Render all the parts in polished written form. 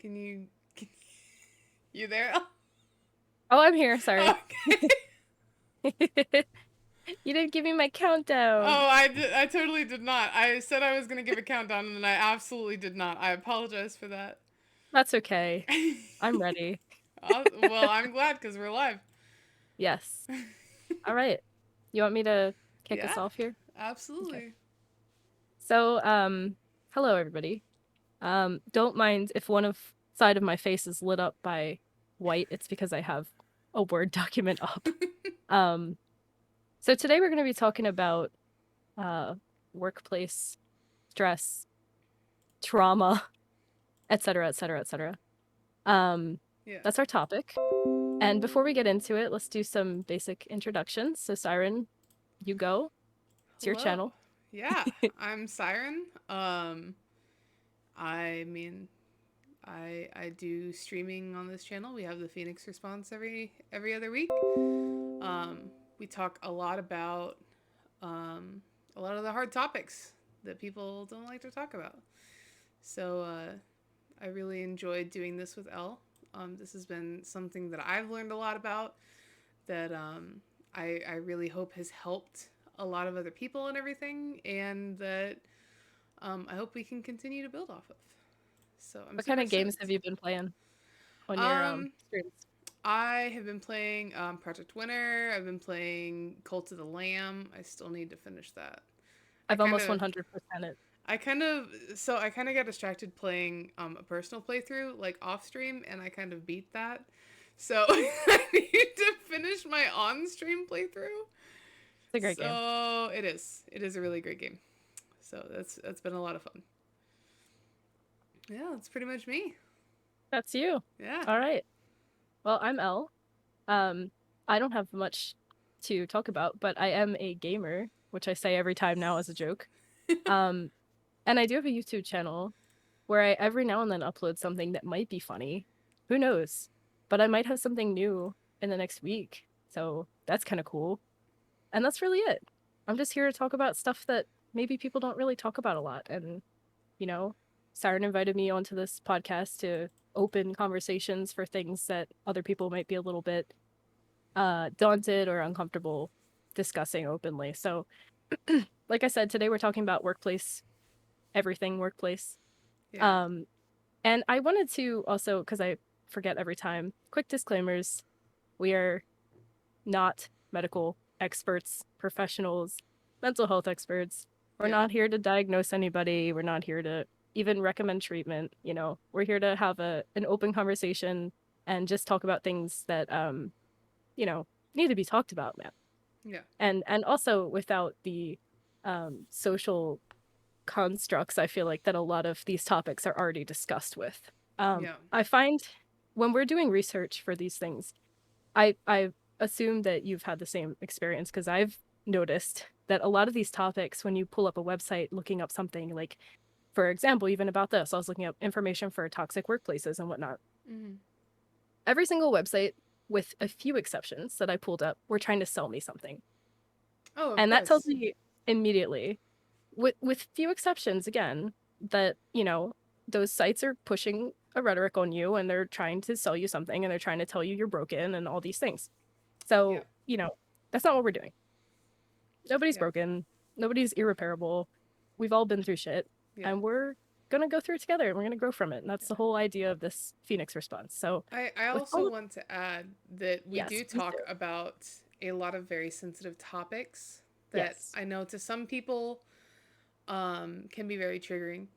Can you? Can, you there? Oh, I'm here. Sorry. Okay. You didn't give me my countdown. Oh, I totally did not. I said I was gonna give a countdown, and I absolutely did not. I apologize for that. That's okay. I'm ready. Well, I'm glad because we're live. Yes. All right. You want me to kick Yeah, us off here? Okay. absolutely. So, hello everybody. Don't mind if one of side of my face is lit up by white. It's because I have a Word document up. Um, so today we're going to be talking about workplace stress, trauma, etc., etc., etc. Um, Yeah. that's our topic. And before we get into it, let's do some basic introductions. So, Siren, you go. It's your Hello. channel. Yeah, I'm Siren. I mean, I do streaming on this channel. We have the Phoenix Response every other week. We talk a lot about um, a lot of the hard topics that people don't like to talk about. So I really enjoyed doing this with Elle. This has been something that I've learned a lot about that I really hope has helped a lot of other people and everything, and that I hope we can continue to build off of. So I'm What kind super of games have stoked. you been playing on your Um, streams? I have been playing Project Winter. I've been playing Cult of the Lamb. I still need to finish that. I I've kind almost of 100% it. I kind of got distracted playing a personal playthrough like off stream, and I kind of beat that. So I need to finish my on stream playthrough. It's a great game. So it is. It is a really great game. So that's been a lot of fun. Yeah, that's pretty much me. That's you. Yeah. All right. Well, I'm Elle. Um, I don't have much to talk about, but I am a gamer, which I say every time now as a joke. Um, and I do have a YouTube channel where I every now and then upload something that might be funny. Who knows? But I might have something new in the next week. So that's kind of cool. And that's really it. I'm just here to talk about stuff that maybe people don't really talk about a lot. And, you know, Siren invited me onto this podcast to open conversations for things that other people might be a little bit daunted or uncomfortable discussing openly. So, like I said, today we're talking about workplace, everything workplace. Yeah. Um, and I wanted to also, because I forget every time, quick disclaimers. We are not medical experts, professionals, mental health experts. We're Yeah. not here to diagnose anybody. We're not here to even recommend treatment. We're here to have an open conversation and just talk about things that you know, need to be talked about, man. Yeah. And also without the social constructs, I feel like that a lot of these topics are already discussed with. Yeah. I find when we're doing research for these things, I assume that you've had the same experience because I've noticed that a lot of these topics, when you pull up a website looking up something like, for example, even about this, I was looking up information for toxic workplaces and whatnot. Mm-hmm. Every single website, with a few exceptions that I pulled up, were trying to sell me something. Oh, of And that tells course. me immediately, with few exceptions, again, that, those sites are pushing a rhetoric on you and they're trying to sell you something and they're trying to tell you you're broken and all these things. Yeah. So, that's not what we're doing. Nobody's Yeah. broken. Nobody's irreparable. We've all been through shit Yeah. and we're gonna go through it together and we're gonna grow from it. And that's the Yeah. whole idea of this Phoenix response. So I with also all of want to add that we yes, do please do. talk about a lot of very sensitive topics that Yes. I know to some people can be very triggering.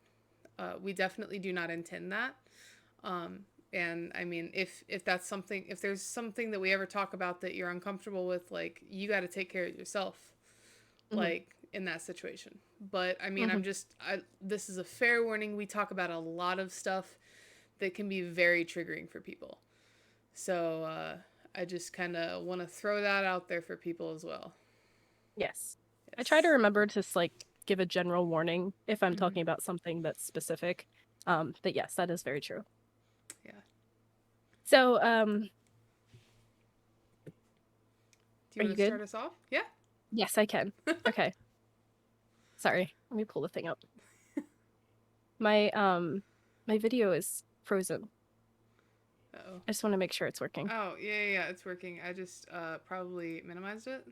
We definitely do not intend that. Um, and I mean, if that's something, if there's something that we ever talk about that you're uncomfortable with, like you got to take care of yourself, Mm-hmm. like in that situation. But I mean, Mm-hmm. this is a fair warning. We talk about a lot of stuff that can be very triggering for people. So I just kind of want to throw that out there for people as well. Yes. I try to Yes. remember to like give a general warning if I'm Mm-hmm. talking about something that's specific. But yes, that is very true. Yeah. So, Do are you you want to good? start us off? Yeah. Yes, I can. Okay. Sorry. Let me pull the thing up. My my video is frozen. I just want to make sure it's working. Oh, yeah, it's working. I just probably minimized it.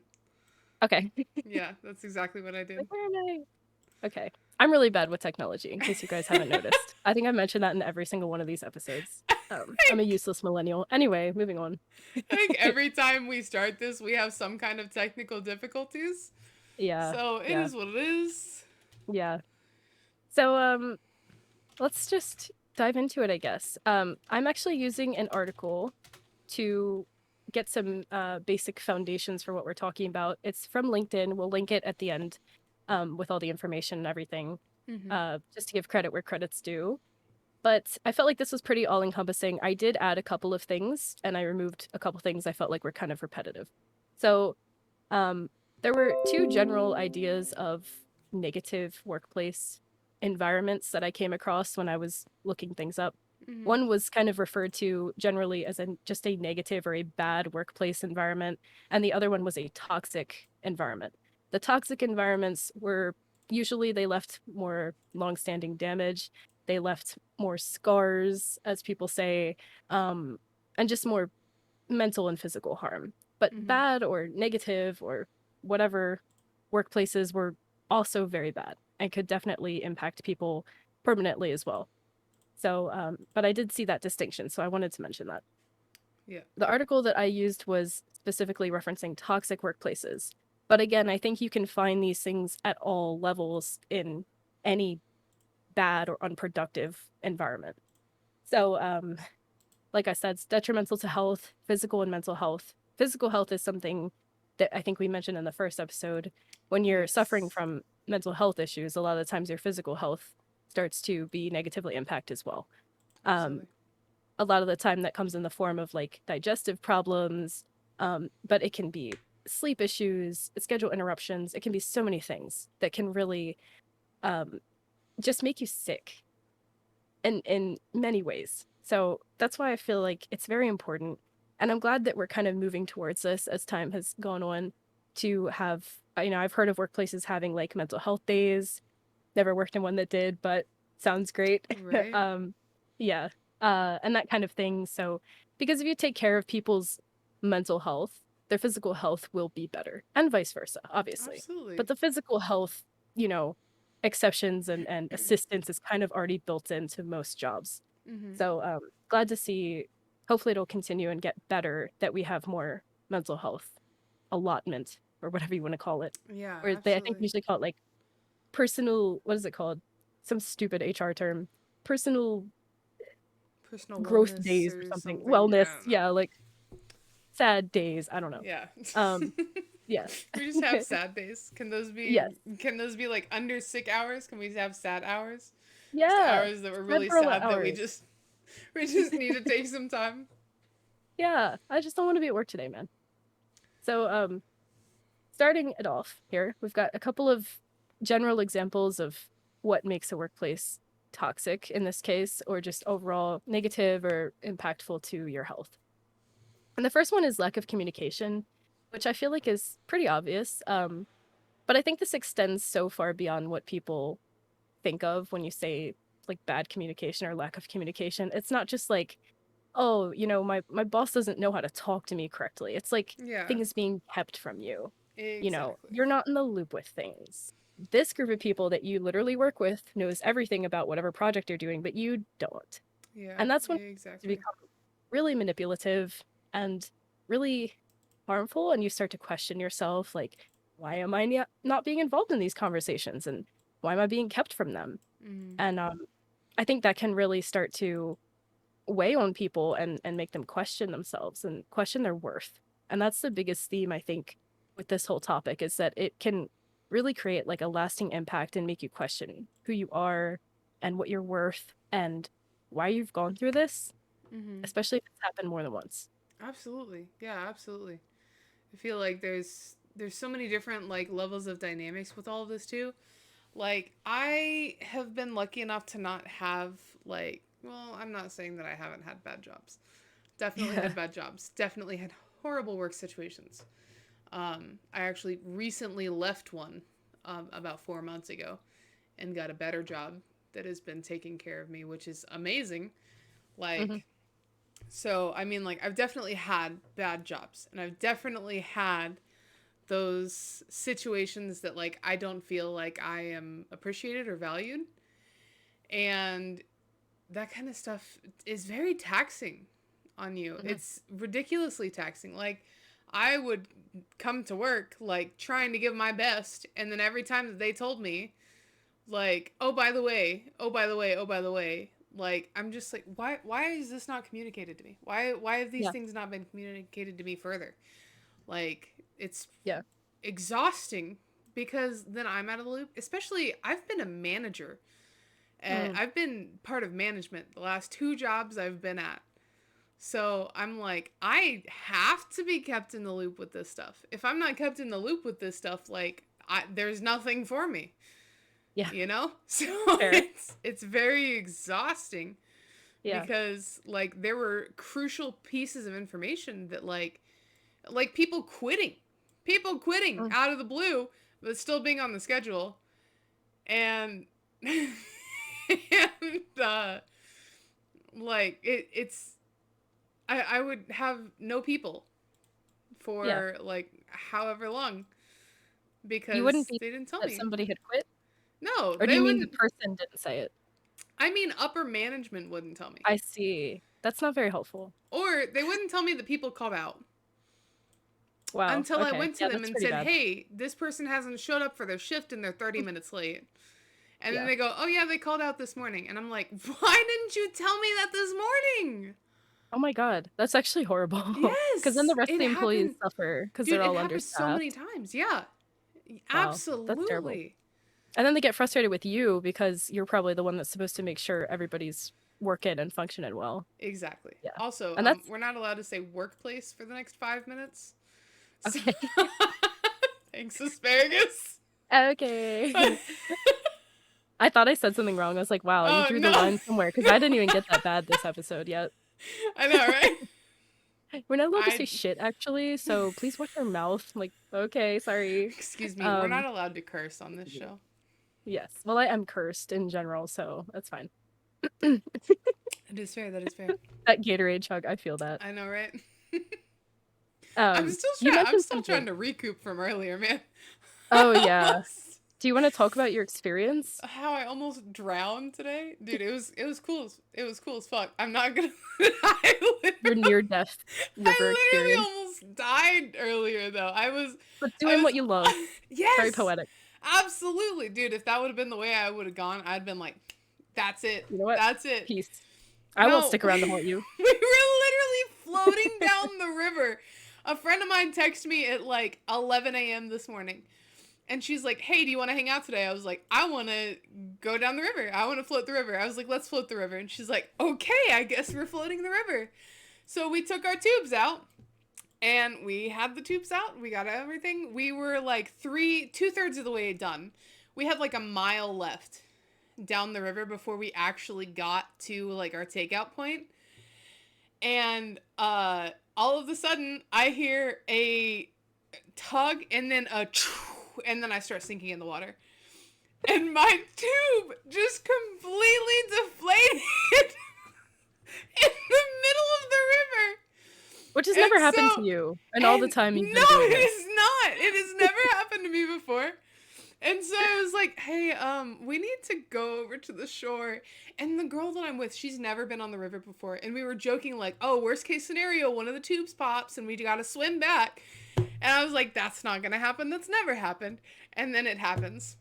Okay. Yeah, that's exactly what I did. Like, where am I? Okay. I'm really bad with technology, in case you guys haven't noticed. I think I mentioned that in every single one of these episodes. I'm a useless millennial. Anyway, moving on. I think every time we start this, we have some kind of technical difficulties. Yeah, So it yeah, is what it is. yeah. So, let's just dive into it, I guess. I'm actually using an article to get some basic foundations for what we're talking about. It's from LinkedIn. We'll link it at the end with all the information and everything, Mm-hmm. just to give credit where credit's due. But I felt like this was pretty all encompassing. I did add a couple of things and I removed a couple things I felt like were kind of repetitive. So um, there were two general ideas of negative workplace environments that I came across when I was looking things up. Mm-hmm. One was kind of referred to generally as just a negative or a bad workplace environment, and the other one was a toxic environment. The toxic environments were usually they left more long-standing damage, they left more scars, as people say, and just more mental and physical harm. But Mm-hmm. bad or negative or whatever workplaces were also very bad and could definitely impact people permanently as well. So, but I did see that distinction, so I wanted to mention that. Yeah. The article that I used was specifically referencing toxic workplaces. But again, I think you can find these things at all levels in any bad or unproductive environment. So, like I said, it's detrimental to health, physical and mental health. Physical health is something that I think we mentioned in the first episode. When you're suffering Yes. from mental health issues, a lot of the times your physical health starts to be negatively impacted as well. Um, Absolutely. a lot of the time that comes in the form of like digestive problems, but it can be sleep issues, schedule interruptions. It can be so many things that can really um, just make you sick in many ways. So that's why I feel like it's very important. And I'm glad that we're kind of moving towards this as time has gone on to have, I've heard of workplaces having like mental health days. Never worked in one that did, but sounds great. Right. Yeah. And that kind of thing. So, because if you take care of people's mental health, their physical health will be better, and vice versa, obviously. But Absolutely. the physical health, you know, exceptions and assistance is kind of already built into most jobs. Mm-hmm. So, glad to see. Hopefully, it'll continue and get better. That we have more mental health allotment or whatever you want to call it. Yeah, Or I think they absolutely. usually call it like personal. What is it called? Some stupid HR term. Personal Personal growth wellness days or or something. something. Wellness. I don't know. Yeah, like sad days. I don't know. Yeah. Um, yeah. We just have sad days. Can those be Yes. like under sick hours? Can we have sad hours? Just Yeah. hours that were Red really burlet sad that we hours. just we just need to take some time. Yeah. I just don't want to be at work today, man. So, starting it off here, we've got a couple of general examples of what makes a workplace toxic in this case, or just overall negative or impactful to your health. And the first one is lack of communication, which I feel like is pretty obvious. But I think this extends so far beyond what people think of when you say like bad communication or lack of communication. It's not just like, oh, my boss doesn't know how to talk to me correctly. It's like Yeah, things being kept from you. exactly. You're not in the loop with things. This group of people that you literally work with knows everything about whatever project you're doing, but you don't. Yeah, And that's when you exactly. become really manipulative and really harmful. And you start to question yourself like, why am I not being involved in these conversations? And why am I being kept from them? Mm, And I think that can really start to weigh on people and make them question themselves and question their worth. And that's the biggest theme, I think, with this whole topic is that it can really create like a lasting impact and make you question who you are and what you're worth and why you've gone through this, mm-hmm. especially if it's happened more than once. Absolutely. Yeah, absolutely. I feel like there's so many different like levels of dynamics with all of this too. Like I have been lucky enough to not have like well, I'm not saying that I haven't had bad jobs. Definitely Yeah. had bad jobs. Definitely had horrible work situations. I actually recently left one about 4 months ago and got a better job that has been taking care of me, which is amazing. Hmm. Like So, I mean, like, I've definitely had bad jobs, and I've definitely had those situations that, like, I don't feel like I am appreciated or valued. And that kind of stuff is very taxing on you. Mhm. It's ridiculously taxing. Like, I would come to work, like, trying to give my best, and then every time that they told me, like, oh, by the way, oh, by the way, oh, by the way, like, I'm just like, why is this not communicated to me? Why have these Yeah. things not been communicated to me further? Like, it's Yeah. exhausting because then I'm out of the loop. Especially, I've been a manager. Mm. I've been part of management the last 2 jobs I've been at. So I'm like, I have to be kept in the loop with this stuff. If I'm not kept in the loop with this stuff, like, there's nothing for me, Yeah. you know? So Fair. it's very exhausting Yeah. because, like, there were crucial pieces of information that, like people quitting Mm. out of the blue, but still being on the schedule, and and like it's I would have no people Yeah. for, like, however long You wouldn't because be they didn't tell that me. somebody had quit? No, Or do they you mean the wouldn't. person didn't say it? I mean, upper management wouldn't tell me, I see. That's not very helpful. or they wouldn't tell me that people called out Wow. until I Okay. went to Yeah, them that's and pretty said, bad. "Hey, this person hasn't showed up for their shift and they're 30 minutes late." And then Yeah. they go, "Oh yeah, they called out this morning." And I'm like, "Why didn't you tell me that this morning?" Oh my God. That's actually horrible. Because then the Yes, rest of it the employees happened. suffer because Dude, they're it all happens so many understaffed. times. Yeah. Wow. That's terrible. Absolutely. And then they get frustrated with you because you're probably the one that's supposed to make sure everybody's working and functioning well. Exactly. Yeah. Also, And that's we're not allowed to say workplace for the next 5 minutes. So okay. thanks, asparagus. Okay. I thought I said something wrong. I was like, wow, you Oh drew the no. line somewhere because I didn't even get that bad this episode yet. I know, right? We're not allowed to say I shit actually, so please watch your mouth. I'm like, okay, sorry. excuse me, we're not Um, allowed to curse on this show. yes. Well, I am cursed in general, so that's fine. It is fair. That is fair. That Gatorade chug, I feel that. I know, right? You I'm mentioned still trying something. to recoup from earlier, man. Oh yeah. Do you want to talk about your experience? How I almost drowned today, dude. It was cool. It was cool as fuck. I'm not gonna. I Your literally, near-death river I literally experience. almost died earlier though. But I doing was, what you love. Very yes, poetic. absolutely, dude. If that would have been the way I would have gone, I'd been like, that's it, You know what? that's it. Peace. I won't No, stick around to haunt you. we were literally floating down the river. A friend of mine texted me at like 11 a.m. this morning. And she's like, "Hey, do you want to hang out today?" I was like, "I want to go down the river. I want to float the river." I was like, "Let's float the river." And she's like, "Okay, I guess we're floating the river." So we took our tubes out and we had the tubes out. We got everything. We were like 2/3 of the way done. We had like a mile left down the river before we actually got to like our takeout point. And all of a sudden I hear a tug and then and then I start sinking in the water. And my tube just completely deflated in the middle of the river. Which has And never happened to so, you in all the time you've no, been doing it this. is not. It has never happened to me before. And so I was like, "Hey, we need to go over to the shore." And the girl that I'm with, she's never been on the river before. And we were joking like, "Oh, worst case scenario, one of the tubes pops and we got to swim back." And I was like, "That's not going to happen. That's never happened." And then it happens.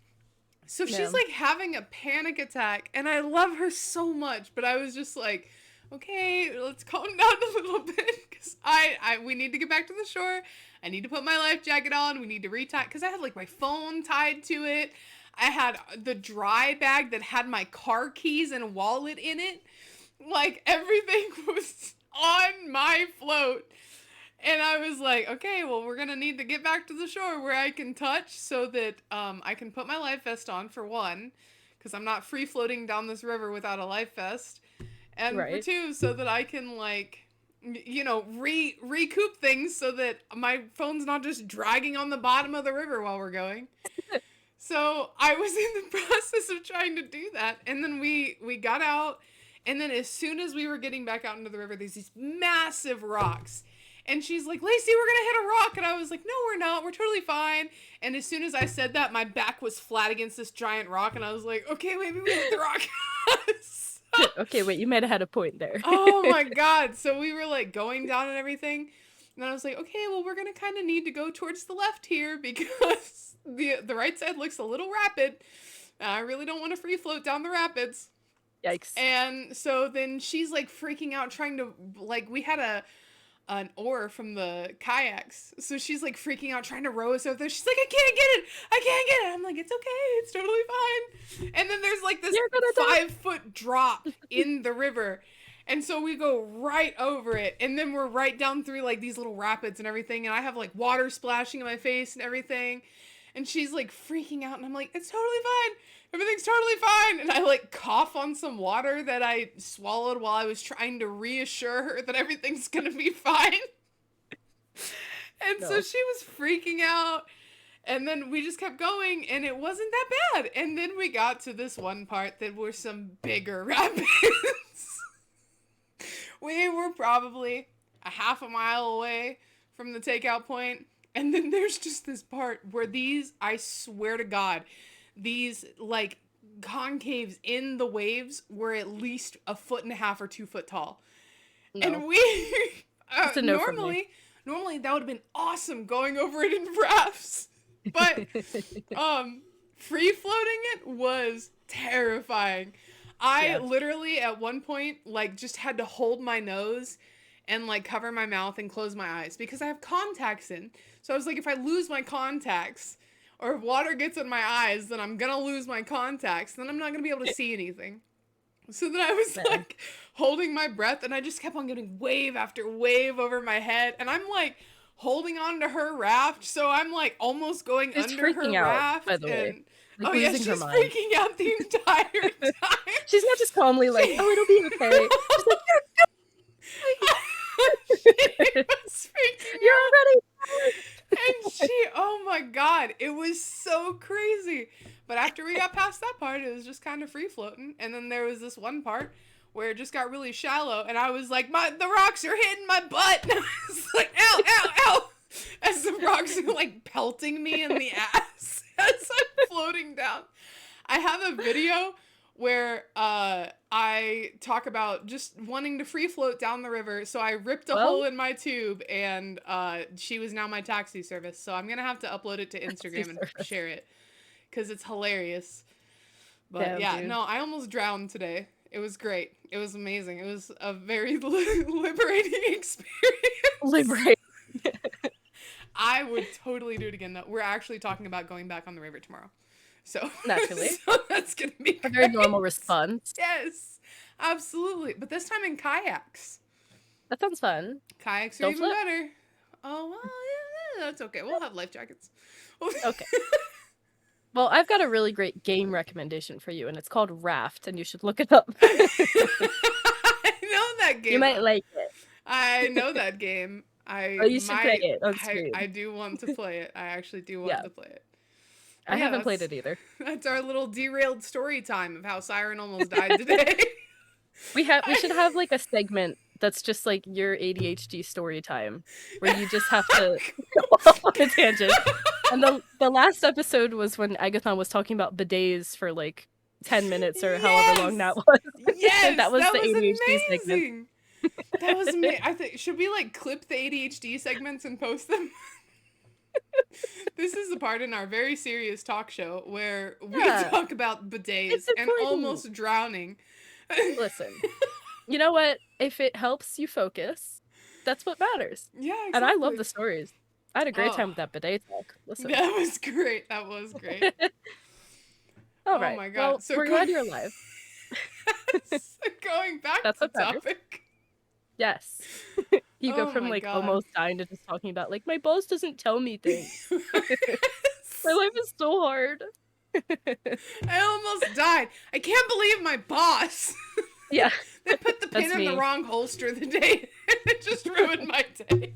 So Yeah. she's like having a panic attack, and I love her so much, but I was just like, "Okay, let's calm down a little bit because we need to get back to the shore. I need to put my life jacket on. We need to retie because I had like my phone tied to it. I had the dry bag that had my car keys and wallet in it. Like everything was on my float." And I was like, "Okay, well, we're gonna need to get back to the shore where I can touch so that I can put my life vest on for one, because I'm not free floating down this river without a life vest, and for Right. two, so that I can like, recoup things so that my phone's not just dragging on the bottom of the river while we're going." So I was in the process of trying to do that, and then we got out, And then as soon as we were getting back out into the river, there's these massive rocks. And she's like, Lacey, we're going to hit a rock. And I was like, no, we're not. We're totally fine. And as soon as I said that, my back was flat against this giant rock. And I was like, okay, maybe we hit the rock. Okay, wait, you might have had a point there. Oh my God. So we were like going down and everything. And I was like, okay, well, we're going to kind of need to go towards the left here because the right side looks a little rapid. I really don't want to free float down the rapids. Yikes. And so then she's like freaking out trying to, like, we had an oar from the kayaks. So she's like freaking out trying to row us over there. She's like, I can't get it. I can't get it. I'm like, it's okay. It's totally fine. And then there's like this 5-foot drop in the river. And so we go right over it. And then we're right down through like these little rapids and everything. And I have like water splashing in my face and everything. And she's like freaking out. And I'm like, it's totally fine. Everything's totally fine. And I like cough on some water that I swallowed while I was trying to reassure her that everything's gonna be fine. And so she was freaking out. And then we just kept going and it wasn't that bad. And then we got to this one part that were some bigger rapids. We were probably a half a mile away from the takeout point. And then there's just this part where these, I swear to God, these like concaves in the waves were at least 1.5 or 2 foot tall. No. And we no normally that would have been awesome going over it in rafts. But free floating it was terrifying. I literally at one point like just had to hold my nose and like cover my mouth and close my eyes because I have contacts in. So I was like, if I lose my contacts or if water gets in my eyes, then I'm gonna lose my contacts. Then I'm not gonna be able to see anything. So then I was like holding my breath and I just kept on getting wave after wave over my head. And I'm like holding on to her raft. So I'm like almost going under her raft. By the way. Like, oh yeah, she's freaking out the entire time. She's not just calmly like, oh, it'll be okay. She's like, you're already. And she, oh my God, it was so crazy. But after we got past that part, it was just kind of free floating. And then there was this one part where it just got really shallow. And I was like, the rocks are hitting my butt. And I was like, ow, ow, ow. As the rocks are like pelting me in the ass as I'm floating down. I have a video where I talk about just wanting to free float down the river. So I ripped a hole in my tube and she was now my taxi service. So I'm going to have to upload it to Instagram and share it because it's hilarious. But no, I almost drowned today. It was great. It was amazing. It was a very liberating experience. Liberating. I would totally do it again though. We're actually talking about going back on the river tomorrow. So naturally, so that's gonna be a very normal response. Yes, absolutely. But this time in kayaks. That sounds fun. Kayaks are even better. Oh well, yeah, that's okay. We'll have life jackets. Okay. Well, I've got a really great game recommendation for you, and it's called Raft, and you should look it up. I know that game. You might like it. I know that game. You should play it on screen. I do want to play it. I actually do want to play it. I haven't played it either. That's our little derailed story time of how Siren almost died today. We should have like a segment that's just like your ADHD story time, where you just have to go off on a tangent. And the last episode was when Agathon was talking about bidets for like 10 minutes or however long that was. Yes, that was the ADHD amazing. segment. That was amazing. I think should we like clip the ADHD segments and post them? This is the part in our very serious talk show where we talk about bidets and almost drowning. Listen, you know what? If it helps you focus, that's what matters. Yeah, exactly. And I love the stories. I had a great time with that bidet talk. Listen. That was great. That was great. All right. Oh my God. Well, so we're glad you're alive. So going back to the topic. Yes. You go from like almost dying to just talking about like my boss doesn't tell me things. My life is so hard. I almost died. I can't believe my boss. Yeah. They put the pin in the wrong holster the day. It just ruined my day.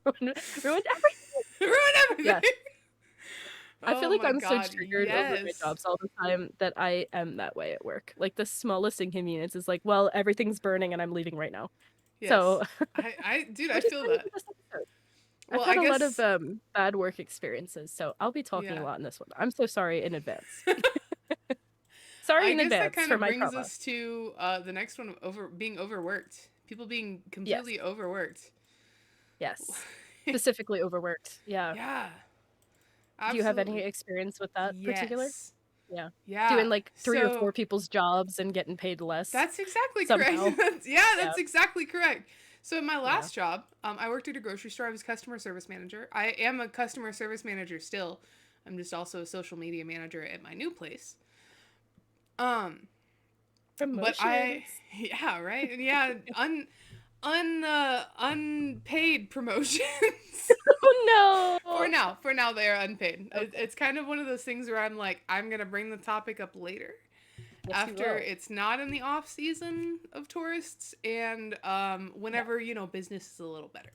Ruined everything. Ruined everything. Yes. I feel Oh like my I'm so God, triggered over my yes. jobs all the time that I am that way at work. Like the smallest inconvenience is like, well, everything's burning and I'm leaving right now. So, Yes. Dude, I which is feel funny for that. this episode. I've Well, had I a lot of guess, bad work experiences, so I'll be talking a yeah. lot in this one. I'm so sorry in advance. Sorry I in guess that advance kind for of my brings trauma. us to the next one, of being overworked. People being Yes. completely overworked. Yes. Specifically overworked. Yeah. Yeah, Do you have any absolutely. experience with that particular? Yes. Yeah. Yeah. Doing like 3 or So 4 people's jobs and getting paid less that's exactly correct. somehow. Yeah, Yeah. that's exactly correct. So in my Yeah. last job, I worked at a grocery store. I was customer service manager. I am a customer service manager still. I'm just also a social media manager at my new place. Um, but Promotions. yeah, right, yeah, unpaid promotions. Oh no. For now, they are unpaid. Okay. It's kind of one of those things where I'm like, I'm gonna bring the topic up later, Yes, you after will. it's not in the off season of tourists, and Yeah. whenever business is a little better.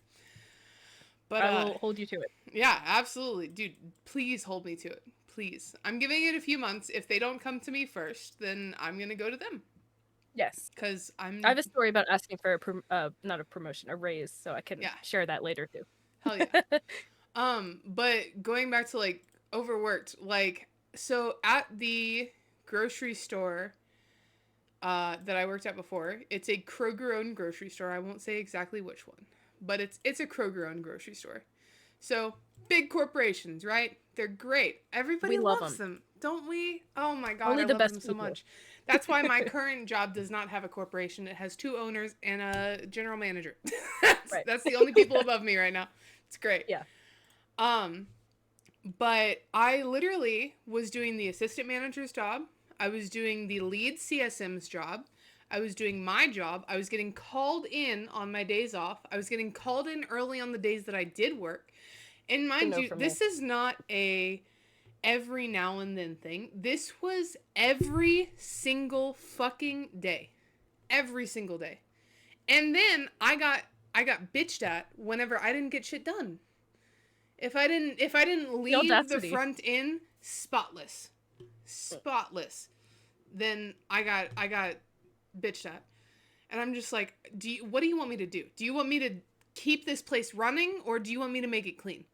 But I will hold you to it. yeah, absolutely, dude. Please hold me to it. Please, I'm giving it a few months. If they don't come to me first, then I'm gonna go to them. Yes. Cause I have I'm a story about asking for not a promotion, a raise, so I can yeah, share that later too. hell yeah. But going back to like overworked, like so at the grocery store that I worked at before, it's a Kroger owned grocery store. I won't say exactly which one, but it's a Kroger owned grocery store. So big corporations, right? They're great. Everybody We love loves them. them, don't we? Oh my god, Only I the love them best so people. much. That's why my current job does not have a corporation. It has 2 owners and a general manager. Right. That's the only people above me right now. It's great. Yeah. Um, but I literally was doing the assistant manager's job. I was doing the lead CSM's job. I was doing my job. I was getting called in on my days off. I was getting called in early on the days that I did work. And To mind know you, for me. this is not a every now and then thing. This was every single fucking day. Every single day. And then I got bitched at whenever I didn't get shit done. If I didn't The leave the audacity. front end spotless, then I got bitched at. And I'm just like, what do you want me to do? Do you want me to keep this place running, or do you want me to make it clean?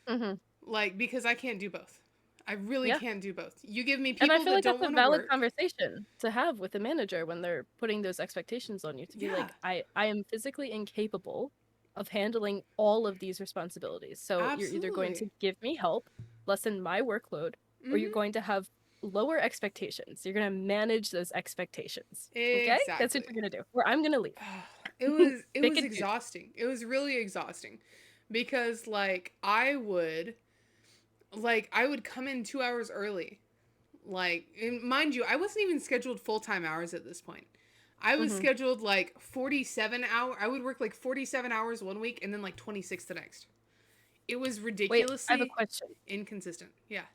Mm-hmm. Like, because I can't do both. I really Yeah. can't do both. You give me And I people feel that like don't that's a want to valid work. conversation to have with a manager when they're putting those expectations on you to be Yeah, like, I am physically incapable of handling all of these responsibilities. So you're either going to absolutely. give me help, lessen my workload, or you're Mhm. going to have lower expectations. You're going to manage those expectations. Okay? That's what Exactly. you're going to do. Or I'm going to leave. It Pick was and choose. exhausting. It was really exhausting because I would come in 2 hours early. Like, and mind you, I wasn't even scheduled full-time hours at this point. I was Hmm. scheduled like 47 hour. I would work like 47 hours one week and then like 26 the next. It was Wait, I have a ridiculously question. inconsistent. Yeah.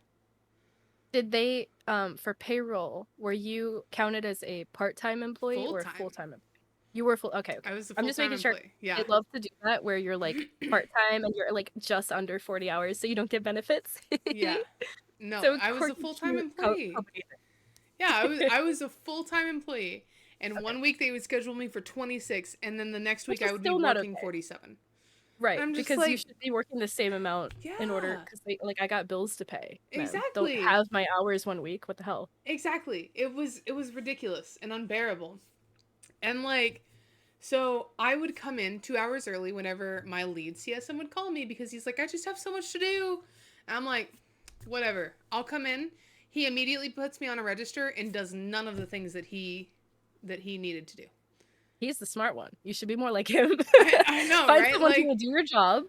Did they, for payroll, were you counted as a part-time employee or a Full-time. full-time employee? You were full. Okay, okay. I was a I'm just full-time making sure. employee. Yeah. They love to do that where you're like part-time and you're like just under 40 hours, so you don't get benefits. Yeah. No, So I was a quirky, full-time cute employee. company Yeah, thing. I was a full-time employee. And Okay, one week they would schedule me for 26 and then the next which week is I would be still not working okay, 47. And right? I'm just Because you like, should be working the same amount in order. yeah. Because like I got bills to pay, man. Don't Exactly. have my hours one week. What the hell? Exactly. It was ridiculous and unbearable. And like, so I would come in 2 hours early whenever my lead CSM would call me because he's like, I just have so much to do. And I'm like, whatever. I'll come in. He immediately puts me on a register and does none of the things that he needed to do. He's the smart one. You should be more like him. I know, Find right? someone who Like, will do your job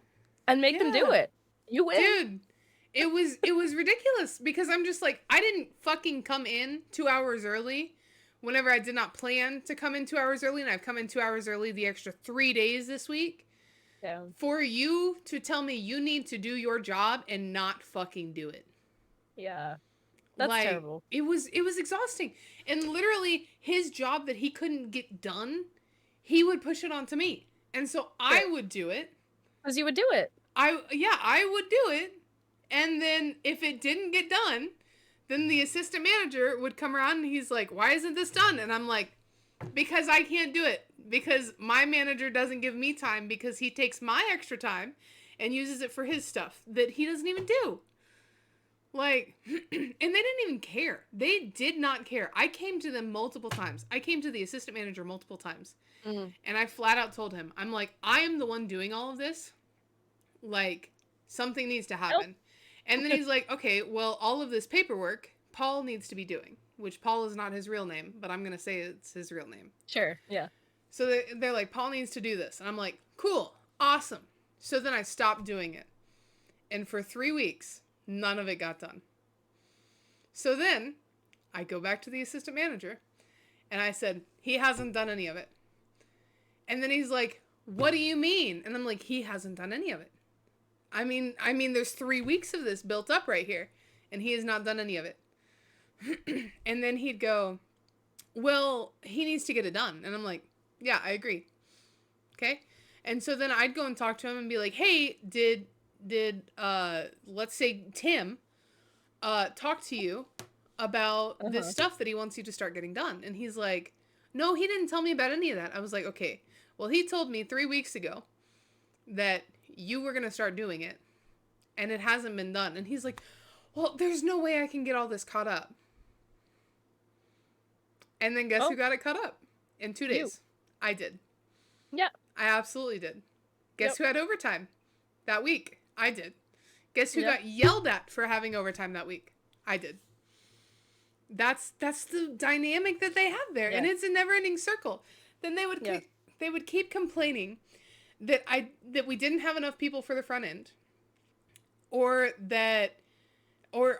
and make them do yeah. it. You win. Dude, it was ridiculous because I'm just like, I didn't fucking come in 2 hours early whenever I did not plan to come in 2 hours early, and I've come in 2 hours early the extra 3 days this week. Yeah. For you to tell me you need to do your job and not fucking do it. Yeah. That's Like, terrible. it was exhausting. And literally his job that he couldn't get done, he would push it onto me. And so I Sure. would do it. Because you would do it. I would do it. And then if it didn't get done, then the assistant manager would come around and he's like, why isn't this done? And I'm like, because I can't do it. Because my manager doesn't give me time because he takes my extra time and uses it for his stuff that he doesn't even do. Like, and they didn't even care. They did not care. I came to them multiple times. I came to the assistant manager multiple times. Mm. And I flat out told him, I'm like, I am the one doing all of this. Like, something needs to happen. And then he's like, okay, well, all of this paperwork, Paul needs to be doing. Which Paul is not his real name, but I'm going to say it's his real name. Sure, yeah. So they're like, Paul needs to do this. And I'm like, cool, awesome. So then I stopped doing it. And for 3 weeks, none of it got done. So then I go back to the assistant manager and I said, he hasn't done any of it. And then he's like, what do you mean? And I'm like, he hasn't done any of it. I mean, there's 3 weeks of this built up right here and he has not done any of it. And then he'd go, well, he needs to get it done. And I'm like, yeah, I agree. Okay. And so then I'd go and talk to him and be like, hey, did let's say Tim, talk to you about this stuff that he wants you to start getting done? And he's like, no, he didn't tell me about any of that. I was like, okay, well, he told me 3 weeks ago that you were going to start doing it and it hasn't been done. And he's like, well, there's no way I can get all this caught up. And then guess who got it caught up in 2 days? You. I did. Yeah. I absolutely did. Guess who had overtime that week? I did. Guess who got yelled at for having overtime that week? I did. That's the dynamic that they have there, and it's a never-ending circle. Then they would keep complaining that we didn't have enough people for the front end, or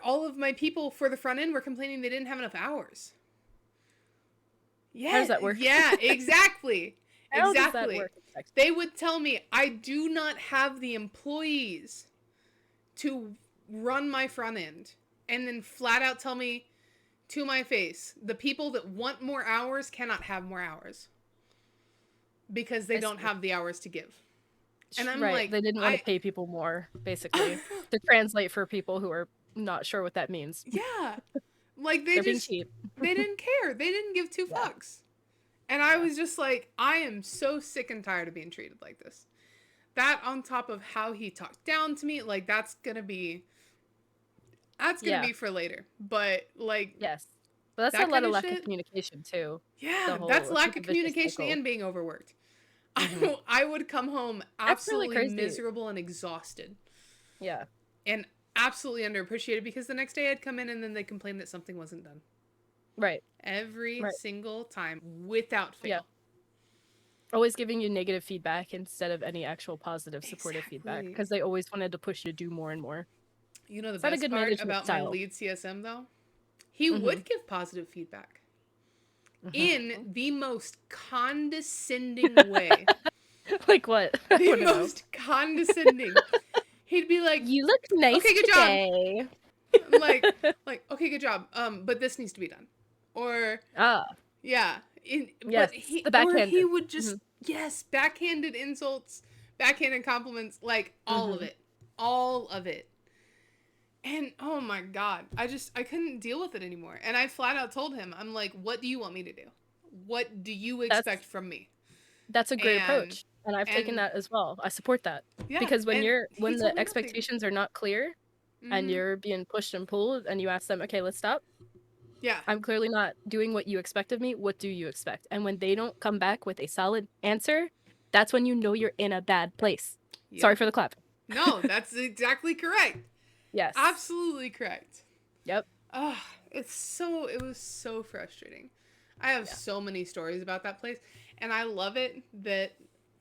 all of my people for the front end were complaining they didn't have enough hours. Yeah. How does that work? Yeah, exactly. How exactly. Does that work? They would tell me, I do not have the employees to run my front end. And then flat out tell me to my face, the people that want more hours cannot have more hours. Because they don't have the hours to give. And I'm like, they didn't want to pay people more, basically, to translate for people who are not sure what that means. Yeah. Like, they're being cheap. They didn't care. They didn't give two fucks. And I was just like, I am so sick and tired of being treated like this. That on top of how he talked down to me, like, that's gonna be for later. But, like... Yes. But that's a lot of lack of communication, too. Yeah, that's lack of communication and being overworked. Mm-hmm. I would come home absolutely really miserable and exhausted. Yeah. And absolutely underappreciated because the next day I'd come in and then they complain that something wasn't done. Right. Every single time, without fail. Yeah. Always giving you negative feedback instead of any actual positive, supportive feedback. Because they always wanted to push you to do more and more. You know the best part about my lead CSM, though? He would give positive feedback. In the most condescending way. Like what? The most condescending. He'd be like, you look nice okay, good today. Job. I'm like, okay, good job. But this needs to be done. Or, yeah. Yes, the backhanded. Or he would just, backhanded insults, backhanded compliments, like, all of it. All of it. And, oh my God, I couldn't deal with it anymore. And I flat out told him, I'm like, what do you want me to do? What do you expect from me? That's a great approach. And I've taken that as well. I support that. Yeah, because when the expectations are not clear and you're being pushed and pulled and you ask them, okay, let's stop. Yeah. I'm clearly not doing what you expect of me. What do you expect? And when they don't come back with a solid answer, that's when you know you're in a bad place. Yep. Sorry for the clap. No, that's exactly correct. Yes. Absolutely correct. Yep. It was so frustrating. I have so many stories about that place. And I love it that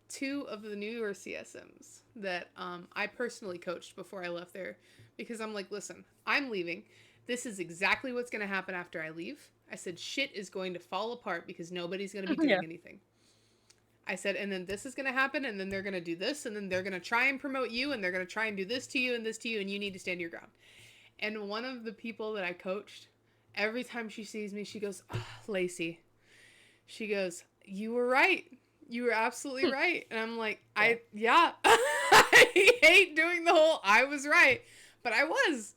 2 of the newer CSMs that I personally coached before I left there, because I'm like, listen, I'm leaving. This is exactly what's going to happen after I leave. I said, shit is going to fall apart because nobody's going to be doing anything. I said, and then this is going to happen, and then they're going to do this, and then they're going to try and promote you, and they're going to try and do this to you, and you need to stand your ground. And one of the people that I coached, every time she sees me, she goes, oh, Lacey. She goes, you were right. You were absolutely right. And I'm like, I hate doing the whole I was right. But I was.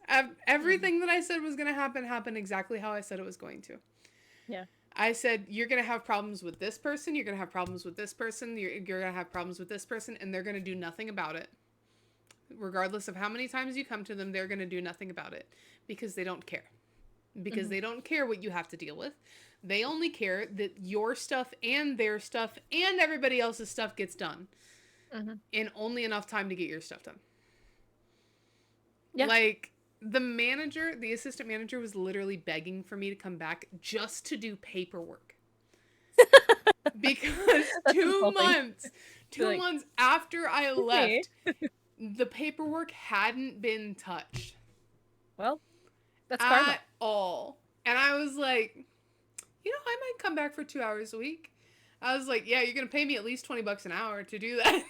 Everything that I said was going to happen happened exactly how I said it was going to. Yeah. I said, you're going to have problems with this person, you're going to have problems with this person, you're going to have problems with this person, and they're going to do nothing about it. Regardless of how many times you come to them, they're going to do nothing about it because they don't care. Because they don't care what you have to deal with. They only care that your stuff and their stuff and everybody else's stuff gets done in only enough time to get your stuff done. Yeah. Like, the assistant manager was literally begging for me to come back just to do paperwork. Because 2 months, like, months after I left, the paperwork hadn't been touched. Well, that's karma. At all. And I was like, you know, I might come back for 2 hours a week. I was like, yeah, you're going to pay me at least $20 an hour to do that.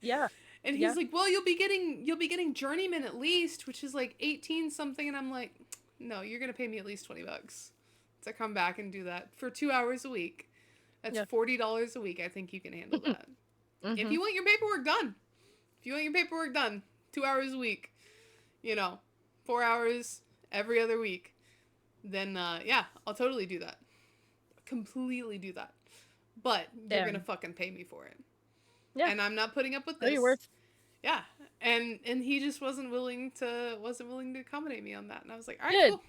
Yeah. And he's like, well, you'll be getting journeyman at least, which is like 18 something. And I'm like, no, you're going to pay me at least $20 to come back and do that for 2 hours a week. That's $40 a week. I think you can handle that. If you want your paperwork done, 2 hours a week, 4 hours every other week, then yeah, I'll totally do that. Completely do that. But you're going to fucking pay me for it. Yeah. And I'm not putting up with this. You're worth. Yeah. And he just wasn't willing to accommodate me on that. And I was like, all right, cool.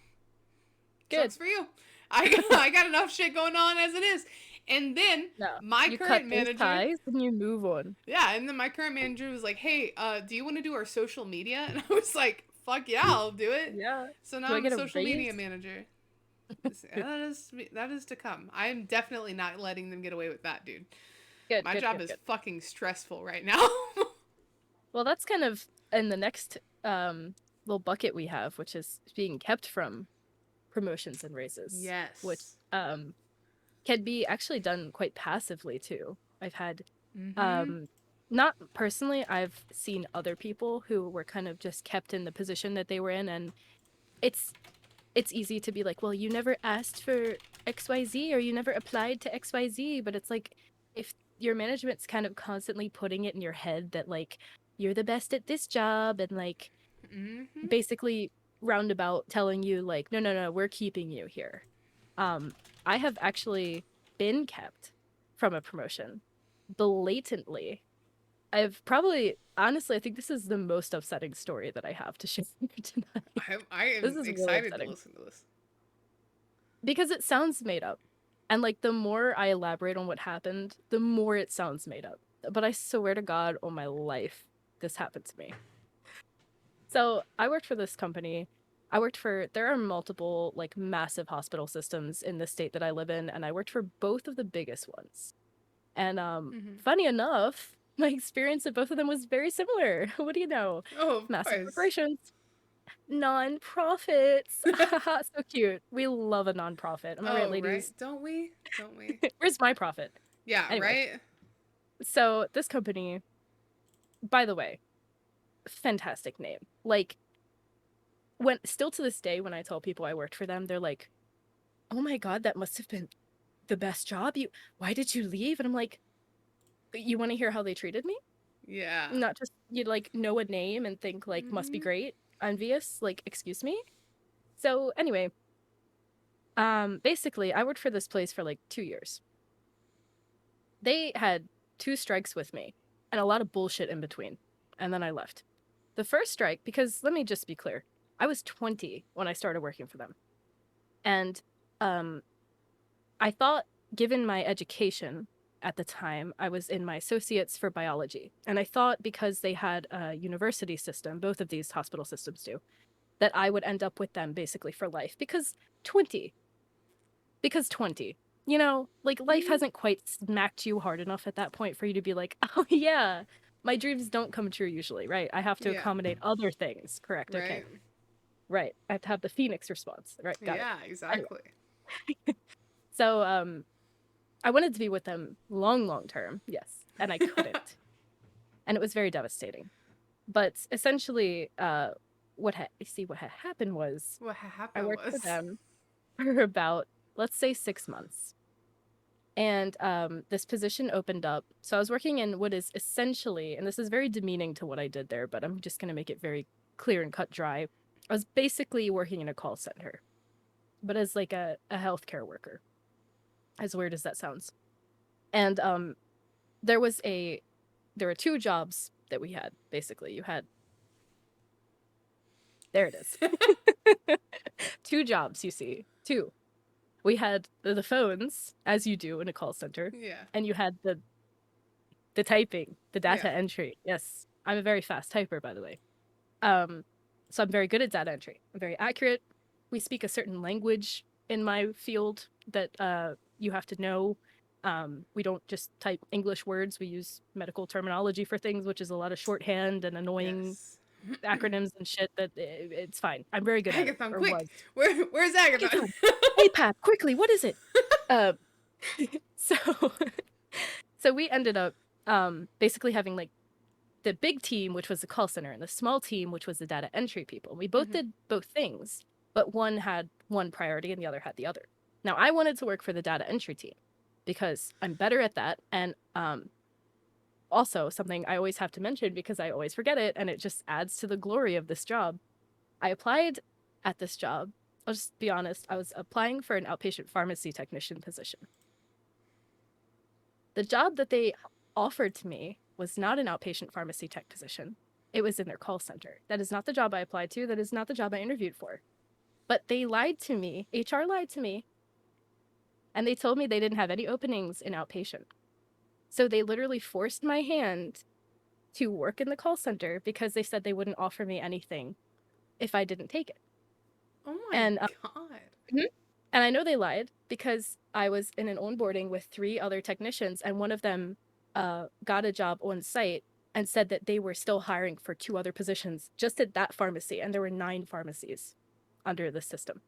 Good. Sucks for you. I got enough shit going on as it is. And then my current manager, those ties and you move on. Yeah, and then my current manager was like, "Hey, do you want to do our social media?" And I was like, "Fuck yeah, I'll do it." Yeah. So now I'm a social media manager. That is to come. I am definitely not letting them get away with that, dude. My job is fucking stressful right now. Well, that's kind of in the next little bucket we have, which is being kept from promotions and raises. Yes. Which can be actually done quite passively too. I've had not personally, I've seen other people who were kind of just kept in the position that they were in, and it's easy to be like, well, you never asked for XYZ or you never applied to XYZ, but it's like, if your management's kind of constantly putting it in your head that like you're the best at this job and like basically roundabout telling you like, no, we're keeping you here. I have actually been kept from a promotion blatantly. Honestly, I think this is the most upsetting story that I have to share tonight. I am excited to listen to this. Because it sounds made up. And like the more I elaborate on what happened, the more it sounds made up. But I swear to God, on my life, this happened to me. So I worked for this company. There are multiple like massive hospital systems in the state that I live in, and I worked for both of the biggest ones. And funny enough, my experience at both of them was very similar. What do you know? Oh, massive corporations, non-profits. So cute. We love a non-profit. Am I right, ladies? Right. Don't we? Where's my profit? Yeah, anyway, right? So this company, by the way, fantastic name. Like, still to this day, when I tell people I worked for them, they're like, oh my God, that must have been the best job. Why did you leave? And I'm like, you want to hear how they treated me? Yeah. Not just you like know a name and think like must be great. Envious, like, excuse me. So anyway, basically I worked for this place for like 2 years. They had 2 strikes with me and a lot of bullshit in between. And then I left. The first strike, because let me just be clear, I was 20 when I started working for them. And I thought, given my education at the time, I was in my associates for biology. And I thought because they had a university system, both of these hospital systems do, that I would end up with them basically for life. Because 20. You know, like life hasn't quite smacked you hard enough at that point for you to be like, oh yeah, my dreams don't come true usually, right? I have to accommodate other things, correct? Right. Okay. Right. I have to have the Phoenix response, right? Got it. Exactly. Anyway. So, I wanted to be with them long term, yes, and I couldn't. And it was very devastating. But essentially, what had happened was I worked for them for about, let's say, 6 months. And this position opened up. So I was working in what is essentially, and this is very demeaning to what I did there, but I'm just going to make it very clear and cut dry. I was basically working in a call center, but as like a healthcare worker, as weird as that sounds. And there were two jobs that we had, basically. You had, there it is. Two jobs, you see. Two. We had the phones, as you do in a call center, Yeah. and you had the typing, the data Yeah. entry. Yes, I'm a very fast typer, by the way. So I'm very good at data entry. I'm very accurate. We speak a certain language in my field that you have to know. We don't just type English words. We use medical terminology for things, which is a lot of shorthand and annoying Yes. acronyms and shit. It's fine. I'm very good at it. Agathon, Or quick! was. Where's Agathon? Agathon! APAP, quickly, what is it? Uh, so so we ended up basically having like the big team, which was the call center, and the small team, which was the data entry people. We both did both things, but one had one priority and the other had the other. Now, I wanted to work for the data entry team because I'm better at that. And also, something I always have to mention because I always forget it, and it just adds to the glory of this job. I applied at this job. I'll just be honest, I was applying for an outpatient pharmacy technician position. The job that they offered to me was not an outpatient pharmacy tech position. It was in their call center. That is not the job I applied to. That is not the job I interviewed for. But they lied to me. HR lied to me. And they told me they didn't have any openings in outpatient. So they literally forced my hand to work in the call center because they said they wouldn't offer me anything if I didn't take it. Oh my And god. and I know they lied because I was in an onboarding with 3 other technicians, and one of them got a job on site and said that they were still hiring for 2 other positions just at that pharmacy, and there were 9 pharmacies under the system.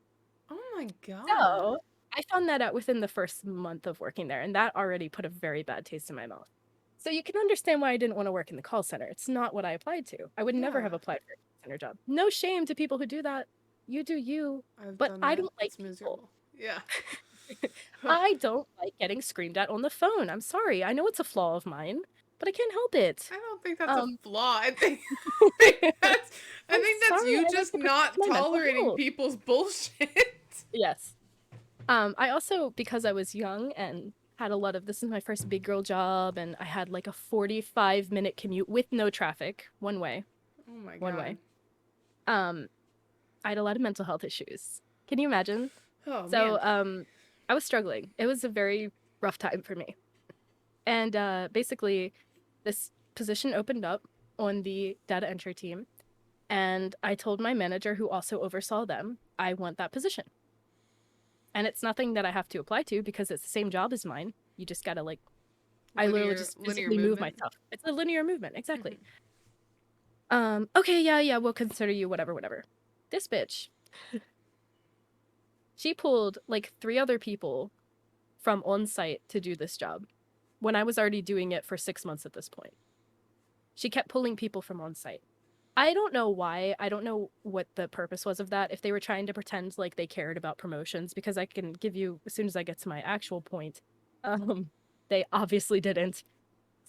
Oh my god. So I found that out within the first month of working there, and that already put a very bad taste in my mouth. So you can understand why I didn't want to work in the call center. It's not what I applied to. I would never have Yeah. applied for a call center job. No shame to people who do that. You do you. I've But done I that. don't like It's people. miserable. Yeah. I don't like getting screamed at on the phone. I'm sorry. I know it's a flaw of mine, but I can't help it. I don't think that's a Um, flaw. I think I'm that's sorry. you I like just to protect not my mental tolerating health. people's bullshit. Yes. I also, because I was young and had a lot of, this is my first big girl job, and I had like a 45-minute commute with no traffic, one way, Oh my one god. way. I had a lot of mental health issues. Can you imagine? Oh So, man. I was struggling. It was a very rough time for me. And basically, this position opened up on the data entry team, and I told my manager, who also oversaw them, I want that position. And it's nothing that I have to apply to because it's the same job as mine. You just gotta like, I literally just Linear physically move movement. myself. It's a linear movement, exactly. Okay, yeah, we'll consider you, whatever. This bitch, she pulled like 3 other people from on site to do this job when I was already doing it for 6 months at this point. She kept pulling people from on site. I don't know why. I don't know what the purpose was of that. If they were trying to pretend like they cared about promotions, because I can give you, as soon as I get to my actual point, they obviously didn't.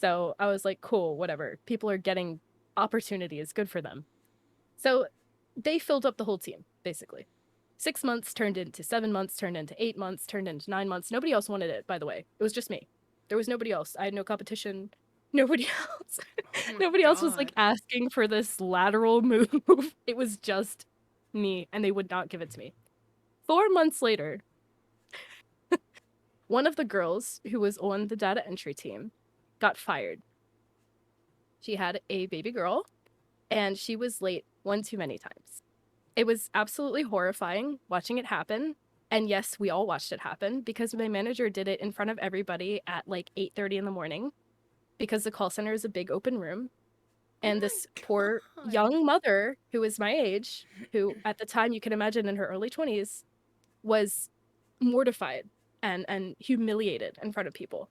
So I was like, cool, whatever. People are getting opportunities, good for them. So they filled up the whole team, basically. 6 months turned into 7 months, turned into 8 months, turned into 9 months. Nobody else wanted it, by the way. It was just me. There was nobody else. I had no competition. Nobody else. Oh my Nobody else was like god. asking for this lateral move. It was just me, and they would not give it to me. 4 months later, one of the girls who was on the data entry team got fired. She had a baby girl, and she was late one too many times. It was absolutely horrifying watching it happen. And yes, we all watched it happen because my manager did it in front of everybody at like 8:30 in the morning because the call center is a big open room. Oh And my this poor god. young mother who was my age, who at the time you can imagine in her early 20s, was mortified and humiliated in front of people.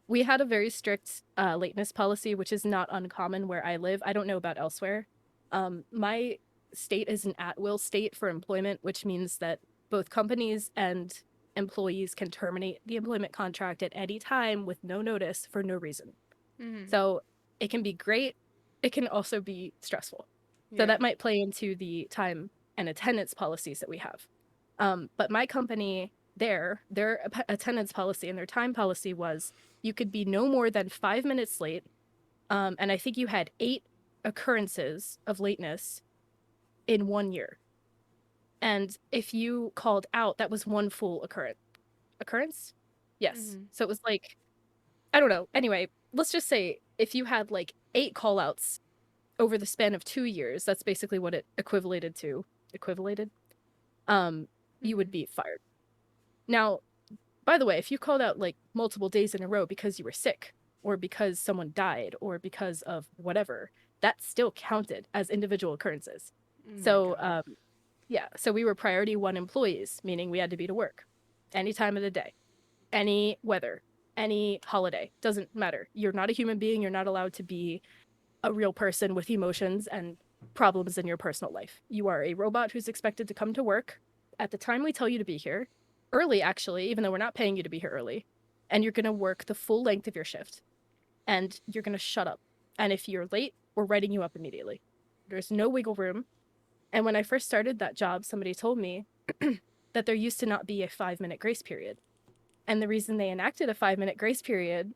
We had a very strict lateness policy, which is not uncommon where I live. I don't know about elsewhere. My state is an at-will state for employment, which means that both companies and employees can terminate the employment contract at any time with no notice for no reason. Mm-hmm. So it can be great. It can also be stressful. So Yeah. that might play into the time and attendance policies that we have. But my company, their attendance policy and their time policy was you could be no more than 5 minutes late. And I think you had 8 occurrences of lateness in 1 year. And if you called out, that was one full occurrence. Yes. Mm-hmm. So it was like, I don't know. Anyway, let's just say if you had like 8 call outs over the span of 2 years, that's basically what it equivalated to. Equivalated? You would Mm-hmm. be fired. Now, by the way, if you called out like multiple days in a row because you were sick or because someone died or because of whatever, that still counted as individual occurrences. Oh my So, God. yeah, so we were priority 1 employees, meaning we had to be to work any time of the day, any weather, any holiday. Doesn't matter. You're not a human being. You're not allowed to be a real person with emotions and problems in your personal life. You are a robot who's expected to come to work at the time we tell you to be here, early actually, even though we're not paying you to be here early, and you're going to work the full length of your shift and you're going to shut up. And if you're late, we're writing you up immediately. There's no wiggle room. And when I first started that job, somebody told me that there used to not be a 5 minute grace period. And the reason they enacted a 5 minute grace period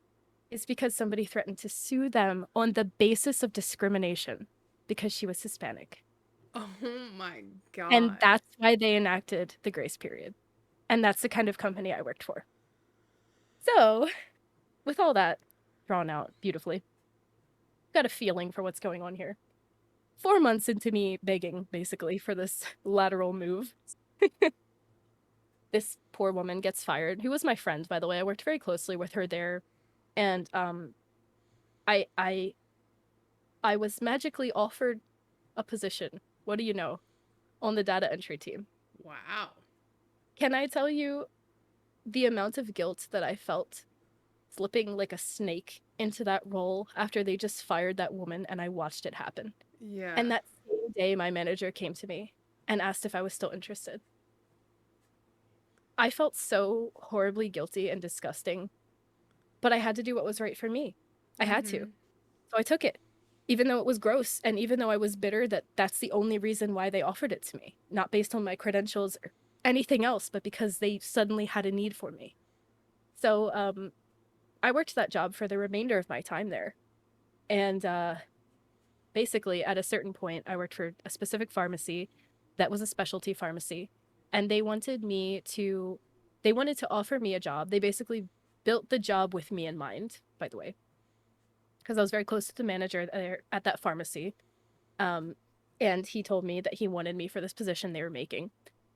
is because somebody threatened to sue them on the basis of discrimination because she was Hispanic. Oh my And God. that's why they enacted the grace period. And that's the kind of company I worked for. So, with all that drawn out beautifully, got a feeling for what's going on here. 4 months into me begging, basically, for this lateral move, this poor woman gets fired, who was my friend, by the way. I worked very closely with her there. And I I I was magically offered a position. What do you know? On the data entry team. Wow. Can I tell you the amount of guilt that I felt slipping like a snake into that role after they just fired that woman and I watched it happen? Yeah. And that same day, my manager came to me and asked if I was still interested. I felt so horribly guilty and disgusting, but I had to do what was right for me. I had to. Mm-hmm. So I took it, even though it was gross. And even though I was bitter that that's the only reason why they offered it to me, not based on my credentials or anything else, but because they suddenly had a need for me. So I worked that job for the remainder of my time there. And basically, at a certain point, I worked for a specific pharmacy that was a specialty pharmacy. And they wanted to offer me a job. They basically built the job with me in mind, by the way, because I was very close to the manager there at that pharmacy. Um, and he told me that he wanted me for this position they were making.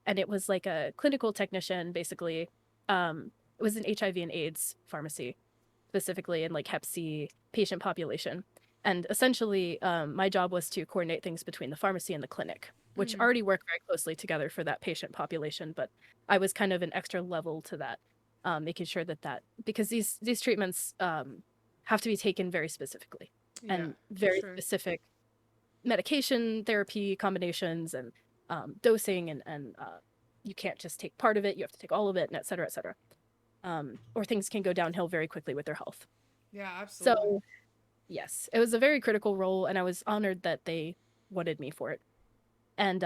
And it was like a clinical technician, basically. It was an HIV and AIDS pharmacy, specifically in like Hep C patient population. And essentially, my job was to coordinate things between the pharmacy and the clinic, which Mm-hmm. already work very closely together for that patient population. But I was kind of an extra level to that, making sure that because these treatments have to be taken very specifically Yeah, and for very sure. specific medication therapy combinations and dosing and you can't just take part of it, you have to take all of it, and et cetera, et cetera. Or things can go downhill very quickly with their health. Yeah, absolutely. So yes, it was a very critical role and I was honored that they wanted me for it. And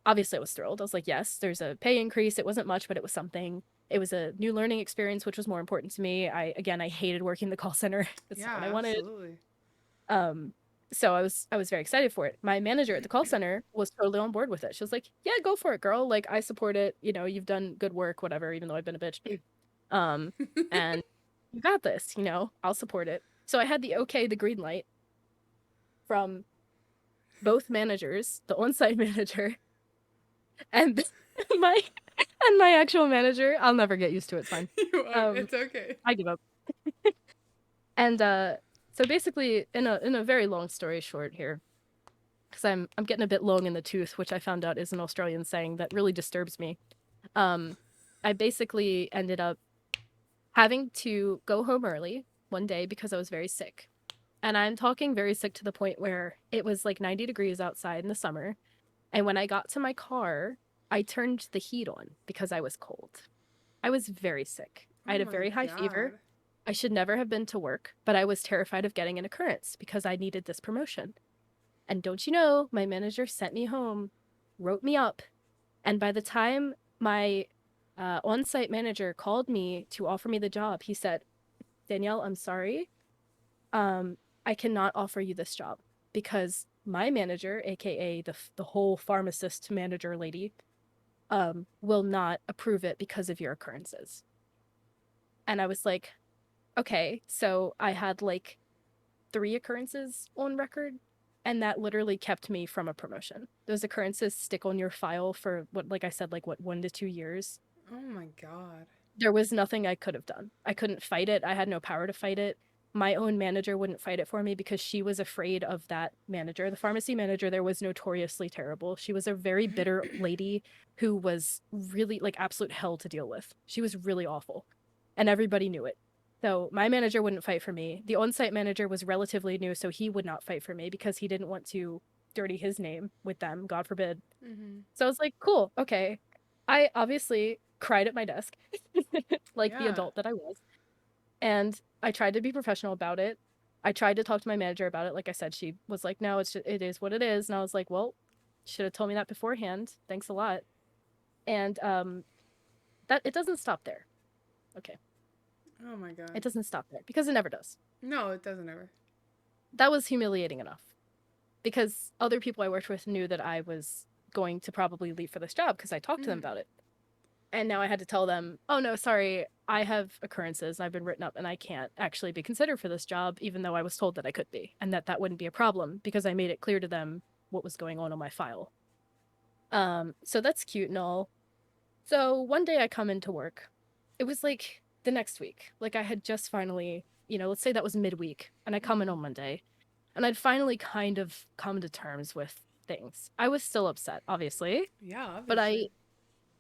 obviously I was thrilled. I was like, yes, there's a pay increase. It wasn't much, but it was something. It was a new learning experience, which was more important to me. I hated working the call center. It's not what I Yeah, wanted. absolutely. Um, so I was very excited for it. My manager at the call center was totally on board with it. She was like, "Yeah, go for it, girl. Like I support it. You know, you've done good work, whatever, even though I've been a bitch. Um, and you got this, I'll support it." So I had the okay, the green light from both managers, the on-site manager and my my actual manager. I'll never get used to it. It's fine. You are. Um, It's okay. I give up. And so basically in a very long story short here, because I'm getting a bit long in the tooth, which I found out is an Australian saying that really disturbs me. Um, I basically ended up having to go home early one day because I was very sick. And I'm talking very sick to the point where it was like 90 degrees outside in the summer. And when I got to my car, I turned the heat on because I was cold. I was very sick. I Oh had a my very high fever. god. I should never have been to work, but I was terrified of getting an occurrence because I needed this promotion. And don't you know, my manager sent me home, wrote me up, and by the time my on-site manager called me to offer me the job, he said, "Danielle, I'm sorry. I cannot offer you this job because my manager, aka the whole pharmacist manager lady, will not approve it because of your occurrences." And I was like, okay, so I had like 3 occurrences on record, and that literally kept me from a promotion. Those occurrences stick on your file for what, like I said, like what, 1 to 2 years. Oh my god. There was nothing I could have done. I couldn't fight it. I had no power to fight it. My own manager wouldn't fight it for me because she was afraid of that manager. The pharmacy manager there was notoriously terrible. She was a very bitter lady who was really like absolute hell to deal with. She was really awful, and everybody knew it. So my manager wouldn't fight for me. The on-site manager was relatively new, so he would not fight for me because he didn't want to dirty his name with them, God forbid. Mm-hmm. So I was like, cool, okay. I obviously cried at my desk, like the Yeah. adult that I was. And I tried to be professional about it. I tried to talk to my manager about it. Like I said, she was like, no, it is what it is. And I was like, well, should have told me that beforehand. Thanks a lot. And that it doesn't stop there. Okay. Oh my god. It doesn't stop there because it never does. No, it doesn't ever. That was humiliating enough because other people I worked with knew that I was going to probably leave for this job because I talked to them Mm-hmm. about it. And now I had to tell them, oh no, sorry, I have occurrences and I've been written up and I can't actually be considered for this job, even though I was told that I could be, and that wouldn't be a problem because I made it clear to them what was going on my file. So that's cute and all. So one day I come into work. It was like the next week. Like I had just finally, let's say that was midweek, and I come in Mm-hmm. on Monday, and I'd finally kind of come to terms with things. I was still upset, obviously, Yeah, but obviously.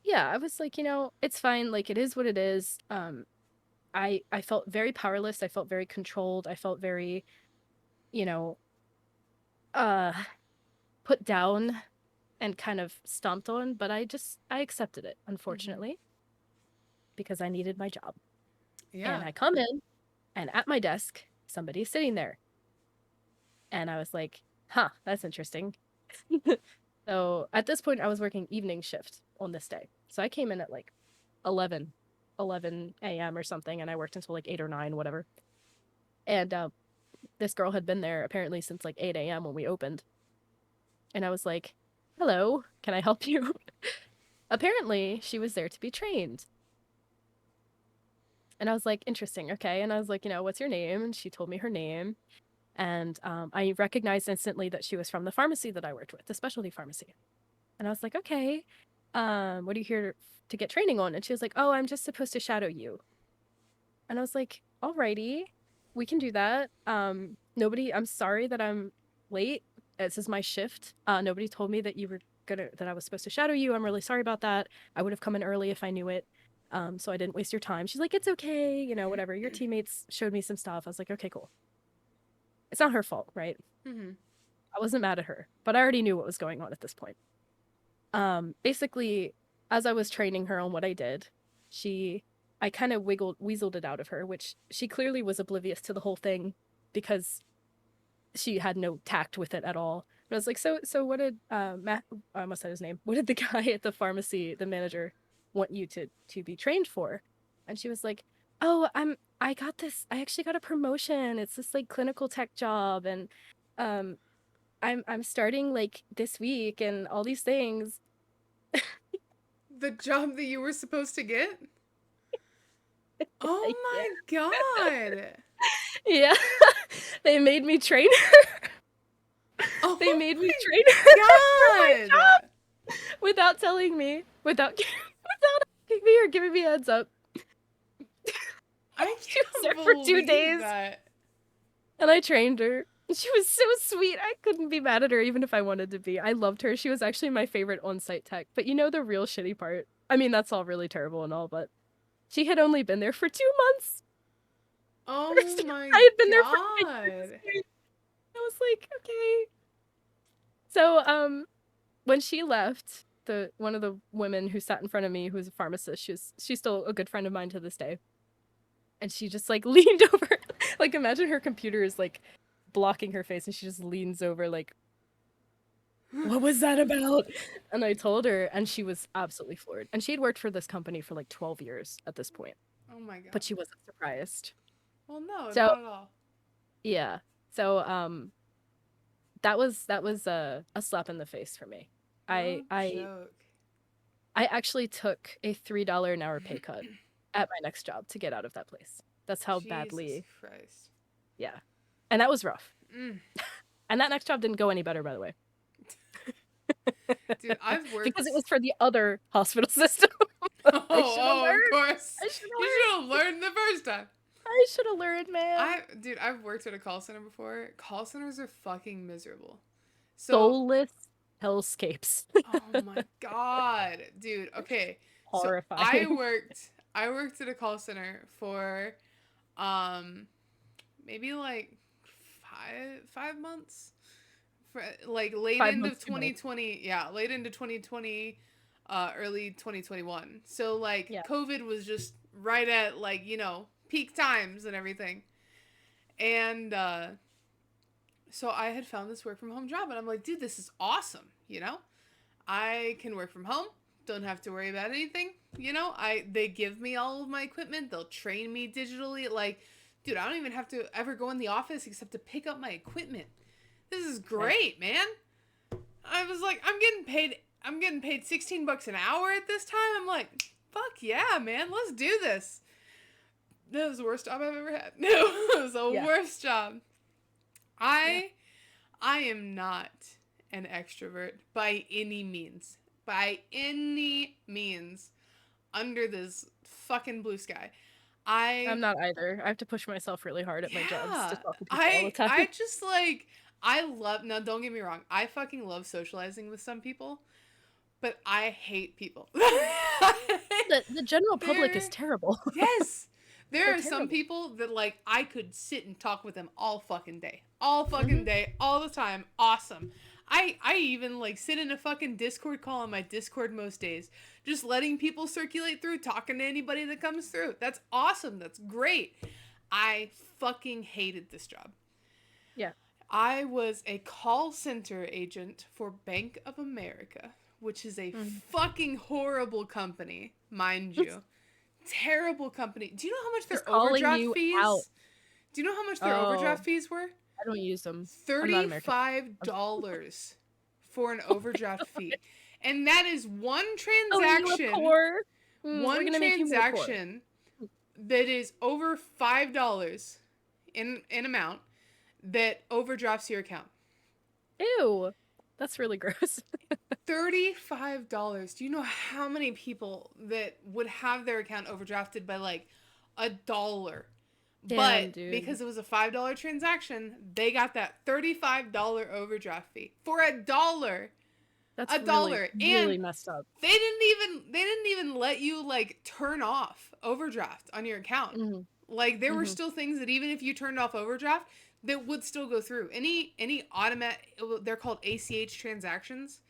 yeah, I was like, it's fine. Like it is what it is. I felt very powerless. I felt very controlled. I felt very, you know, uh, put down and kind of stomped on. But I accepted it, Mm-hmm. unfortunately, because I needed my job. Yeah. And I come in, and at my desk, somebody's sitting there, and I was like, huh, that's interesting. So at this point, I was working evening shift on this day. So I came in at like 11, 11 a.m. or something, and I worked until like 8 or 9, whatever. And this girl had been there apparently since like 8 a.m. when we opened. And I was like, hello, can I help you? Apparently, she was there to be trained. And I was like, interesting, okay. And I was like, what's your name? And she told me her name. And I recognized instantly that she was from the pharmacy that I worked with, the specialty pharmacy. And I was like, okay, what are you here to get training on? And she was like, oh, I'm just supposed to shadow you. And I was like, alrighty, we can do that. I'm sorry that I'm late. This is my shift. Nobody told me that that I was supposed to shadow you. I'm really sorry about that. I would have come in early if I knew it. So I didn't waste your time. She's like, it's okay, whatever. Your teammates showed me some stuff. I was like, okay, cool. It's not her fault, right? Mm-hmm. I wasn't mad at her, but I already knew what was going on at this point. Basically, as I was training her on what I did, I kind of weaseled it out of her, which she clearly was oblivious to the whole thing because she had no tact with it at all. But I was like, so what did Matt? I almost said his name. What did the guy at the pharmacy, the manager, want you to be trained for? And she was like, oh, I got this. I actually got a promotion. It's this like clinical tech job, and um, I'm starting like this week, and all these things. The job that you were supposed to get? Yeah. Oh my god. Yeah. They made me train they Oh made me train her for my my job god. without telling me, without asking me or giving me a heads up. I She was there can't for two believe days, that. and I trained her. She was so sweet. I couldn't be mad at her even if I wanted to be. I loved her. She was actually my favorite on-site tech. But the real shitty part? I mean, that's all really terrible and all, but she had only been there for 2 months. Oh my I had been there for 5 years. god. I was like, okay. So, when she left, one of the women who sat in front of me, who's a pharmacist. She's still a good friend of mine to this day. And she just like leaned over, like imagine her computer is like blocking her face, and she just leans over like, what was that about? And I told her, and she was absolutely floored. And she had worked for this company for like 12 years at this point, Oh my god. but she wasn't surprised. Well, no, So not at all. yeah, so that was a slap in the face for me. No I joke. I actually took a $3 an hour pay cut at my next job to get out of that place. That's how Jesus badly, Christ. yeah. And that was rough. Mm. And that next job didn't go any better, by the way. Dude, I've worked because it was for the other hospital system. of course. I should You should have learned the first time. I should have learned, man. Dude, I've worked at a call center before. Call centers are fucking miserable. So, Soulless hellscapes. oh my god, dude. Okay, Horrifying. so I worked at a call center for, maybe like five months, for like late 5 into months too many. 2020. Yeah, late into 2020, early 2021. So like Yeah. COVID was just right at like peak times and everything, and so I had found this work from home job, and I'm like, dude, this is awesome. I can work from home. Don't have to worry about anything. They give me all of my equipment. They'll train me digitally. Like, dude, I don't even have to ever go in the office except to pick up my equipment. This is great, man. I was like, I'm getting paid $16 an hour at this time. I'm like, fuck yeah, man, let's do this. That was the worst job I've ever had. No, it was the worst job. I am not an extrovert by any means. By any means under this fucking blue sky. I'm not either. I have to push myself really hard at my jobs to talk to people all the time. I just like, now don't get me wrong, I fucking love socializing with some people, but I hate people. the general public is terrible. Yes. There are some terrible. people that like I could sit and talk with them all fucking day. All fucking day, all the time. Awesome. I even like sit in a fucking Discord call on my Discord most days, just letting people circulate through, talking to anybody that comes through. That's awesome. That's great. I fucking hated this job. Yeah. I was a call center agent for Bank of America, which is a fucking horrible company, mind you. Terrible company. Do you know how much their overdraft fees? Do you know how much their overdraft fees were? I don't use them. $35 for an overdraft fee. And that is one transaction. One transaction that is over $5 in amount that overdrafts your account. Ew. That's really gross. $35. Do you know how many people that would have their account overdrafted by like $1? But because it was a $5 transaction, they got that $35 overdraft fee for $1. That's $1. Really messed up. They didn't even let you like turn off overdraft on your account. Like there were still things that even if you turned off overdraft, that would still go through. Any automatic, they're called ACH transactions.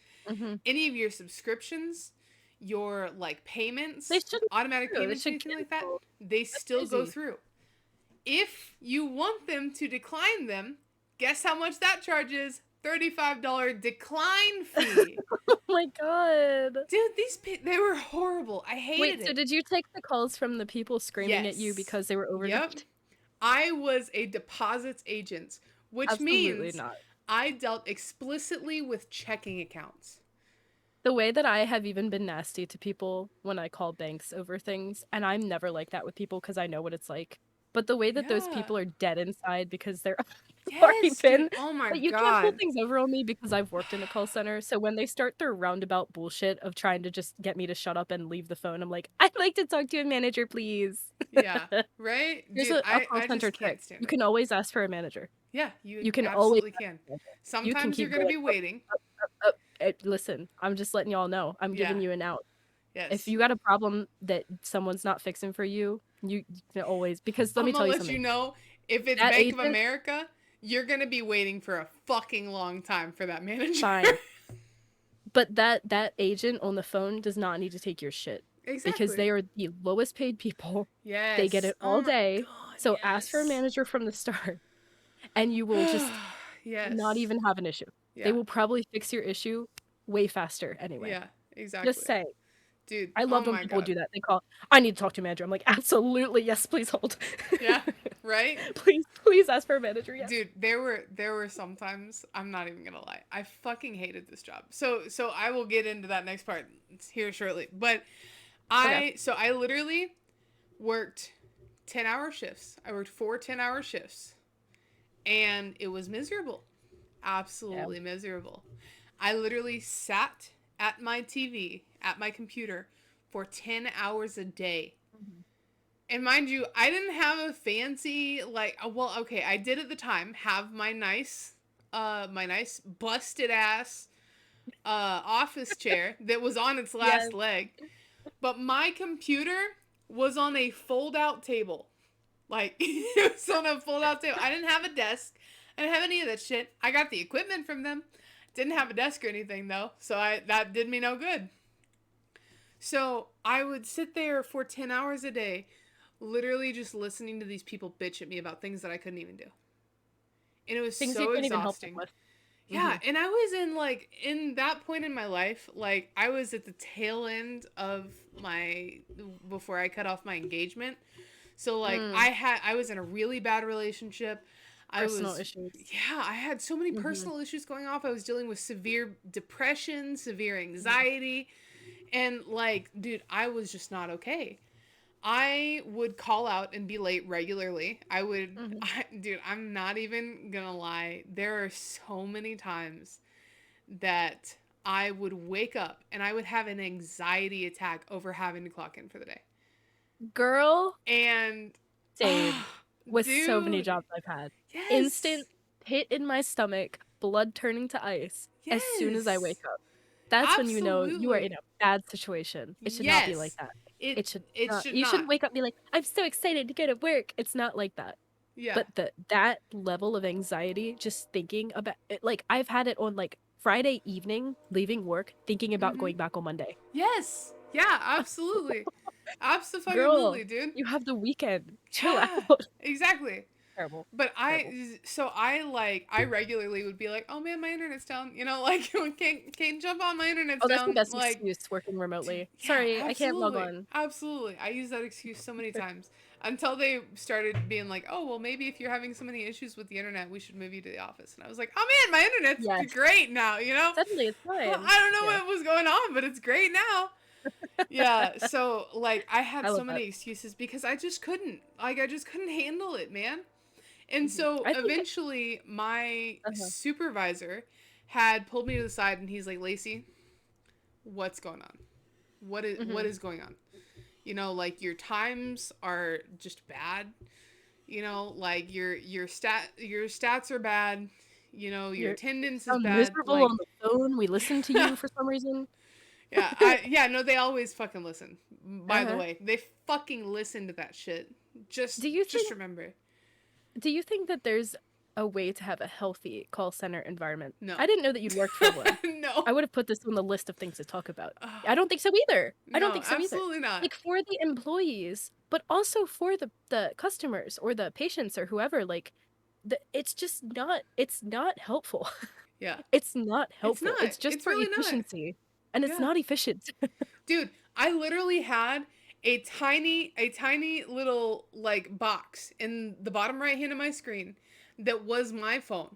Any of your subscriptions, your like payments, automatic payments, anything like that, they still go through. If you want them to decline them, guess how much that charges? $35 decline fee. Oh my god. Dude, they were horrible. I hated it. Wait, so did you take the calls from the people screaming at you because they were overdrafted? Yep. I was a deposits agent, which means I dealt explicitly with checking accounts. The way that I have even been nasty to people when I call banks over things, and I'm never like that with people because I know what it's like. But the way that those people are dead inside because they're already been. Oh my but you god. can't pull things over on me because I've worked in a call center. So when they start their roundabout bullshit of trying to just get me to shut up and leave the phone, I'm like, I'd like to talk to a manager, please. Yeah, right? There's a call center trick. You can always ask for a manager. Yeah, you can absolutely always can. Sometimes you're going to be waiting. Listen, I'm just letting y'all know. I'm giving you an out. Yes. If you got a problem that someone's not fixing for you, you can always, because let me tell you something. I'm gonna let you know, if it's Bank of America, you're gonna be waiting for a fucking long time for that manager. Fine. But that agent on the phone does not need to take your shit because Exactly. they are the lowest paid people. They get Yes. it Oh all my day. god, So ask for a yes. manager from the start and you will just not Yes. even have an issue. They Yeah. will probably fix your issue way faster anyway. Yeah, Just exactly. say. Dude, I oh love when my people god. do that. They call, I need to talk to a manager. I'm like, absolutely, yes, please hold. Yeah, right? Please ask for a manager, yes. Dude, there were some times, I'm not even gonna lie, I fucking hated this job. So I will get into that next part here shortly. But Okay. I literally worked 10-hour shifts. I worked 4 10-hour shifts. And it was miserable. Yeah. Absolutely miserable. I literally sat at my TV, at my computer, for 10 hours a day. Mhm. And mind you, I didn't have a fancy, like, well, okay, I did at the time have my nice busted ass office chair that was on its Yes. last leg. But my computer was on a fold out table. Like, it was on a fold out table. I didn't have a desk. I didn't have any of that shit. I got the equipment from them. Didn't have a desk or anything though. So that did me no good. So I would sit there for 10 hours a day, literally just listening to these people bitch at me about things that I couldn't even do. And it was Things you so can't even help them exhausting. with. Yeah, Hmm. and I was in like in that point in my life, like I was at the tail end of my before I cut off my engagement. So like Mm. I was in a really bad relationship. I Personal was issues. yeah, I had so many Hmm. personal issues going off. I was dealing with severe depression, severe Hmm. anxiety, and like dude, I was just not okay. I would call out and be late regularly. Hmm. Dude, I'm not even gonna lie. There are so many times that I would wake up and I would have an anxiety attack over having to clock in for the day. Girl, And, same. ah, With so many dude, jobs I've had. yes, Instant pit in my stomach, blood turning to ice as soon as I wake yes, up. That's when you know you are in absolutely, a bad situation. It should not be like yes. that. It It should it not. should You not. shouldn't wake up and be like, I'm so excited to go to work. It's not like that. Yeah. But that level of anxiety just thinking about it, like I've had it on like Friday evening, leaving work, thinking about Mm-hmm. going back on Monday. Yes. Yeah. Absolutely. Girl, Absolutely, dude. you have the weekend. Chill Yeah. out. Exactly. Terrible. But Terrible. I regularly would be like, oh man, my internet's down. You know, like can't jump on, my internet's Oh, that's the down. best Like, excuse working dude, remotely. yeah, Sorry, I can't log absolutely, on. absolutely. I use that excuse so many times until they started being like, oh well, maybe if you're having so many issues with the internet, we should move you to the office. And I was like, oh man, my internet's Yes. great now. You know, Suddenly it's fine. I don't know Yeah. what was going on, but it's great now. Yeah, so like I I had so love that. many excuses because I just couldn't. Like I just couldn't handle it, man. And Mhm. so I think eventually my uh-huh. supervisor had pulled me to the side and he's like, "Lacey, what's going on? What Mhm. is going on? You know, like your times are just bad. You know, like your stats are bad. You know, your You attendance is sound bad. miserable Like on the phone. We listen to yeah. you for some reason. Yeah, no, they always fucking listen. By the Uh-huh. way, they fucking listen to that shit. Do you Just think remember. do you think that there's a way to have a healthy call center environment? I No. didn't know that you'd worked for one. No. I would have put this on the list of things to talk about. Ugh, I don't think so either. I don't no, think so either. absolutely not. Like for the employees, but also for the customers or the patients or whoever, like it's just not it's not helpful. Yeah. It's not It's helpful. not. It's just It's for really not. efficiency. And it's Yeah. not efficient. Dude, I literally had a tiny little like box in the bottom right hand of my screen that was my phone.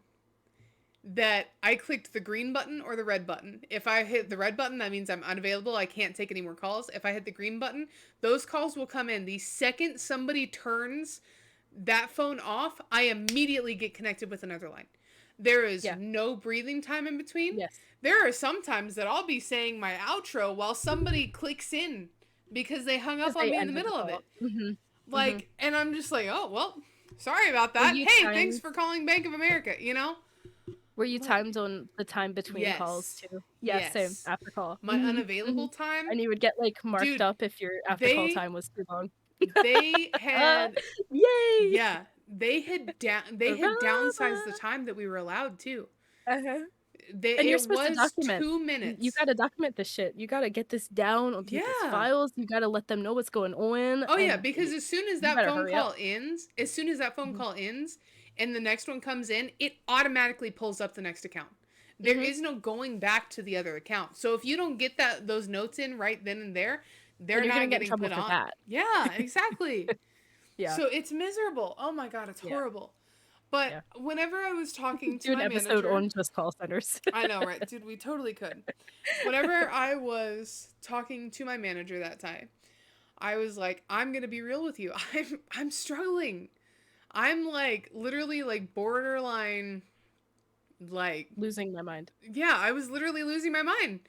That I clicked the green button or the red button. If I hit the red button, that means I'm unavailable. I can't take any more calls. If I hit the green button, those calls will come in. The second somebody turns that phone off, I immediately get connected with another line. There is Yeah. no breathing time in between. Yes. There are some times that I'll be saying my outro while somebody clicks in because they hung Because up on they me in the ended the middle of call. it. Mm-hmm. Mm-hmm. Like, and I'm just like, oh, well, sorry about Were that. you Hey, thanks timed for calling Bank of America, you know? were you Like, timed on the time between calls yes. too? Yeah, same. Yes. After call. My Mm-hmm. Mm-hmm. unavailable time, And you would get like marked dude, up if your after call they time was too long. they had Yay! yeah, they had Hurrah! downsized the time that we were allowed too. Uh-huh. And you're it supposed to was document. 2 You minutes. gotta document this shit. You gotta get this down on people's Yeah. files. You gotta let them know what's going on, Oh yeah, and because as soon as you that better phone hurry up. call ends, as soon as that phone Mhm. call ends and the next one comes in, it automatically pulls up the next account. There Mhm. is no going back to the other account. So if you don't get those notes in right then and there, Then they're you're gonna not get in getting trouble put for on. that. Yeah, exactly. Yeah. So it's miserable. Oh my god, it's Yeah. horrible. But Yeah. whenever I was talking to Do an my episode manager, on just call centers. I know, right? Dude, we totally could. Whenever I was talking to my manager that time, I was like, I'm going to be real with you. I'm struggling. I'm like literally like borderline like Losing my mind. yeah, I was literally losing my mind.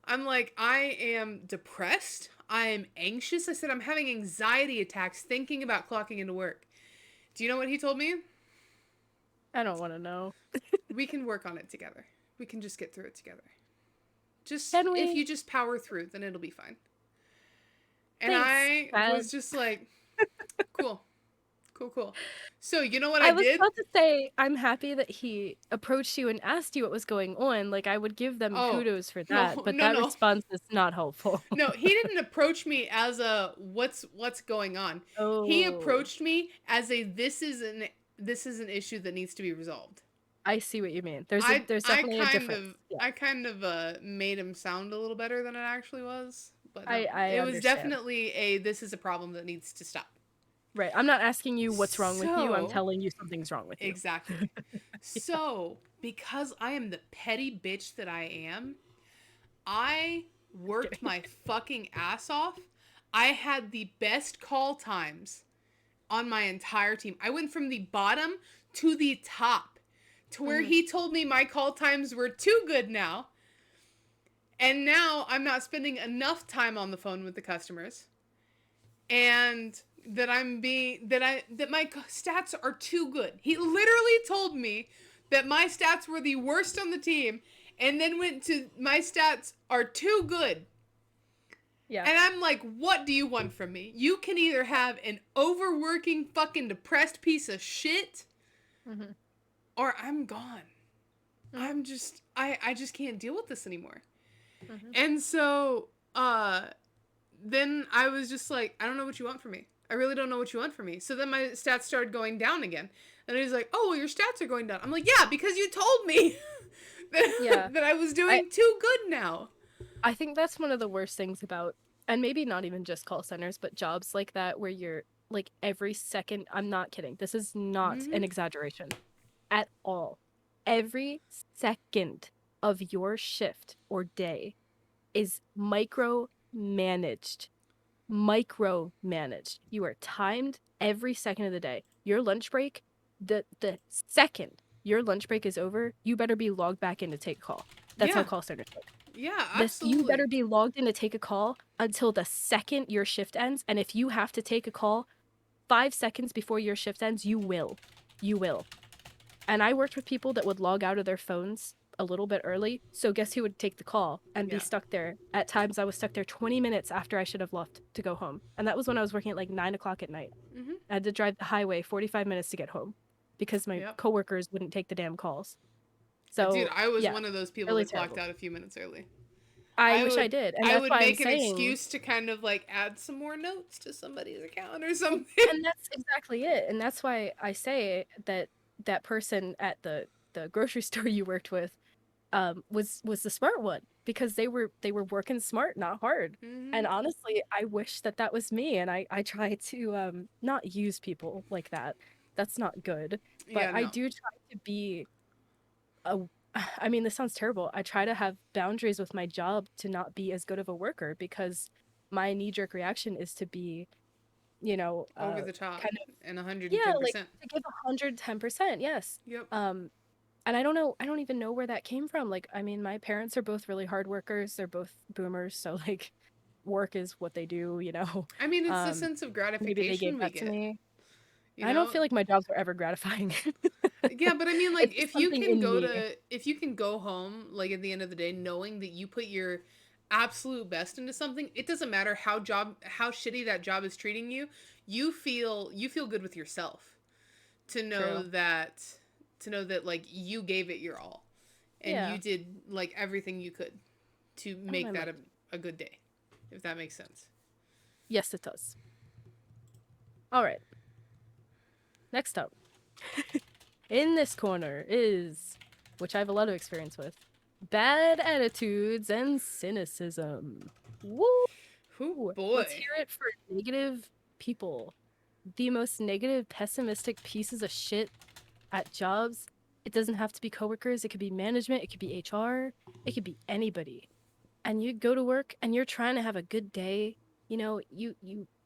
I'm like I am depressed. I'm anxious. I said I'm having anxiety attacks thinking about clocking into work. Do you know what he told me? I don't want to know. We can work on it together. We can just get through it together. Just Can if we? you just power through, then it'll be fine. And Thanks, I Chad. was just like, cool, cool, cool. So you know what I I was did? about to say, I'm happy that he approached you and asked you what was going on. Like, I would give them Oh, kudos for that, no, but no, that no. response is not helpful. No, he didn't approach me as a what's going on. He Oh, approached me as a this is an issue that needs to be resolved. I see what you mean. There's I definitely a difference. Yeah, kind of made him sound a little better than it actually was. But no, I it was understand. definitely a this is a problem that needs to stop. Right. I'm not asking you what's wrong with you. I'm So, telling you something's wrong with you. exactly. Yeah. So, because I am the petty bitch that I am, I Just worked kidding. my fucking ass off. I had the best call times on my entire team. I went from the bottom to the top to where Mhm. he told me my call times were too good now. And now I'm not spending enough time on the phone with the customers. And that my stats are too good. He literally told me that my stats were the worst on the team and then went to my stats are too good. Yeah. And I'm like, what do you want from me? You can either have an overworking fucking depressed piece of shit Mhm. or I'm gone. Mhm. I just can't deal with this anymore. Mhm. And so then I was just like, I don't know what you want from me. I really don't know what you want from me. So then my stats started going down again. And he's like, oh, well, your stats are going down. I'm like, yeah, because you told me Yeah. that I was I doing too good now. I think that's one of the worst things about, and maybe not even just call centers, but jobs like that where you're like every second, I'm not kidding. This is not Mm-hmm. an exaggeration at all. Every second of your shift or day is micromanaged. Micromanaged. You are timed every second of the day. Your lunch break, the second your lunch break is over, you better be logged back in to take a call. That's how Yeah. call centers work. Yeah, You better absolutely. be logged in to take a call until the second your shift ends. And if you have to take a call 5 seconds before your shift ends, you will. You will. And I worked with people that would log out of their phones a little bit early. So guess who would take the call and be Yeah. stuck there? At times I was stuck there 20 minutes after I should have left to go home. And that was when I was working at like 9 o'clock at night. Mm-hmm. I had to drive the highway 45 minutes to get home because my Yep. coworkers wouldn't take the damn calls. Dude, So I was yeah, one of those people really that clocked terrible. out a few minutes early. I I wish I would did. And I that's would why I'm make an saying, excuse to kind of like add some more notes to somebody's account or something. and that's exactly it. And that's why I say that that person at the grocery store you worked with was the smart one because they were working smart, not hard. Mm-hmm. And honestly, I wish that that was me, and I try to not use people like that. That's not good. But Yeah, I no. do try to be a I mean, this sounds terrible. I try to have boundaries with my job to not be as good of a worker because my knee-jerk reaction is to be, you know, Over the top kind of, and yeah, like 110%. to give 110%, yes. Yep. And I don't even know where that came from. Like, I mean, my parents are both really hard workers. They're both boomers, so like work is what they do, you know. I mean, it's the Um, sense of maybe they gratification gave we that to get, me. you I don't know? feel like my jobs were ever gratifying. Yeah, but I mean like It's just something in me. if you can go home like at the end of the day knowing that you put your absolute best into something, it doesn't matter how shitty that job is treating you, you feel good with yourself to know True. that like you gave it your all. and you Yeah. did like everything you could to I don't make mind that much. a good day, if that makes sense. Yes, it does. All right. Next up, in this corner is, which I have a lot of experience with, bad attitudes and cynicism. Woo! Who Let's boy. hear it for negative people. The most negative, pessimistic pieces of shit at jobs. It doesn't have to be coworkers. It could be management. It could be HR. It could be anybody. And you go to work and you're trying to have a good day. You know, you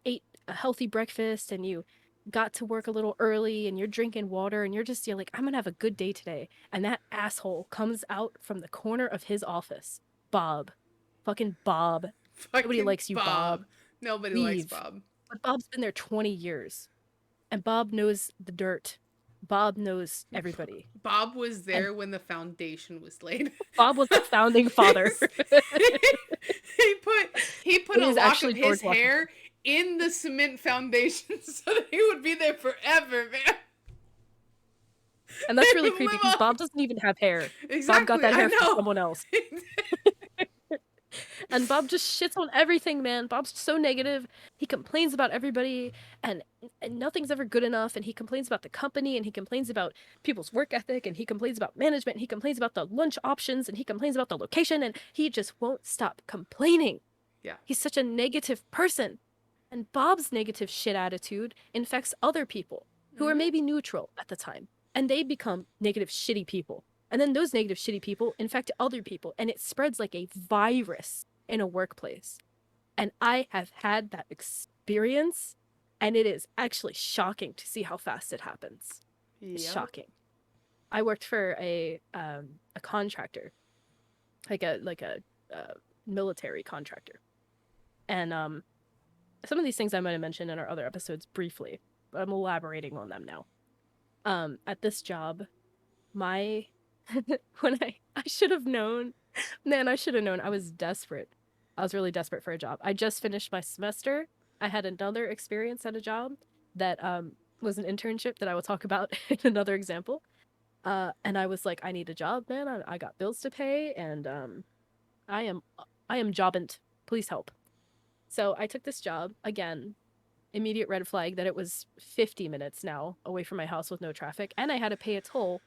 ate a healthy breakfast and you got to work a little early and you're drinking water and you're like, I'm gonna have a good day today. And that asshole comes out from the corner of his office. Bob. Fucking Bob. Nobody Fucking likes you, Bob. Bob. Nobody likes Leave. Bob. But Bob's been there 20 years. And Bob knows the dirt. Bob knows everybody. Bob was And there when the foundation was laid. Bob was the founding father. He put It a is lock of actually George his Washington. hair in the cement foundation so that he would be there forever, man. And that's They really would creepy live because on. Bob doesn't even have hair. Bob got Exactly, that I hair from know. someone else. And Bob just shits on everything, man. Bob's so negative. He complains about everybody and nothing's ever good enough. And he complains about the company and he complains about people's work ethic and he complains about management and he complains about the lunch options and he complains about the location and he just won't stop complaining. Yeah. He's such a negative person. And Bob's negative shit attitude infects other people who are maybe neutral at the time. And they become negative shitty people. And then those negative shitty people infect other people. And it spreads like a virus in a workplace. And I have had that experience. And it is actually shocking to see how fast it happens. It's Yep. shocking. I worked for a contractor, like a military contractor. And some of these things I might have mentioned in our other episodes briefly, but I'm elaborating on them now. At this job, my when I should have known, man, I should have known. I was desperate. I was really desperate for a job. I just finished my semester. I had another experience at a job that was an internship that I will talk about in another example. And I was like, I need a job, man. I got bills to pay, and I am jobbant. Please help. So I took this job again. Immediate red flag that it was 50 minutes now away from my house with no traffic, and I had to pay a toll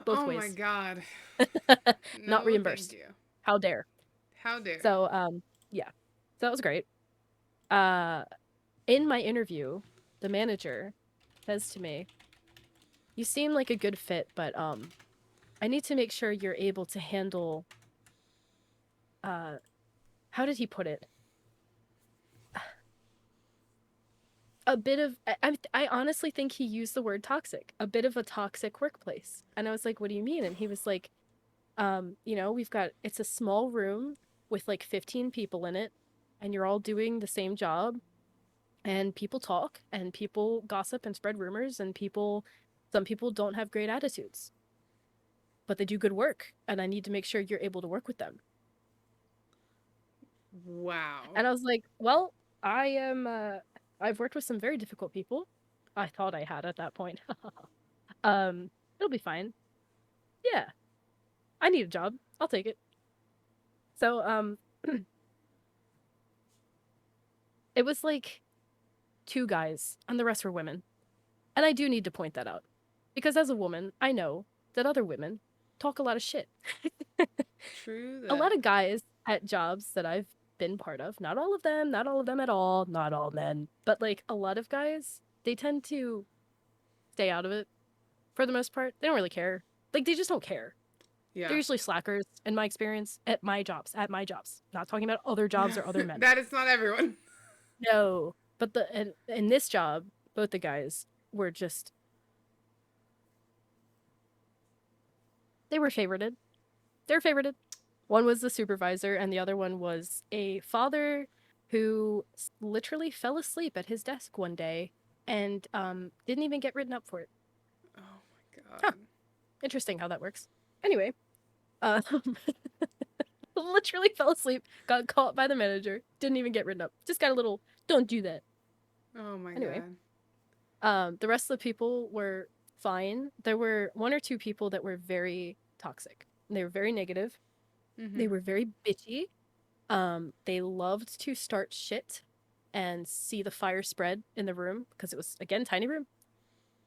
both Oh my ways. god. Not No, thank reimbursed. you. How dare. How dare. So yeah. So that was great. Uh in my interview, the manager says to me, "You seem like a good fit, but I need to make sure you're able to handle how did he put it? A bit of I honestly think he used the word toxic, a bit of a toxic workplace." And I was like, "What do you mean?" And he was like, you know, it's a small room with like 15 people in it and you're all doing the same job and people talk and people gossip and spread rumors and some people don't have great attitudes, but they do good work and I need to make sure you're able to work with them." Wow. And I was like, "Well, I've worked with some very difficult people. I thought I had at that point." It'll be fine. Yeah. I need a job. I'll take it. So, it was like 2 guys and the rest were women. And I do need to point that out. Because as a woman, I know that other women talk a lot of shit. True A lot that. of guys at jobs that I've been part of, not all of them at all, not all men, but like a lot of guys, they tend to stay out of it for the most part. They don't really care. Like they just don't care. Yeah. They're usually slackers in my experience at my jobs. Not talking about other jobs or other men. That is not everyone. No. But in this job, both the guys were just they were favorited. They're favorited. One was the supervisor, and the other one was a father who literally fell asleep at his desk one day and didn't even get written up for it. Oh my god. Huh. Interesting how that works. Anyway, uh, literally fell asleep, got caught by the manager, didn't even get written up. Just got a little, don't do that. Oh my Anyway, god. the rest of the people were fine. There were 1 or 2 people that were very toxic. They were very negative. They Mhm. were very bitchy. They loved to start shit and see the fire spread in the room because it was, again, tiny room.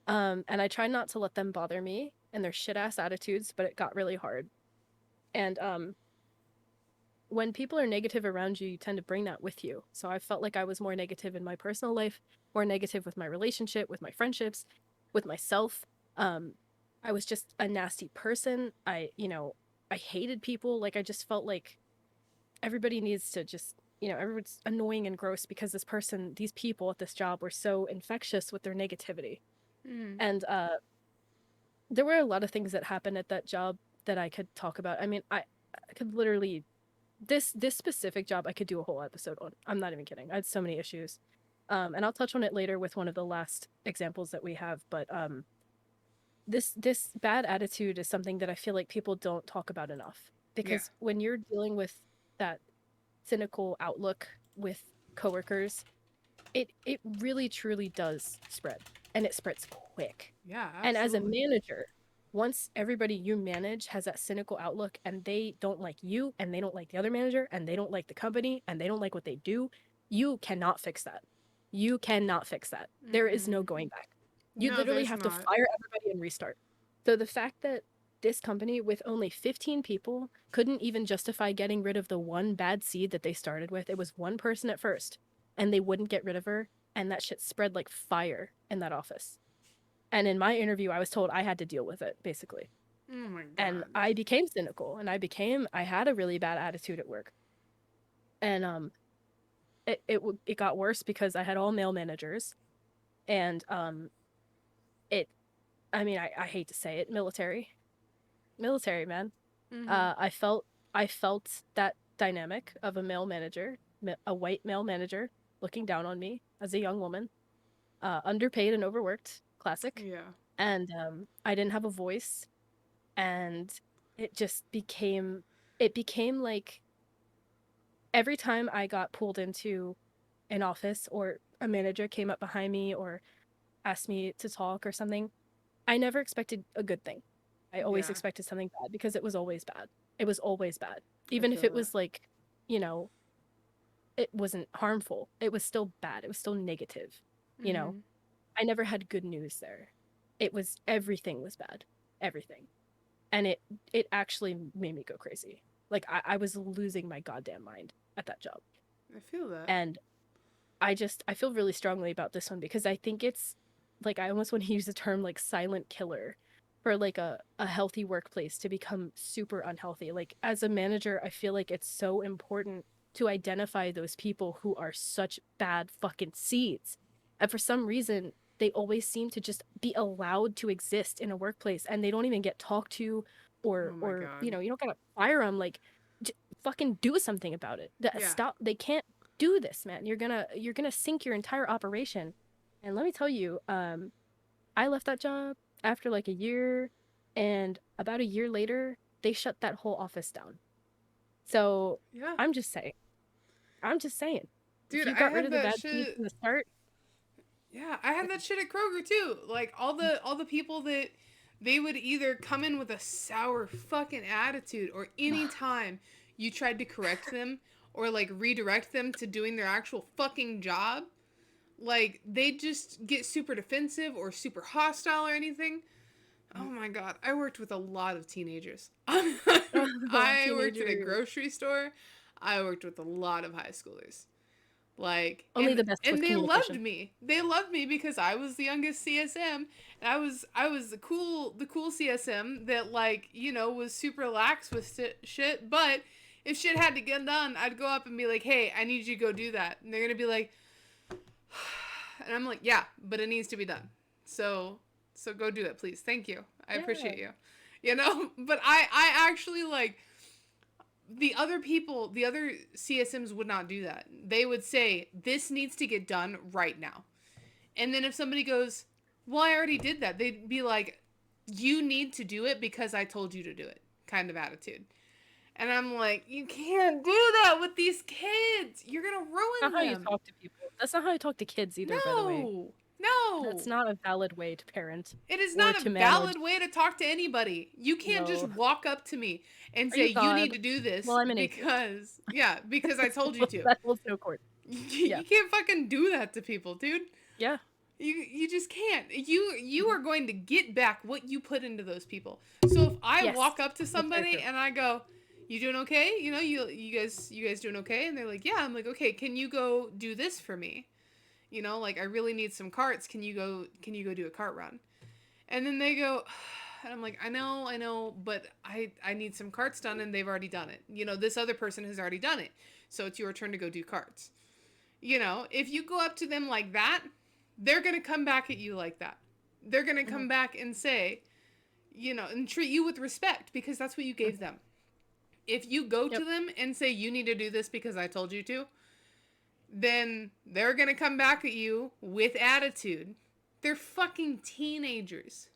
And I tried not to let them bother me and their shit ass attitudes, but it got really hard. And when people are negative around you, you tend to bring that with you. So I felt like I was more negative in my personal life, more negative with my relationship, with my friendships, with myself. Um, I was just a nasty person. I hated people. Like I just felt like everybody needs to just, everyone's annoying and gross because these people at this job were so infectious with their negativity. Mhm. And there were a lot of things that happened at that job that I could talk about. I mean, I could literally this specific job I could do a whole episode on. I'm not even kidding. I had so many issues. And I'll touch on it later with one of the last examples that we have, but this bad attitude is something that I feel like people don't talk about enough Yeah. because when you're dealing with that cynical outlook with coworkers, it really truly does spread, and it spreads quick. Yeah, And as a absolutely. manager, once everybody you manage has that cynical outlook and they don't like you and they don't like the other manager and they don't like the company and they don't like what they do, you cannot fix that. You cannot fix that. There is no Mm-mm. going back. You No, literally there's have to not. fire everybody and restart. So the fact that this company with only 15 people couldn't even justify getting rid of the one bad seed that they started with. It was one person at first and they wouldn't get rid of her, and that shit spread like fire in that office. And in my interview, I was told I had to deal with it, basically. Oh my And god. I became cynical and I had a really bad attitude at work. And it got worse because I had all male managers and it I mean I hate to say it, military man. Mhm. I felt that dynamic of a male manager, a white male manager looking down on me as a young woman, underpaid and overworked, classic. Yeah. And I didn't have a voice, and it just became like every time I got pulled into an office or a manager came up behind me or asked me to talk or something, I never expected a good thing. I always Yeah. expected something bad because it was always bad. It was always bad. I Even if feel it that. was like, you know, it wasn't harmful. It was still bad. It was still negative. You know, Mhm. I never had good news there. It was everything was bad. Everything. And it actually made me go crazy. Like I was losing my goddamn mind at that job. I feel that. And I feel really strongly about this one because I think it's like I almost want to use the term like silent killer for like a healthy workplace to become super unhealthy. Like as a manager, I feel like it's so important to identify those people who are such bad fucking seeds. And for some reason, they always seem to just be allowed to exist in a workplace and they don't even get talked to Oh my or god. you don't gotta fire them. Like fucking do something about it. Yeah. Stop. They can't do this, man. You're gonna sink your entire operation. And let me tell you, I left that job after like a year, and about a year later, they shut that whole office down. So Yeah. I'm just saying, I'm just saying, if Dude, you I got rid had of the that bad seeds shit. from the start, Yeah, I had that shit at Kroger too. Like all the people that they would either come in with a sour fucking attitude or anytime you tried to correct them or like redirect them to doing their actual fucking job, like they just get super defensive or super hostile or anything. Oh my god, I worked with a lot of teenagers. I worked at a teenager, grocery store. I worked with a lot of high schoolers. Like only and the best and with they loved communication. me. They loved me because I was the youngest CSM and I was the cool CSM that like, was super lax with shit, but if shit had to get done, I'd go up and be like, "Hey, I need you to go do that." And they're going to be like, and I'm like, "Yeah, but it needs to be done." So so go do it, please. Thank you. I Yeah. appreciate you. But I actually like the other CSMs would not do that. They would say, "This needs to get done right now." And then if somebody goes, "Well, I already did that," they'd be like, "You need to do it because I told you to do it," kind of attitude. And I'm like, "You can't do that with these kids. You're going to Not ruin how you them." talk to people. That's not how you talk to kids either, by the way. No. That's No. not a valid way to parent It is or not a to manage. valid way to talk to anybody. You can't just No. walk up to me and Are say you you need God? to do Well, this I'm an atheist. because because I told you to. That holds no court. Yeah. You can't fucking do that to people, dude. Yeah. You just can't. You are going to get back what you put into those people. So if I Yes. walk up to That's very somebody true. and I go, "You doing okay? You know, you guys doing okay?" And they're like, "Yeah." I'm like, "Okay, can you go do this for me? You know, like I really need some carts. Can you go do a cart run?" And then they go, and I'm like, I know, but I need some carts done and they've already done it. You know, this other person has already done it. So it's your turn to go do carts. You know, if you go up to them like that, they're going to come back at you like that. They're going to Mhm. come back and say, you know, and treat you with respect because that's what you Mhm. gave them. If you go Yep. to them and say, you need to do this because I told you to, then they're going to come back at you with attitude. They're fucking teenagers.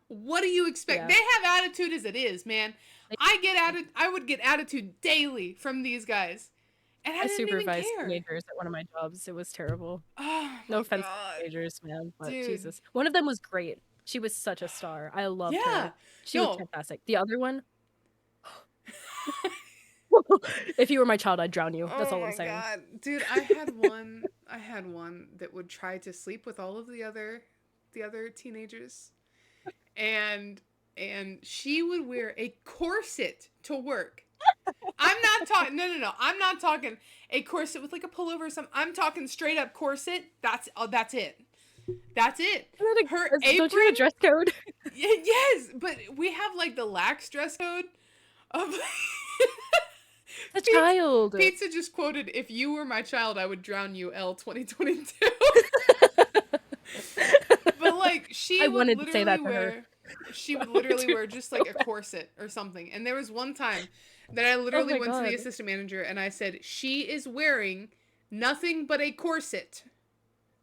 What do you expect? Yeah. They have attitude as it is, man. They- I would get attitude daily from these guys. And I I didn't even supervised care. teenagers at one of my jobs. It was terrible. Oh No my offense to god. teenagers, man, but Dude. Jesus. One of them was great. She was such a star. I loved Yeah. her. She was No. fantastic. The other one, if you were my child, I'd drown you. That's Oh all I'm my saying. god. Dude, I had one that would try to sleep with all of the other teenagers. And she would wear a corset to work. I'm not talking no. I'm not talking a corset with like a pullover or something. I'm talking straight up corset. That's it. That's it. Her Don't you have apron. a dress code? Yes, but we have like the lax dress code of The Pizza, child. Pizza just quoted, "If you were my child, I would drown you." L 2022. But like I wanted to say that to her. she would literally wear just like a corset or something. And there was one time that I Oh literally my went to the god. assistant manager and I said, "She is wearing nothing but a corset.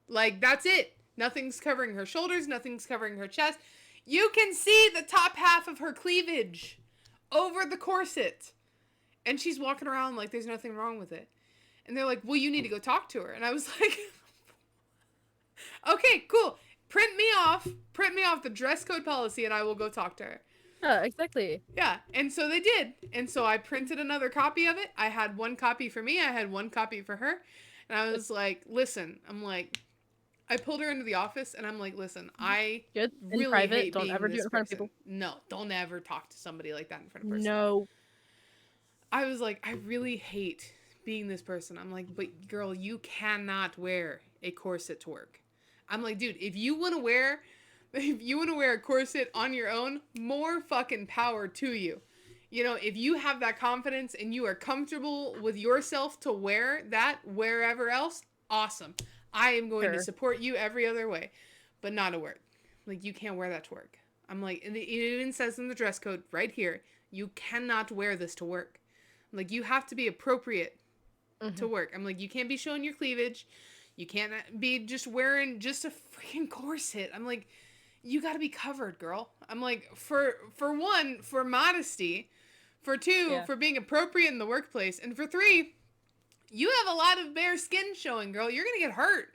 Like that's it. Nothing's covering her shoulders, nothing's covering her chest. You can see the top half of her cleavage over the corset." And she's walking around like there's nothing wrong with it. And they're like, "Well, you need to go talk to her." And I was like, "Okay, cool. Print me off the dress code policy and I will go talk to her." Yeah, exactly. Yeah, and so they did. And so I printed another copy of it. I had one copy for me, I had one copy for her. And I was like, "Listen," I'm like, I pulled her into the office and I'm like, "Listen, I Good. In really private, hate don't being ever do it this in front of person. people. No, don't ever talk to somebody like that in front of a person." No. I was like, "I really hate being this person." I'm like, "But girl, you cannot wear a corset to work." I'm like, "Dude, if you want to wear a corset on your own, more fucking power to you. You know, if you have that confidence and you are comfortable with yourself to wear that wherever else, awesome. I am going to Sure. support you every other way, but not at work. Like, you can't wear that to work." I'm like, and it even says in the dress code right here, you cannot wear this to work. I'm like, you have to be appropriate Mm-hmm. to work. I'm like, you can't be showing your cleavage. You can't be just wearing just a freaking corset. I'm like, you got to be covered, girl. I'm like, for one, for modesty, for two, Yeah. for being appropriate in the workplace, and for three, you have a lot of bare skin showing, girl. You're gonna get hurt.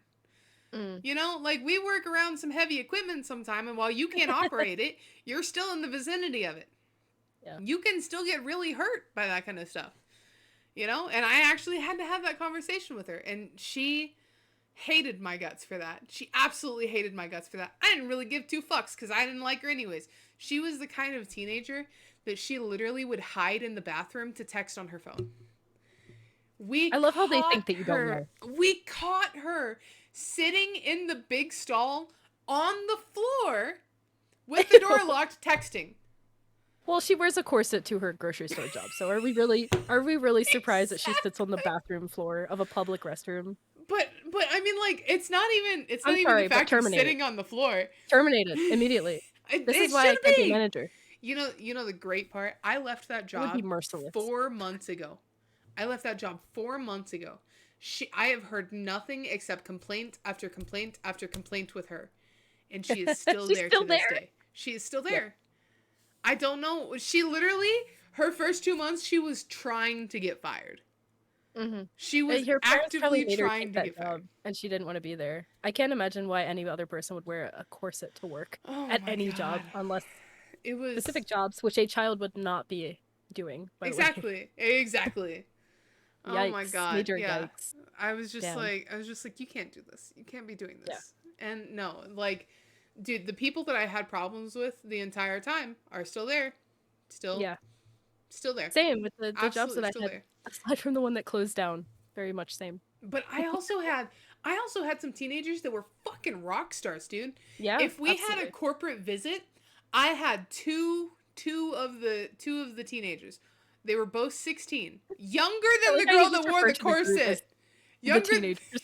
Mm. You know, like we work around some heavy equipment sometime, and while you can't operate it, you're still in the vicinity of it. Yeah. You can still get really hurt by that kind of stuff. You know, and I actually had to have that conversation with her, and she hated my guts for that. She absolutely hated my guts for that. I didn't really give two fucks because I didn't like her anyways. She was the kind of teenager that she literally would hide in the bathroom to text on her phone. I love how they think that you don't know. We caught her sitting in the big stall on the floor with the door locked texting. Well, she wears a corset to her grocery store job, so are we really surprised that she sits on the bathroom floor of a public restroom? But I mean, like, it's not even I'm sorry, the but fact of terminate it. sitting on the floor. Terminated immediately. This is why I should can't be be. manager. You know the great part? I left that It would be job merciless. 4 months ago. I left that job 4 months ago. I have heard nothing except complaint after complaint after complaint with her. And she is still She's there still to this there. day. She is still there. Yep. I don't know. She literally, her first 2 months, she was trying to get fired. Mm-hmm. She was Her parents probably actively made her trying take to that get fired. job, and she didn't want to be there. I can't imagine why any other person would wear a corset to work Oh at my any god. job, unless It was specific jobs, which a child would not be doing, by the way. exactly. Oh my Yikes. god. Major Yeah. yikes. Damn. I was just like, you can't do this. You can't be doing Yeah. this. And no, like, dude, the people that I had problems with the entire time are still there. Still, Yeah. still there. Same with the jobs Absolutely that I still had, there. aside from the one that closed down. Very much same. But I also had some teenagers that were fucking rock stars, dude. Yeah, If we had a absolutely. corporate visit, I had two of the teenagers. They were both 16. Younger I than like the how you girl just that wore the referred to the group as corset. the Younger teenagers.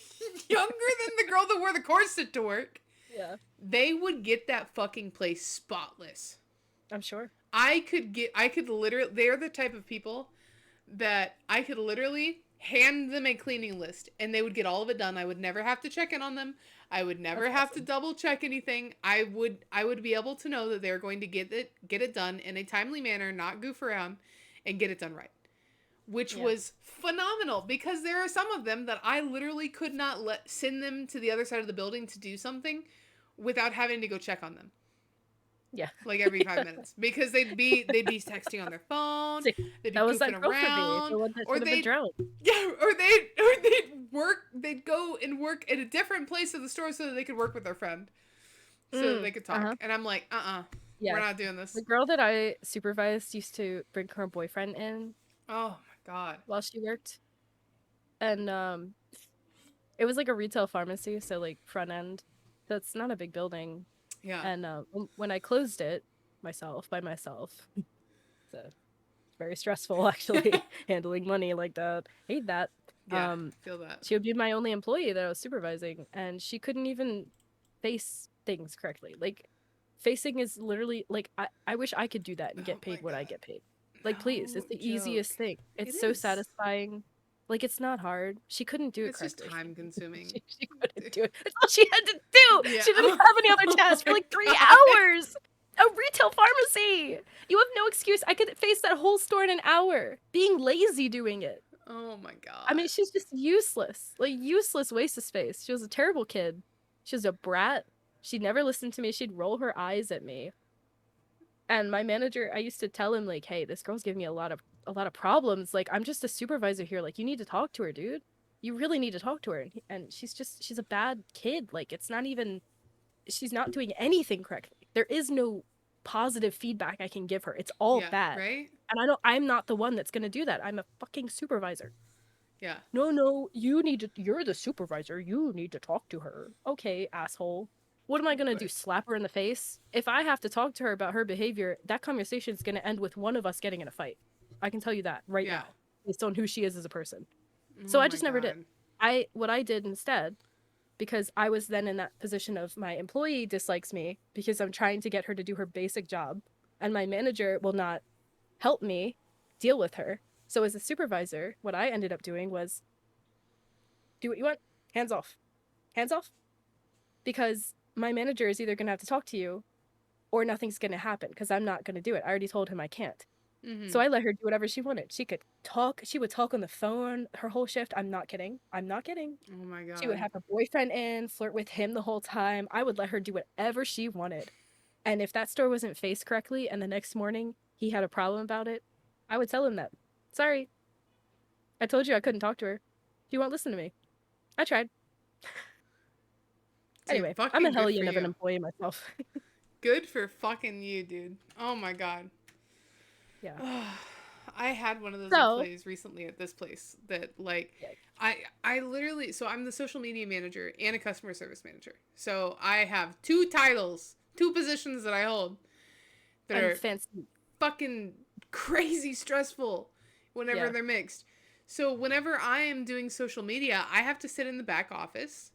younger than the girl that wore the corset to work. Yeah, They would get that fucking place spotless. I'm sure. I could literally, they're the type of people that I could literally hand them a cleaning list and they would get all of it done. I would never have to check in on them. I would never That's have to awesome. double check anything. I would be able to know that they're going to get it done in a timely manner, not goof around, and get it done right. Which Yeah. was phenomenal because there are some of them that I literally could not send them to the other side of the building to do something without having to go check on them Yeah. like every 5 minutes because they'd be texting on their phone, See, they'd be that was goofing that girl for me, around, the one that or should have been they'd drowned. yeah, they'd go and work at a different place of the store so that they could work with their friend, so that they could talk. Uh-huh. And I'm like, Yeah. we're not doing this. The girl that I supervised used to bring her boyfriend in Oh my god. while she worked. And it was like a retail pharmacy, so like front end. That's not a big building. Yeah. And when I closed it by myself, so very stressful actually handling money like that. Hate that. Yeah. Feel that. She would be my only employee that I was supervising, and she couldn't even face things correctly. Like facing is literally like I wish I could do that and Oh get paid my what I God. get paid. Like please, No it's the easiest joke. thing. It's It so is. satisfying. Like it's not hard. She couldn't do it It's just correctly. time consuming. She couldn't do it. That's all she had to do. Yeah. She didn't have any other tasks for Oh my like 3 God. hours. A retail pharmacy. You have no excuse. I could face that whole store in an hour. Being lazy doing it. Oh my god. I mean, she's just useless. Like useless waste of space. She was a terrible kid. She was a brat. She never listened to me. She'd roll her eyes at me. And my manager, I used to tell him like, "Hey, this girl's giving me a lot of problems. Like, I'm just a supervisor here. Like, you need to talk to her, dude. You really need to talk to her." And she's a bad kid. Like, it's not even she's not doing anything correctly. There is no positive feedback I can give her. It's all Yeah, bad. right? And I'm not the one that's going to do that. I'm a fucking supervisor. Yeah. No, you're the supervisor. You need to talk to her. Okay, asshole. What am I going to do? Right. Slap her in the face? If I have to talk to her about her behavior, that conversation is going to end with one of us getting in a fight. I can tell you that right Yeah. now, based on who she is as a person. Oh So I my just never did. God. What I did instead, because I was then in that position of my employee dislikes me because I'm trying to get her to do her basic job, and my manager will not help me deal with her. So as a supervisor, what I ended up doing was do what you want, hands off. Hands off. Because my manager is either going to have to talk to you or nothing's going to happen because I'm not going to do it. I already told him I can't. Mhm. So I let her do whatever she wanted. She could talk. She would talk on the phone her whole shift. I'm not kidding. I'm not kidding. Oh my god. She would have her boyfriend in, flirt with him the whole time. I would let her do whatever she wanted. And if that store wasn't faced correctly and the next morning he had a problem about it, I would tell him that. Sorry. I told you I couldn't talk to her. You won't listen to me. I tried. Dude, Anyway, I'm fucking a good hellion for of an you. employee myself. Good for fucking you, dude. Oh my god. Yeah. I had one of those So- employees recently at this place that like Yikes. I literally, so I'm the social media manager and a customer service manager. So I have two titles, two positions that I hold that I'm are fancy. fucking crazy stressful whenever Yeah. they're mixed. So whenever I am doing social media, I have to sit in the back office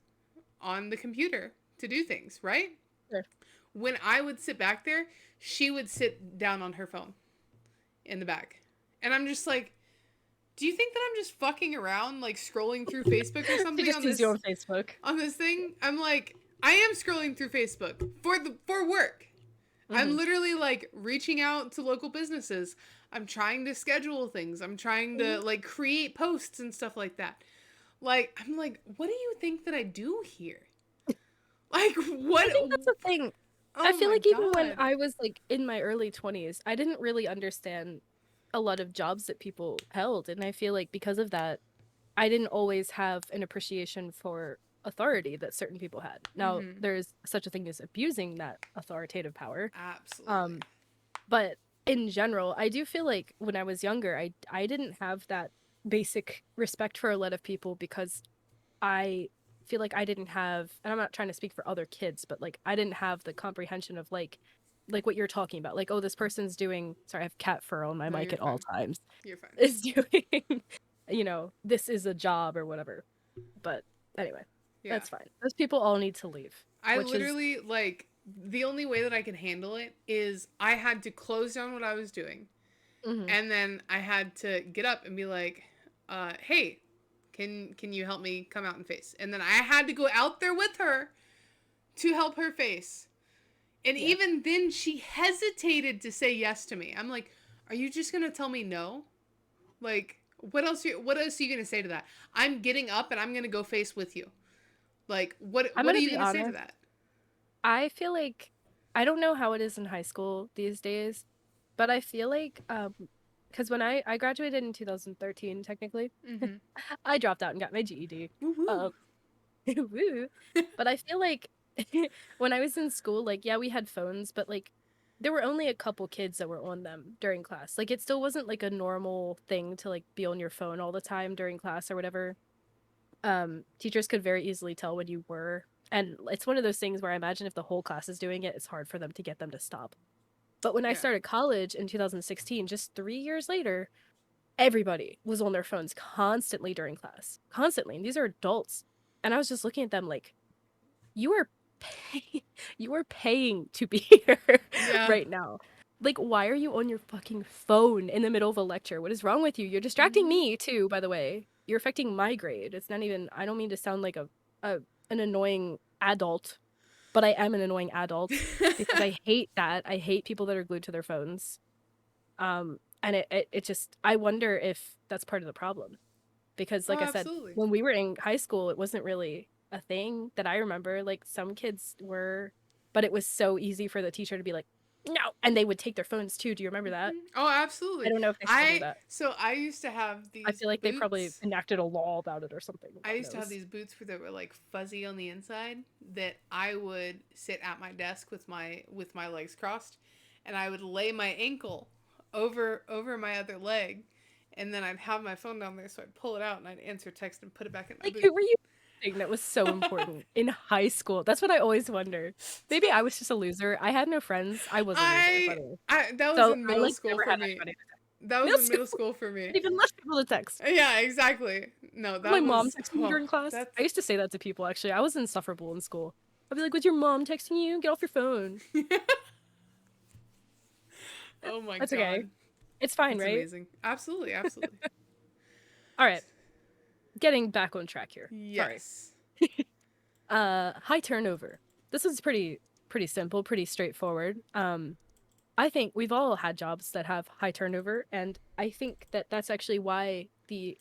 on the computer to do things, right? Sure. When I would sit back there, she would sit down on her phone in the back. And I'm just like, do you think that I'm just fucking around, like scrolling through Facebook or She something just on sees this you on Facebook. on this thing? I'm like, I am scrolling through Facebook for work. I'm Mhm. literally like reaching out to local businesses. I'm trying to schedule things. I'm trying to Mhm. like create posts and stuff like that. Like, I'm like, what do you think that I do here? Like, what? I think that's the thing. I Oh feel my like even when God. I was like in my early 20s, I didn't really understand a lot of jobs that people held, and I feel like because of that, I didn't always have an appreciation for authority that certain people had. Now, Mm-hmm. there's such a thing as abusing that authoritative power. Absolutely. Um, but in general, I do feel like when I was younger, I didn't have that basic respect for a lot of people because I feel like I didn't have, and I'm not trying to speak for other kids, but like I didn't have the comprehension of like what you're talking about. Like, oh, this person's doing, sorry, I have cat fur on my No, mic you're at all fine. times. You're fine. Is doing, this is a job or whatever. But anyway, Yeah. that's fine. Those people all need to leave, I which is literally, like, the only way that I can handle it is I had to close down what I was doing. mhm, And then I had to get up and be like, hey, can you help me come out and face? And then I had to go out there with her to help her face. And yeah. even then she hesitated to say yes to me. I'm like, are you just gonna tell me no? Like, what else are you gonna say to that? I'm getting up and I'm gonna go face with you. Like, I'm what are gonna you be gonna say to honest. that? I feel like I don't know how it is in high school these days, but I feel like because when I graduated in 2013 technically, Mm-hmm. I dropped out and got my GED. Woo woo. Um woo. But I feel like when I was in school, like yeah, we had phones, but like there were only a couple kids that were on them during class. Like it still wasn't like a normal thing to like be on your phone all the time during class or whatever. Teachers could very easily tell when you were, and it's one of those things where I imagine if the whole class is doing it, it's hard for them to get them to stop. But when I Yeah. started college in 2016, just 3 years later, everybody was on their phones constantly during class, constantly, and these are adults. And I was just looking at them like, you are you are paying to be here Yeah. right now. Like, why are you on your fucking phone in the middle of a lecture? What is wrong with you? You're distracting Mm-hmm. me too, by the way. You're affecting my grade. It's not even, I don't mean to sound like a an annoying adult, but I am an annoying adult because I hate that. I hate people that are glued to their phones. And it just, I wonder if that's part of the problem. Because Oh, like I said, absolutely. when we were in high school, it wasn't really a thing that I remember. Like some kids were, but it was so easy for the teacher to be like, no, and they would take their phones too. Do you remember that? Oh, I absolutely. don't know if they still do that. I used to have I these feel like they probably boots. enacted a law about it or something. I God used to have knows. these boots that were like fuzzy on the inside that I would sit at my desk with my legs crossed, and I would lay my ankle over my other leg, and then I'd have my phone down there, so I'd pull it out and I'd answer text and put it back in my Like, boot. who were you thing that was so important in high school? That's what I always wonder. Maybe I was just a loser. I had no friends. I was a loser, by the way. I that was So in I middle like school never for had me. anybody to text. That was Middle in middle school, school for me. and even less people to text. Yeah, exactly. No, My that mom was texted me during class. that's I used to say that to people actually. I was insufferable in school. I'd be like, "Was your mom texting you? Get off your phone." oh my That's okay. god. It's fine, It's right? amazing. Absolutely, absolutely. All right. Getting back on track here. Sorry. Yes. High turnover. This is pretty simple, pretty straightforward. I think we've all had jobs that have high turnover, and I think that that's actually why the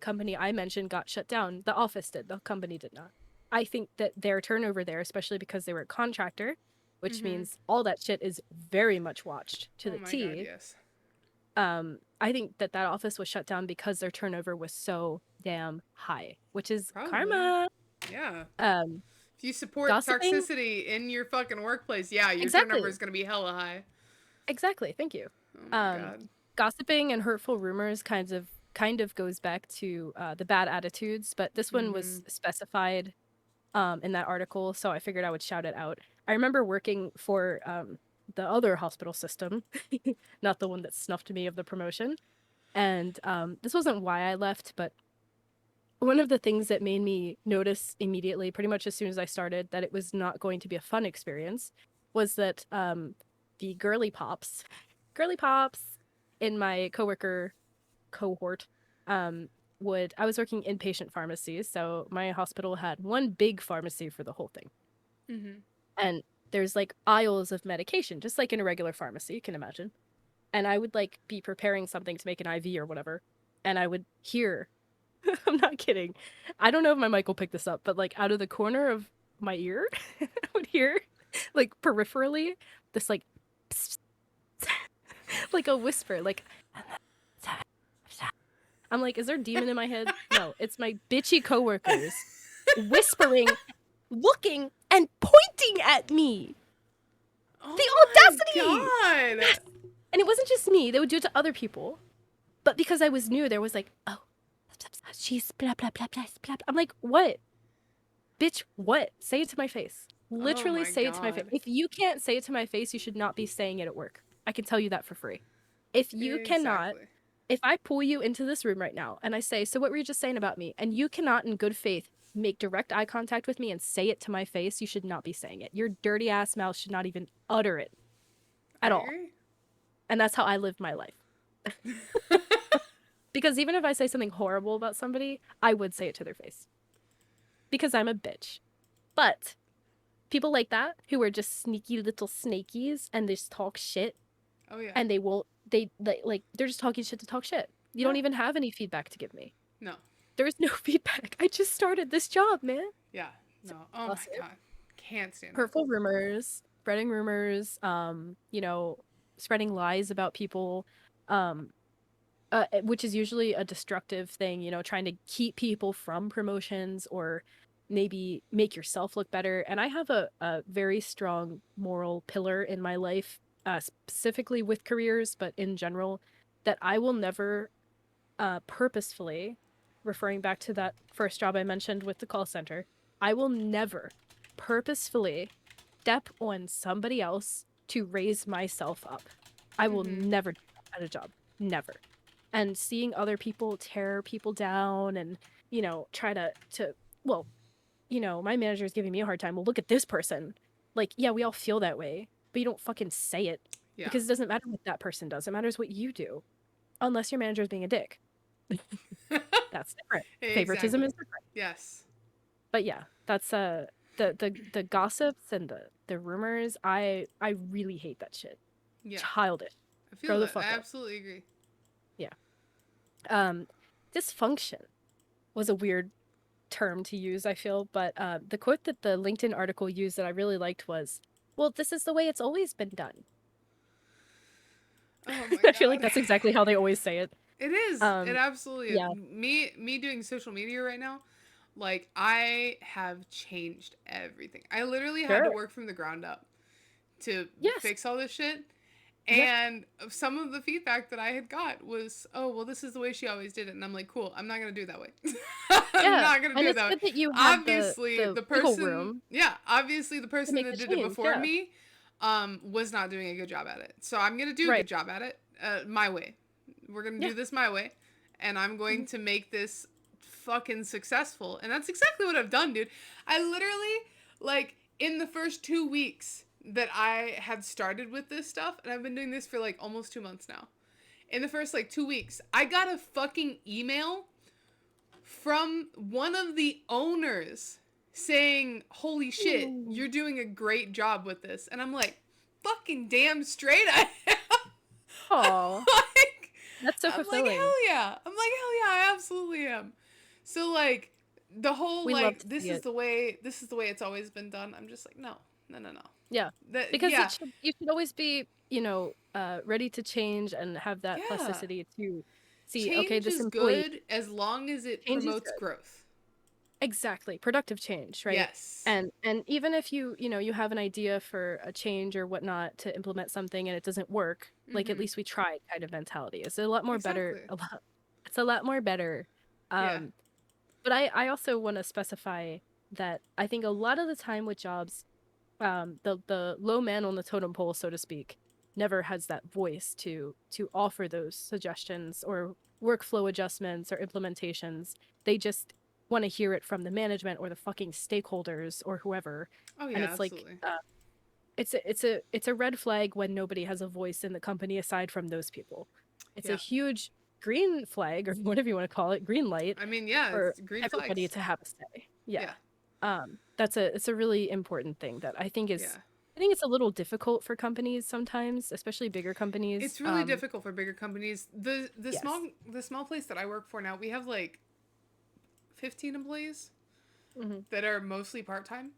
company I mentioned got shut down. The office did, the company did not. I think that their turnover there, especially because they were a contractor, which Mhm. means all that shit is very much watched to Oh the my god, T. yes. I think that that office was shut down because their turnover was so damn high, which is Probably. karma. Yeah. Um, If you support Gossiping, toxicity in your fucking workplace, yeah, your turnover exactly. is going to be hella high. Exactly. Thank you. Oh my Um, god. Gossiping and hurtful rumors kind of goes back to the bad attitudes, but this one was Mhm. specified in that article, so I figured I would shout it out. I remember working for the other hospital system, not the one that snuffed me of the promotion. And this wasn't why I left, but one of the things that made me notice immediately, pretty much as soon as I started, that it was not going to be a fun experience was that the girly pops in my coworker cohort um, I was working inpatient pharmacies. So my hospital had one big pharmacy for the whole thing. Mhm. And there's like aisles of medication, just like in a regular pharmacy, you can imagine. And I would like be preparing something to make an IV or whatever, and I would hear, I'm not kidding. I don't know if my mic will pick this up, but like out of the corner of my ear, I would hear like peripherally this like like a whisper, like I'm like, is there a demon in my head? No, it's my bitchy coworkers whispering, looking, and pointing at me. Oh The audacity! my God. And it wasn't just me, they would do it to other people. But because I was new, there was like, oh, she's blah, blah, blah, blah, blah. I'm like, what? Bitch, what? Say it to my face. Literally my say it to my face. God. If you can't say it to my face, you should not be saying it at work. I can tell you that for free. If you cannot, Exactly. if I pull you into this room right now and I say, so what were you just saying about me? And you cannot, in good faith, make direct eye contact with me and say it to my face, you should not be saying it. Your dirty ass mouth should not even utter it at I all. agree. And that's how I live my life. Because even if I say something horrible about somebody, I would say it to their face. Because I'm a bitch. But people like that who are just sneaky little snakies and they just talk shit Oh yeah. and they're just talking shit to talk shit. You don't Yeah. even have any feedback to give me. No. There's no feedback. I just started this job, man. Yeah. No. Oh Plus my God. Can't stand it. Hurtful rumors, spreading rumors, you know, spreading lies about people, which is usually a destructive thing, you know, trying to keep people from promotions or maybe make yourself look better. And I have a very strong moral pillar in my life, specifically with careers, but in general, that I will never purposefully, referring back to that first job I mentioned with the call center, I will never purposefully step on somebody else to raise myself up. I will never do that at a job. Never. And seeing other people tear people down and, you know, try to well, you know, my manager is giving me a hard time. Well, look at this person. Like, yeah, we all feel that way, but you don't fucking say it. Yeah. Because it doesn't matter what that person does. It matters what you do. Unless your manager is being a dick. That's different. Favoritism Exactly. is different. Yes. But yeah, that's the gossips and the rumors. I really hate that shit. Yeah. Childish. I feel Grow the that. fuck I up. absolutely agree. Dysfunction was a weird term to use, I feel, but the quote that the LinkedIn article used that I really liked was, well, this is the way it's always been done. Oh my I feel like God. that's exactly how they always say it. It is. It absolutely is. yeah. Me doing social media right now, like I have changed everything. I literally had to Sure. work from the ground up to Yes. fix all this shit. Yep. And some of the feedback that I had got was, "Oh, well, this is the way she always did it," and I'm like, "Cool, I'm not gonna do it that way. I'm Yeah. not gonna And do it it's that way." good that you have Obviously, the the wiggle person, room yeah, obviously the to person make that the did it change. before Yeah. me, was not doing a good job at it. So I'm gonna do a Right. good job at it, my way. We're gonna Yeah. do this my way, and I'm going to make this fucking successful. And that's exactly what I've done, dude. I literally, like, in the first 2 weeks that I had started with this stuff, and I've been doing this for like almost 2 months now. In the first like 2 weeks, I got a fucking email from one of the owners saying, "Holy shit, you're doing a great job with this." And I'm like, fucking damn straight I am. Oh, like, that's so I'm like, fulfilling. hell yeah. I'm like, hell yeah, I absolutely am. So like the whole We love like to this see is it. the way it's always been done. I'm just like, no. Yeah. That Because yeah. you should always be, you know, ready to change and have that Yeah. plasticity to see, okay, Change this is employee, good as long as it change is promotes good. growth. Exactly. Productive change, right? Yes. And even if you know, you have an idea for a change or whatnot to implement something and it doesn't work, like at least we tried kind of mentality. It's a lot more better. Exactly. It's a lot more better. Yeah. But I also want to specify that I think a lot of the time with jobs, the low man on the totem pole, so to speak, never has that voice to offer those suggestions or workflow adjustments or implementations. They just want to hear it from the management or the fucking stakeholders or whoever. Oh yeah, And it's absolutely. like it's a red flag when nobody has a voice in the company aside from those people. It's a Yeah. huge green flag or whatever you want to call it, green light I mean, yeah, for it's green everybody flags. to have a say. Yeah. Yeah. It's a really important thing that I think is Yeah. I think it's a little difficult for companies sometimes, especially bigger companies. It's really difficult for bigger companies. Yes. The small place that I work for now, we have like 15 employees Hmm. that are mostly part-time.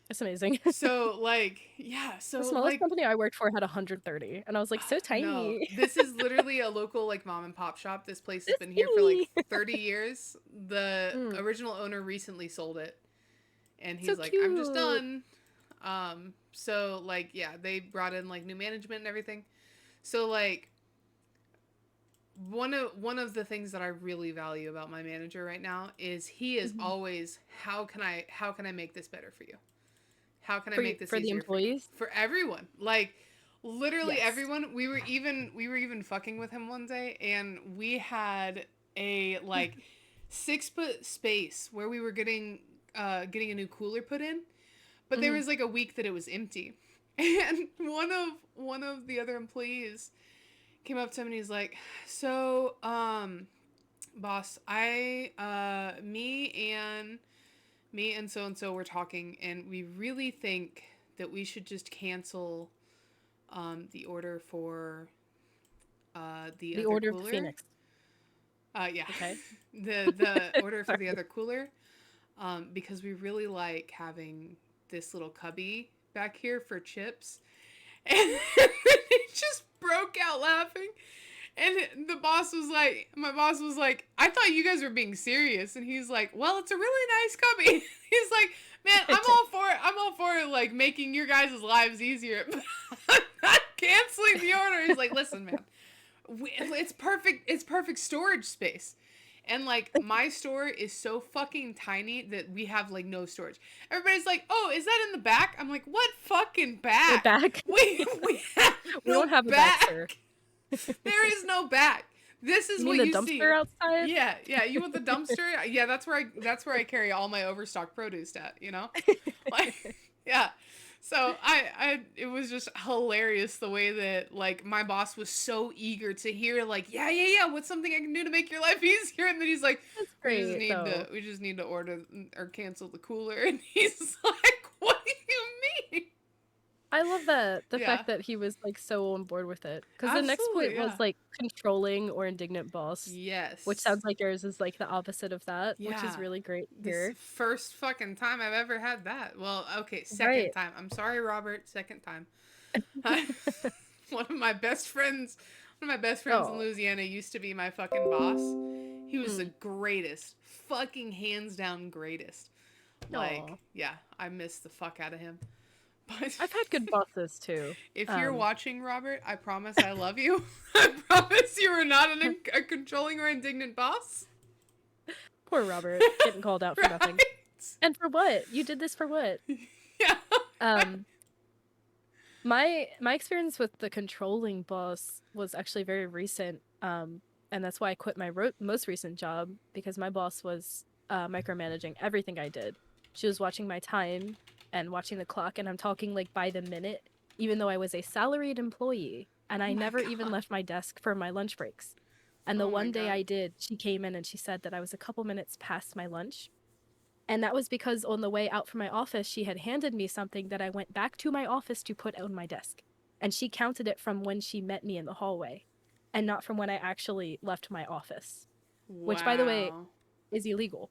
It's amazing. So like, yeah, The so smallest like company I worked for had 130, and I was like, so no, tiny. this is literally a local like mom and pop shop. This place has This been here for like teeny. 30 years. The Mm, original owner recently sold it and so he's like, "I'm just cute. done." So like yeah, they brought in like new management and everything. So like one of the things that I really value about my manager right now is he is Mhm. always how can I make this better for you? How can I For you, make this for the easier for you? employees? For everyone. Like literally Yes. everyone. We were even fucking with him one day and we had a like 6 foot space where we were getting a new cooler put in, but there Hmm. was like a week that it was empty. And one of the other employees came up to him and he's like, "So, boss, me and so and so were talking, and we really think that we should just cancel the order for the The other Order of the cooler. Phoenix. Yeah, Okay. the order for the Sorry. other cooler, because we really like having this little cubby back here for chips." And he just broke out laughing. And my boss was like, "I thought you guys were being serious." And he's like, "Well, it's a really nice cubby." He's like, "Man, I'm all for it. I'm all for it, like making your guys' lives easier, but I'm not canceling the order." He's like, "Listen, man, it's perfect. It's perfect storage space." And like my store is so fucking tiny that we have like no storage. Everybody's like, "Oh, is that in the back?" I'm like, "What fucking The back? back. We have We don't no have a back, sir. back. There is no back. This is You mean what the you dumpster see." outside? Yeah, yeah. You want the dumpster? Yeah, that's where I carry all my overstock produce at. Like, yeah. So it was just hilarious the way that like my boss was so eager to hear like, "Yeah, yeah, yeah, what's something I can do to make your life easier?" And then he's like, That's we just great, need to though. we just need to order or cancel the cooler." And he's like, "What do you mean?" I love that the Yeah, fact that he was like so on board with it. Because the next point absolutely. was Yeah. like controlling or indignant boss, which Yes. sounds like yours is like the opposite of that, which is Yeah. really great to This hear. first fucking time I've ever had that. Well, okay, second Right. time. I'm sorry, Robert. Second time. One of my best friends, one of my best friends in Oh. Louisiana used to be my fucking boss. He was the Mm. greatest, fucking hands down greatest. Like, Aw. yeah, I miss the fuck out of him. But I've had good bosses too. if you're Um, watching, Robert, I promise I love you. I promise you are not a controlling or indignant boss. Poor Robert getting called out for nothing. Right? And for what? You did this for what? Yeah. Um, my experience with the controlling boss was actually very recent. And that's why I quit my most recent job because my boss was micromanaging everything I did. She was watching my time and watching the clock, and I'm talking like by the minute, even though I was a salaried employee and Oh I my never even god. left my desk for my lunch breaks. And the Oh my one day god. I did, she came in and she said that I was a couple minutes past my lunch. And that was because on the way out from my office, she had handed me something that I went back to my office to put on my desk. And she counted it from when she met me in the hallway and not from when I actually left my office, which, by the way, Wow. is illegal.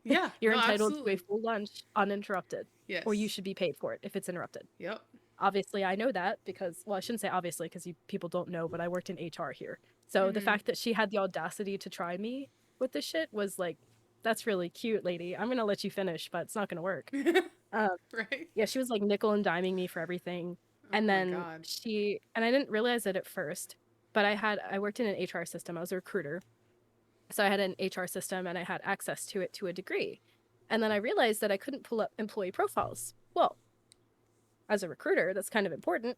Yeah, You're no, entitled to a absolutely. full lunch uninterrupted, or you Yes. should be paid for it if it's interrupted. Yep. Obviously, I know that because, well, I shouldn't say obviously because people don't know, but I worked in HR here. So the Mhm. fact that she had the audacity to try me with this shit was like, that's really cute, lady. I'm gonna let you finish, but it's not gonna work. Um, Right? yeah, she was like nickel and diming me for everything. Oh And my then god. and I didn't realize it at first, but I worked in an HR system. I was a recruiter. So I had an HR system and I had access to it to a degree. And then I realized that I couldn't pull up employee profiles. Well, as a recruiter, that's kind of important.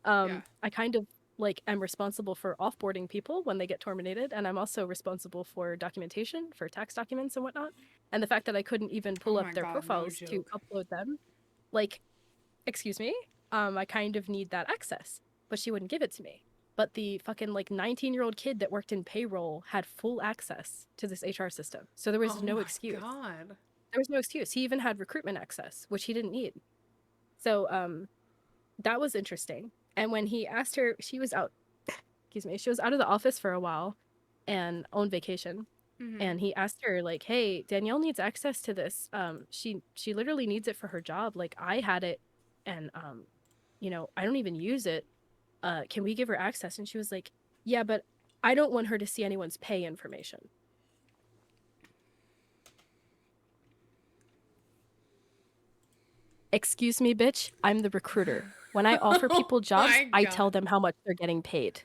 Yeah. I kind of like am responsible for offboarding people when they get terminated, and I'm also responsible for documentation for tax documents and whatnot. And the fact that I couldn't even Oh pull up my their god, no profiles to joke. upload them, like, excuse me, I kind of need that access. But she wouldn't give it to me. But the fucking like 19-year-old kid that worked in payroll had full access to this HR system. So Oh there my was no god. excuse. He even had recruitment access, which he didn't need. So that was interesting. And when he asked her, she was out, excuse me, she was out of the office for a while and on vacation. Mm-hmm. And he asked her like, "Hey, Danielle needs access to this. She literally needs it for her job. Like I had it, and I don't even use it. Can we give her access?" And she was like, "Yeah, but I don't want her to see anyone's pay information." Excuse me, bitch. I'm the recruiter. When I offer Oh people jobs, my I tell god. them how much they're getting paid.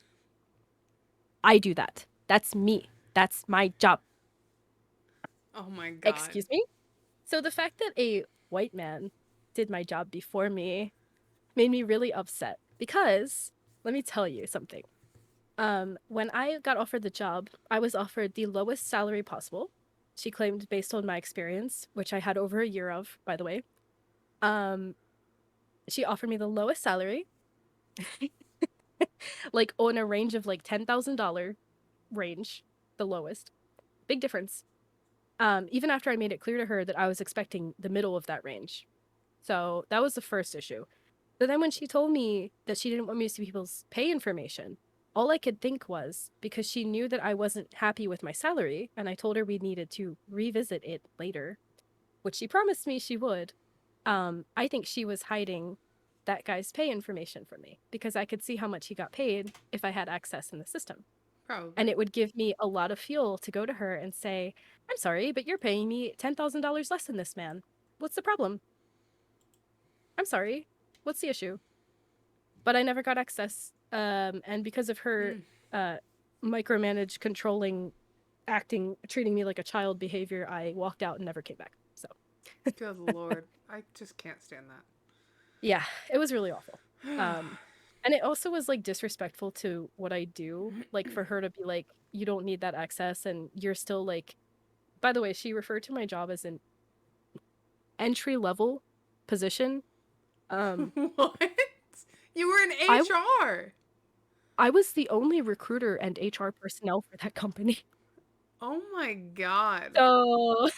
I do that. That's me. That's my job. Oh my god. Excuse me? So the fact that a white man did my job before me made me really upset because let me tell you something. When I got offered the job, I was offered the lowest salary possible. She claimed based on my experience, which I had over a year of, by the way. Um, she offered me the lowest salary, like on a range of like $10,000 range, the lowest. Big difference. Even after I made it clear to her that I was expecting the middle of that range. So that was the first issue. But then when she told me that she didn't want me to see people's pay information, all I could think was because she knew that I wasn't happy with my salary, and I told her we needed to revisit it later, which she promised me she would. I think she was hiding that guy's pay information from me because I could see how much he got paid if I had access in the system. Probably. And it would give me a lot of fuel to go to her and say, "I'm sorry, but you're paying me $10,000 less than this man. What's the problem? I'm sorry. What's the issue?" But I never got access. And because of her Mm. micromanage, controlling, acting, treating me like a child behavior, I walked out and never came back. So Good lord. I just can't stand yeah, it was really awful. that. And it also was like disrespectful to what I do. Like for her to be like, "You don't need that access," and you're still like. By the way, she referred to my job as an entry level position. Um, What? You were in I HR. I was the only recruiter and HR personnel for that company. Oh my god. So,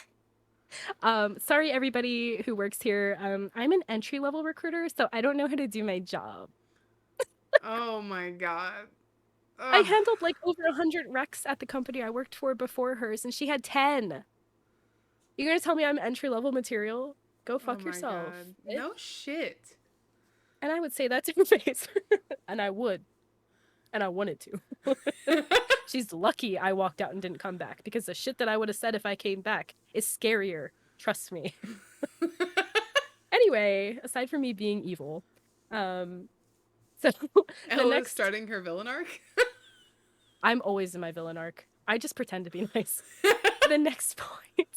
sorry everybody who works here. I'm an entry level recruiter, so I don't know how to do my job. Oh my god. I Ugh. handled like over 100 recs at the company I worked for before hers, and she had 10. You're gonna tell me I'm entry level material? Go Oh fuck my yourself, god. bitch. No shit. And I would say that to her face, and I would, and I wanted to. She's lucky I walked out and didn't come back because the shit that I would have said if I came back is scarier. Trust me. Anyway, aside from me being evil, um, so the Ella is next, starting her villain arc. I'm always in my villain arc. I just pretend to be nice. The next point,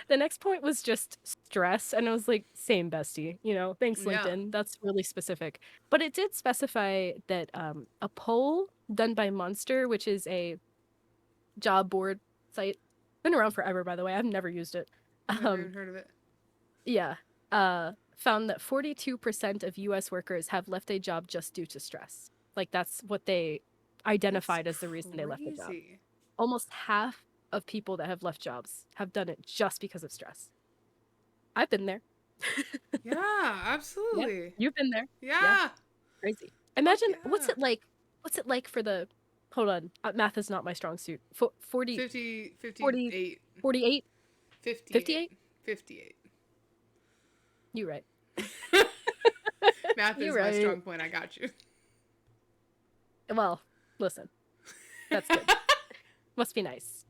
the next point was just stress, and I was like, same bestie, thanks Yeah. LinkedIn. That's really specific, but it did specify that a poll done by Monster, which is a job board site, been around forever, by the way. I've never used it. Never Um, even heard of it. yeah, found that 42% of US workers have left a job just due to stress. Like that's what they That's identified as the reason they left the job. crazy. Almost half of people that have left jobs have done it just because of stress. I've been there. Yeah, Yeah, absolutely. you've been there. Yeah, Yeah. crazy. Fuck Imagine yeah. what's it like for the hold on, math is not my strong suit. 40 50, 40 58, 48 58, 58. 58. You right. Math You is my right. strong point. I got you. Well, listen. That's good. Must be nice.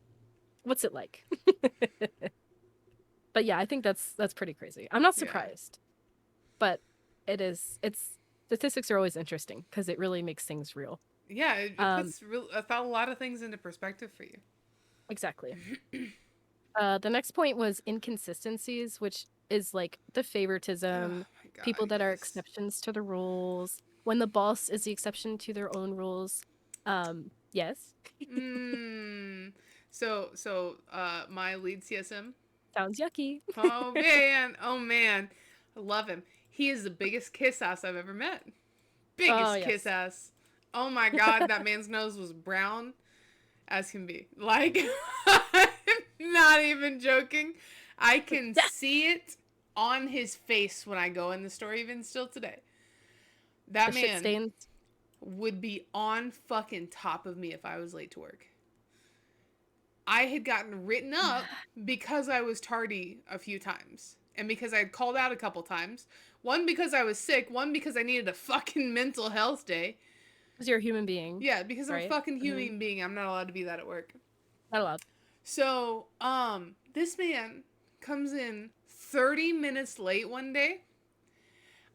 What's it like? But yeah, I think that's pretty crazy. I'm not Yeah. surprised. But it's statistics are always interesting because it really makes things real. Yeah, it Um, puts a lot of things into perspective for you. exactly. The next point was inconsistencies, which is like the Oh favoritism, my god, people that are yes. exceptions to the rules, when the boss is the exception to their own rules. Yes. Mm. My lead CSM. Sounds yucky. Oh man, oh man, I love him. He is the biggest kiss ass I've ever met. Oh, Biggest kiss yes. ass. Oh my god, that man's nose was brown as can be. Like, I'm not even joking. I can Yes. see it on his face when I go in the store even still today. That The shit man stains. would be on fucking top of me if I was late to work. I had gotten written up because I was tardy a few times. And because I had called out a couple times. One because I was sick, one because I needed a fucking mental health day. Because you're a human being. Yeah, because I'm a right? fucking human being. I'm not allowed to be that at work. Not allowed. So, this man comes in 30 minutes late one day.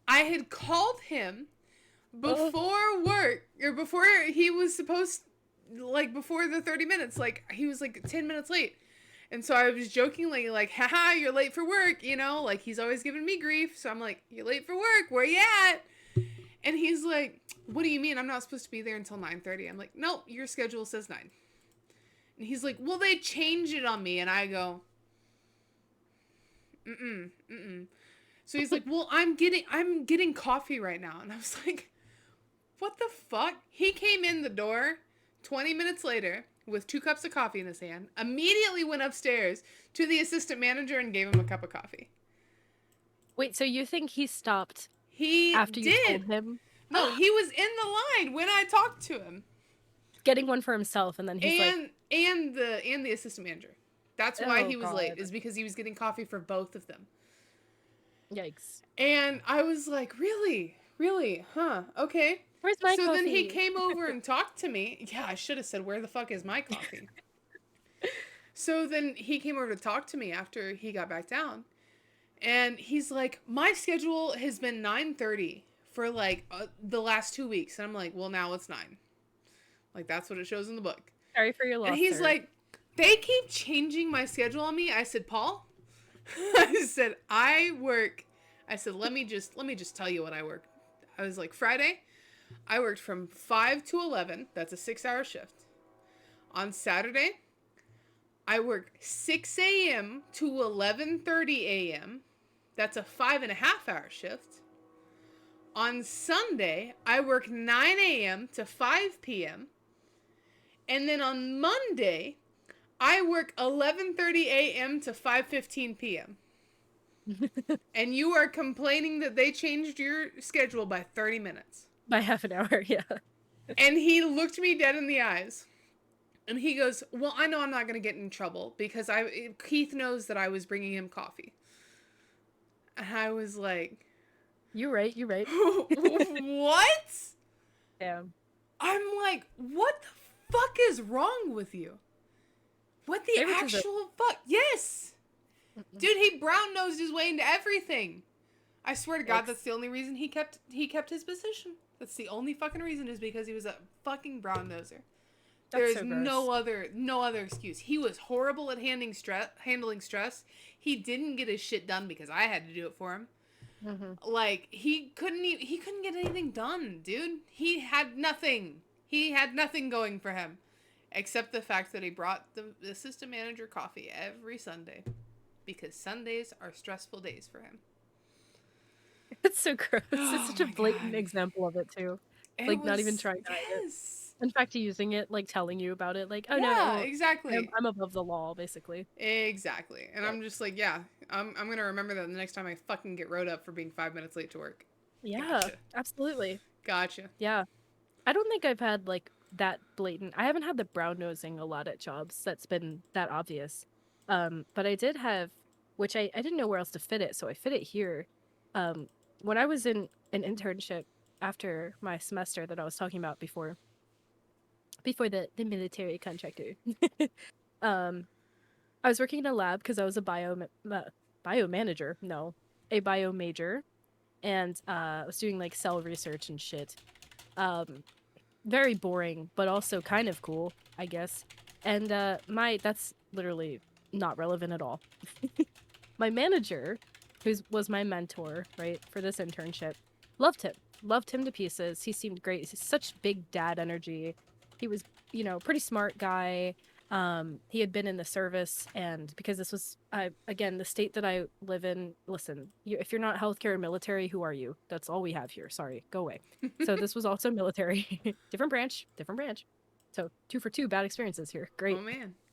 I had called him before work, or before he was supposed, like, before the 30 minutes. Like, he was, like, 10 minutes late. And so I was jokingly like, haha, you're late for work, you know? Like, he's always giving me grief. So I'm like, you're late for work. Where you at? And he's like, what do you mean? I'm not supposed to be there until 9:30. I'm like, nope, your schedule says 9. And he's like, well, they changed it on me. And I go, mm-mm. So he's like, well, I'm getting coffee right now. And I was like, what the fuck? He came in the door 20 minutes later with 2 cups of coffee in his hand, immediately went upstairs to the assistant manager and gave him a cup of coffee. Wait, so you think he stopped He after you told did. him? No, he was in the line when I talked to him. Getting one for himself, and then he's like, and the assistant manager. That's why Oh, he was late, God. is because he was getting coffee for both of them. yikes. And I was like, really? Really? Huh. Okay. Where's my So coffee? then he came over and talked to me. Yeah, I should have said, where the fuck is my coffee? So then he came over to talk to me after he got back down. And he's like, my schedule has been 9:30 for like the last 2 weeks. And I'm like, well, now it's 9. Like, that's what it shows in the book. Sorry for your loss, And he's sir. like, they keep changing my schedule on me. I said, Paul, I said, let me just tell you what I work. I was like, Friday, I worked from 5 to 11. That's a 6-hour shift. On Saturday, I work 6 a.m. to 11:30 a.m. That's a 5.5-hour shift. On Sunday, I work 9 a.m. to 5 p.m. And then on Monday, I work 11:30 a.m. to 5:15 p.m. And you are complaining that they changed your schedule by 30 minutes. By half an hour, yeah. And he looked me dead in the eyes. And he goes, well, I know I'm not going to get in trouble because Keith knows that I was bringing him coffee. And I was like, You're right. what? Yeah. I'm like, what the fuck is wrong with you? What the Favoritism. actual fuck? Yes. Dude, he brown-nosed his way into everything. I swear to God, Yikes. that's the only reason he kept his position. That's the only fucking reason, is because he was a fucking brown-noser. There is so no other excuse. He was horrible at handling stress. He didn't get his shit done because I had to do it for him. Mm-hmm. Like, he couldn't get anything done, dude. He had nothing. He had nothing going for him, except the fact that he brought the assistant manager coffee every Sunday, because Sundays are stressful days for him. It's so gross. Oh It's such a my blatant God. example of it too. It Like, not was- even trying to hide it. yes. In fact, using it, like telling you about it, like, oh Yeah, no, exactly. I'm above the law, basically. Exactly. And I'm just like, yeah, I'm gonna remember that the next time I fucking get wrote up for being 5 minutes late to work. Yeah, Gotcha. absolutely. Gotcha. Yeah. I don't think I've had like that blatant. I haven't had the brown nosing a lot at jobs that's been that obvious. But I did have, which I didn't know where else to fit it, so I fit it here. When I was in an internship after my semester that I was talking about before the military contractor. I was working in a lab because I was a bio manager. No, a bio major, and I was doing like cell research and shit. Very boring, but also kind of cool, I guess. And that's literally not relevant at all. My manager, who was my mentor, right, for this internship, loved him to pieces. He seemed great. He's such big dad energy. He was, pretty smart guy. He had been in the service, and because this was, again, the state that I live in, listen, if you're not healthcare or military, who are you? That's all we have here. Sorry, go away. So this was also military. different branch. So 2 for 2 bad experiences here. Great.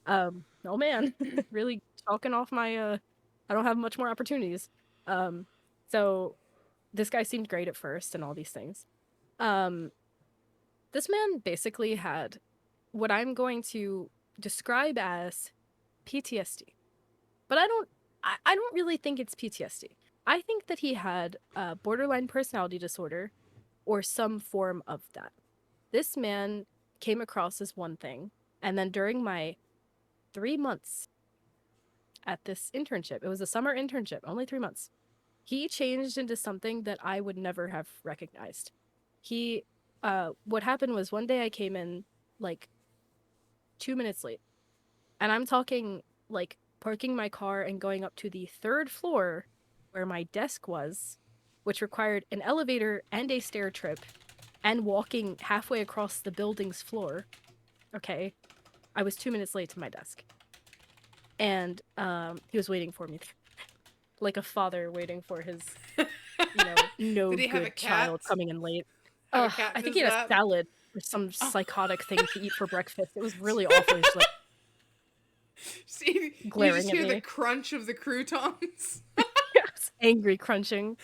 Oh man. Really talking off my, I don't have much more opportunities. Um, so this guy seemed great at first and all these things. Um, this man basically had what I'm going to describe as PTSD. But I don't really think it's PTSD. I think that he had a borderline personality disorder or some form of that. This man came across as one thing, and then during my 3 months at this internship, it was a summer internship, only 3 months, he changed into something that I would never have recognized. He, what happened was one day I came in like 2 minutes late, and I'm talking like parking my car and going up to the third floor where my desk was, which required an elevator and a stair trip, and walking halfway across the building's floor. Okay. I was 2 minutes late to my desk. And he was waiting for me. Like a father waiting for his, no Did he have a good cat? child coming in late. Have a cat I in think his he had a lap? salad or some psychotic thing to eat for breakfast. It was really awful. He was like See, you glaring just at hear the me. crunch of the croutons. Yes, angry crunching.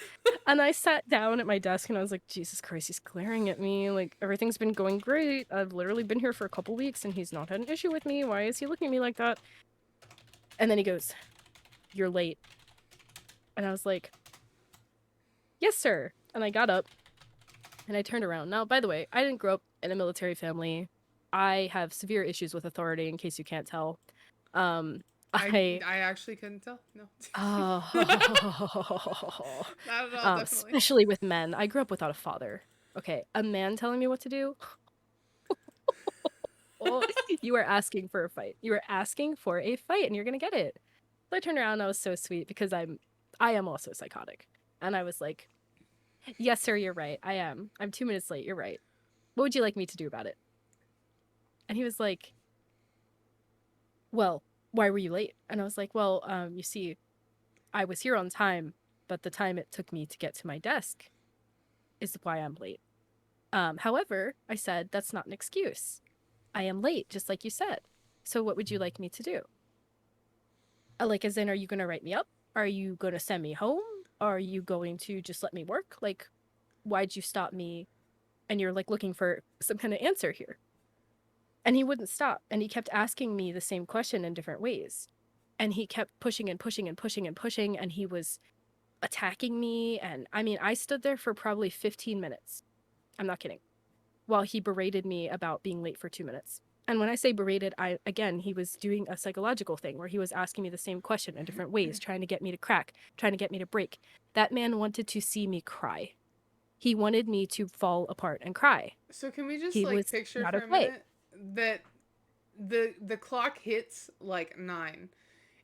And I sat down at my desk and I was like, Jesus Christ, he's glaring at me. Like, everything's been going great. I've literally been here for a couple weeks and he's not had an issue with me. Why is he looking at me like that? And then he goes, "You're late." And I was like, "Yes, sir." And I got up and I turned around. Now, by the way, I didn't grow up in a military family. I have severe issues with authority, in case you can't tell. I actually couldn't tell. No. Oh, Not at all, definitely. especially with men. I grew up without a father. Okay, a man telling me what to do? Oh, you are asking for a fight. You are asking for a fight, and you're gonna get it. So I turned around and I was so sweet because I am also psychotic. And I was like, "Yes, sir, you're right. I am. I'm 2 minutes late. You're right. What would you like me to do about it?" And he was like, "Well, why were you late?" And I was like, "Well, you see, I was here on time, but the time it took me to get to my desk is why I'm late. However," I said, "that's not an excuse. I am late, just like you said. So what would you like me to do? Like, as in, are you going to write me up? Are you going to send me home? Are you going to just let me work? Like, why'd you stop me?" And you're like looking for some kind of answer here. And he wouldn't stop. And he kept asking me the same question in different ways. And he kept pushing and pushing and pushing and pushing. And he was attacking me. And I mean, I stood there for probably 15 minutes. I'm not kidding. While he berated me about being late for 2 minutes. And when I say berated, he was doing a psychological thing where he was asking me the same question in different ways, trying to get me to crack, trying to get me to break. That man wanted to see me cry. He wanted me to fall apart and cry. So can we just He like was picture not for a okay. minute that the clock hits like 9,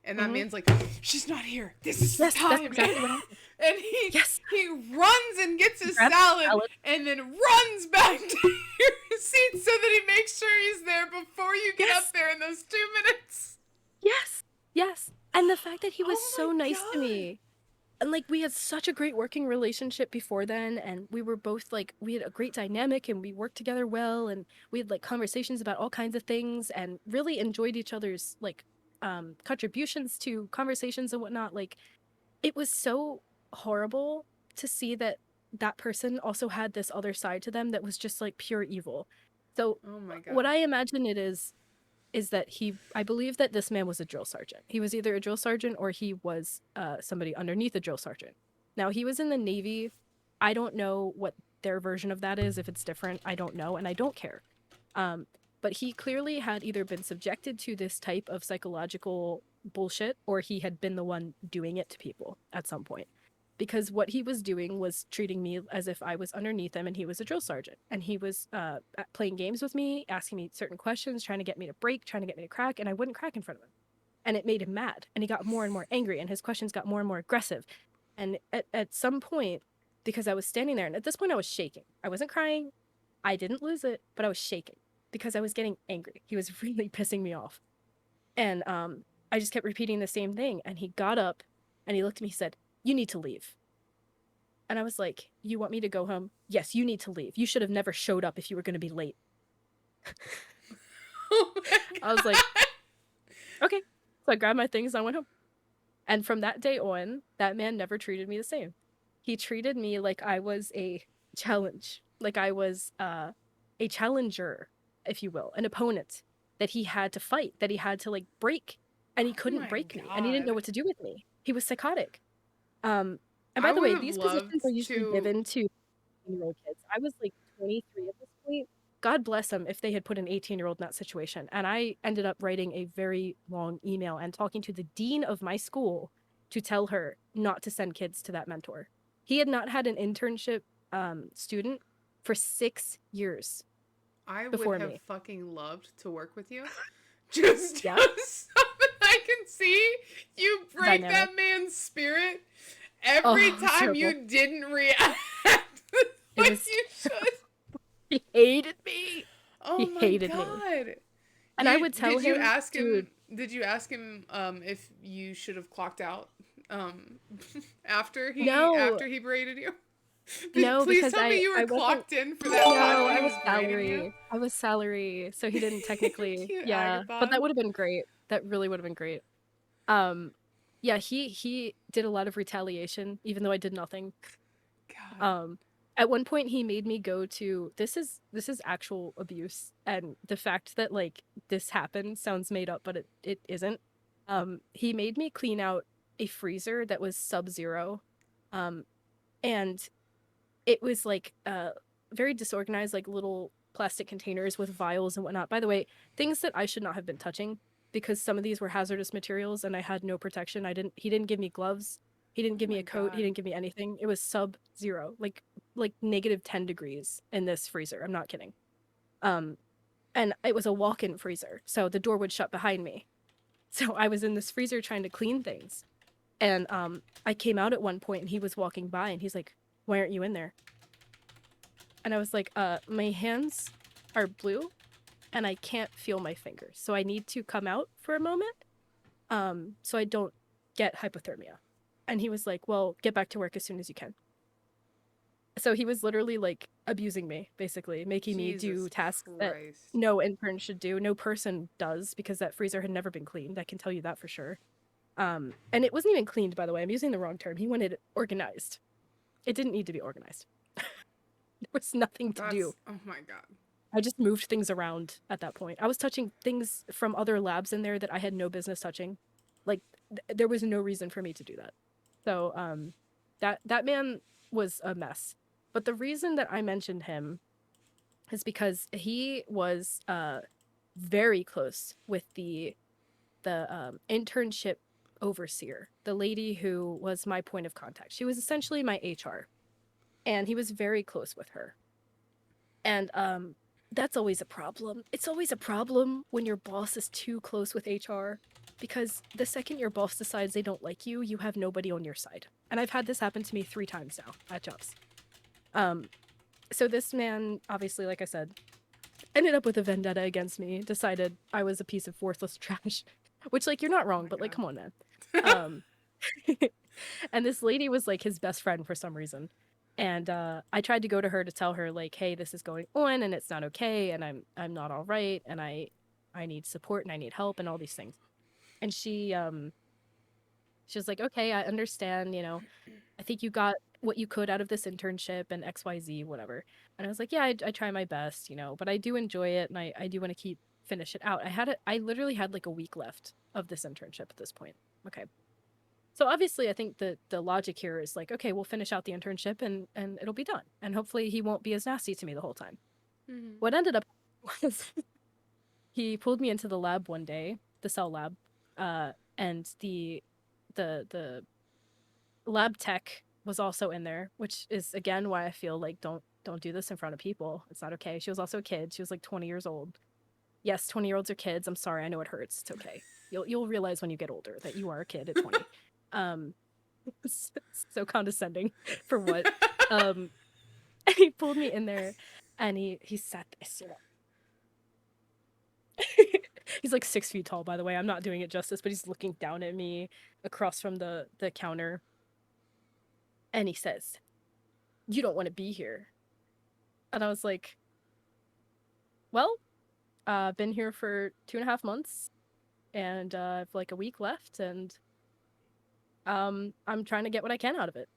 and that Mm-hmm. man's like, "She's not here. This is the Yes, that's time." exactly what happened. And Yes, he runs and gets his grab the salad salad. and then runs back to your seat so that he makes sure he's there before you get Yes, up there in those 2 minutes. yes, yes. And the fact that he was Oh my so nice to god. me. And like we had such a great working relationship before then, and we were both like we had a great dynamic and we worked together well, and we had like conversations about all kinds of things and really enjoyed each other's like contributions to conversations and whatnot. Like it was so horrible to see that that person also had this other side to them that was just like pure evil. So Oh my what god. I imagine it is that I believe that this man was a drill sergeant. He was either a drill sergeant or he was somebody underneath a drill sergeant. Now, he was in the Navy. I don't know what their version of that is. If it's different, I don't know, and I don't care. Um, but he clearly had either been subjected to this type of psychological bullshit or he had been the one doing it to people at some point. Because what he was doing was treating me as if I was underneath him and he was a drill sergeant. And he was playing games with me, asking me certain questions, trying to get me to break, trying to get me to crack, and I wouldn't crack in front of him. And it made him mad. And he got more and more angry, and his questions got more and more aggressive. And at some point, because I was standing there, and at this point I was shaking. I wasn't crying. I didn't lose it, but I was shaking because I was getting angry. He was really pissing me off. And I just kept repeating the same thing. And he got up and he looked at me, he said, "You need to leave." And I was like, "You want me to go home?" "Yes, you need to leave. You should have never showed up if you were going to be late." Oh my I was god. like, "Okay." So I grabbed my things and I went home. And from that day on, that man never treated me the same. He treated me like I was a challenge, like I was a challenger, if you will, an opponent that he had to fight, that he had to like break, and he Oh couldn't my break me, and he didn't know god. what to do with me. He was psychotic. Um, and by I the would way, have these loved positions are usually to. given to 18-year-old kids. I was like 23 at this point. God bless them if they had put an 18-year-old in that situation. And I ended up writing a very long email and talking to the dean of my school to tell her not to send kids to that mentor. He had not had an internship student for 6 years I would before have me. fucking loved to work with you. Just Yeah, so that I can see you break dynamic. that man's spirit every Oh, it was time terrible. you didn't react It like was, you should. he hated me. Oh He my hated me. god. And I would tell Did you him, ask him dude, if you should have clocked out um after no, he berated you? no, Please because tell me you were I wasn't. clocked in for that time No, when I he was was berating you. salary. I was salary, so he didn't technically. You Yeah, but that agathon. would have been great. That really would have been great. Um, yeah, he did a lot of retaliation, even though I did nothing. God. Um, at one point he made me go to this is actual abuse, and the fact that like this happened sounds made up, but it isn't. He made me clean out a freezer that was sub-zero. Um, and it was like very disorganized, like little plastic containers with vials and whatnot. By the way, things that I should not have been touching because some of these were hazardous materials and I had no protection. He didn't give me gloves. He didn't Oh give me my a coat. He god. didn't give me anything. It was sub-zero, like negative 10 degrees in this freezer. I'm not kidding. Um and it was a walk-in freezer, so the door would shut behind me. So I was in this freezer trying to clean things. And I came out at one point and he was walking by and he's like, "Why aren't you in there?" And I was like, my hands are blue and I can't feel my fingers. So I need to come out for a moment so I don't get hypothermia." And he was like, "Well, get back to work as soon as you can." So he was literally like abusing me, basically, making me do Jesus tasks that Christ. no intern should do, no person does, because that freezer had never been cleaned. I can tell you that for sure. And it wasn't even cleaned, by the way. I'm using the wrong term. He wanted it organized. It didn't need to be organized. There was nothing to do. That's oh my god. I just moved things around at that point. I was touching things from other labs in there that I had no business touching. Like there was no reason for me to do that. So that man was a mess. But the reason that I mentioned him is because he was very close with the internship overseer, the lady who was my point of contact. She was essentially my HR, and he was very close with her. And that's always a problem. It's always a problem when your boss is too close with HR, because the second your boss decides they don't like you, you have nobody on your side. And I've had this happen to me 3 times now at jobs. So this man, obviously, like I said, ended up with a vendetta against me, decided I was a piece of worthless trash, which, like, you're not Oh wrong, my but like, god. come on, man. Um, and this lady was like his best friend for some reason. And I tried to go to her to tell her like, "Hey, this is going on and it's not okay and I'm not all right and I need support and I need help and all these things." And she was like, "Okay, I understand, I think you got what you could out of this internship and XYZ, whatever." And I was like, "Yeah, I try my best, but I do enjoy it and I do want to finish it out." I literally had like a week left of this internship at this point. Okay. So obviously, I think the logic here is like, okay, we'll finish out the internship and it'll be done, and hopefully he won't be as nasty to me the whole time. Mm-hmm. What ended up was he pulled me into the lab one day, the cell lab, and the lab tech was also in there, which is again why I feel like don't do this in front of people. It's not okay. She was also a kid. She was like 20 years old. Yes, 20-year-olds are kids. I'm sorry. I know it hurts. It's okay. You'll realize when you get older that you are a kid at 20. Um, so condescending for what? Um, and he pulled me in there, and he sat there. He's like 6 feet tall, by the way. I'm not doing it justice, but he's looking down at me across from the counter, and he says, "You don't want to be here." And I was like, "Well, been here for 2.5 months, and I've like a week left, and I'm trying to get what I can out of it.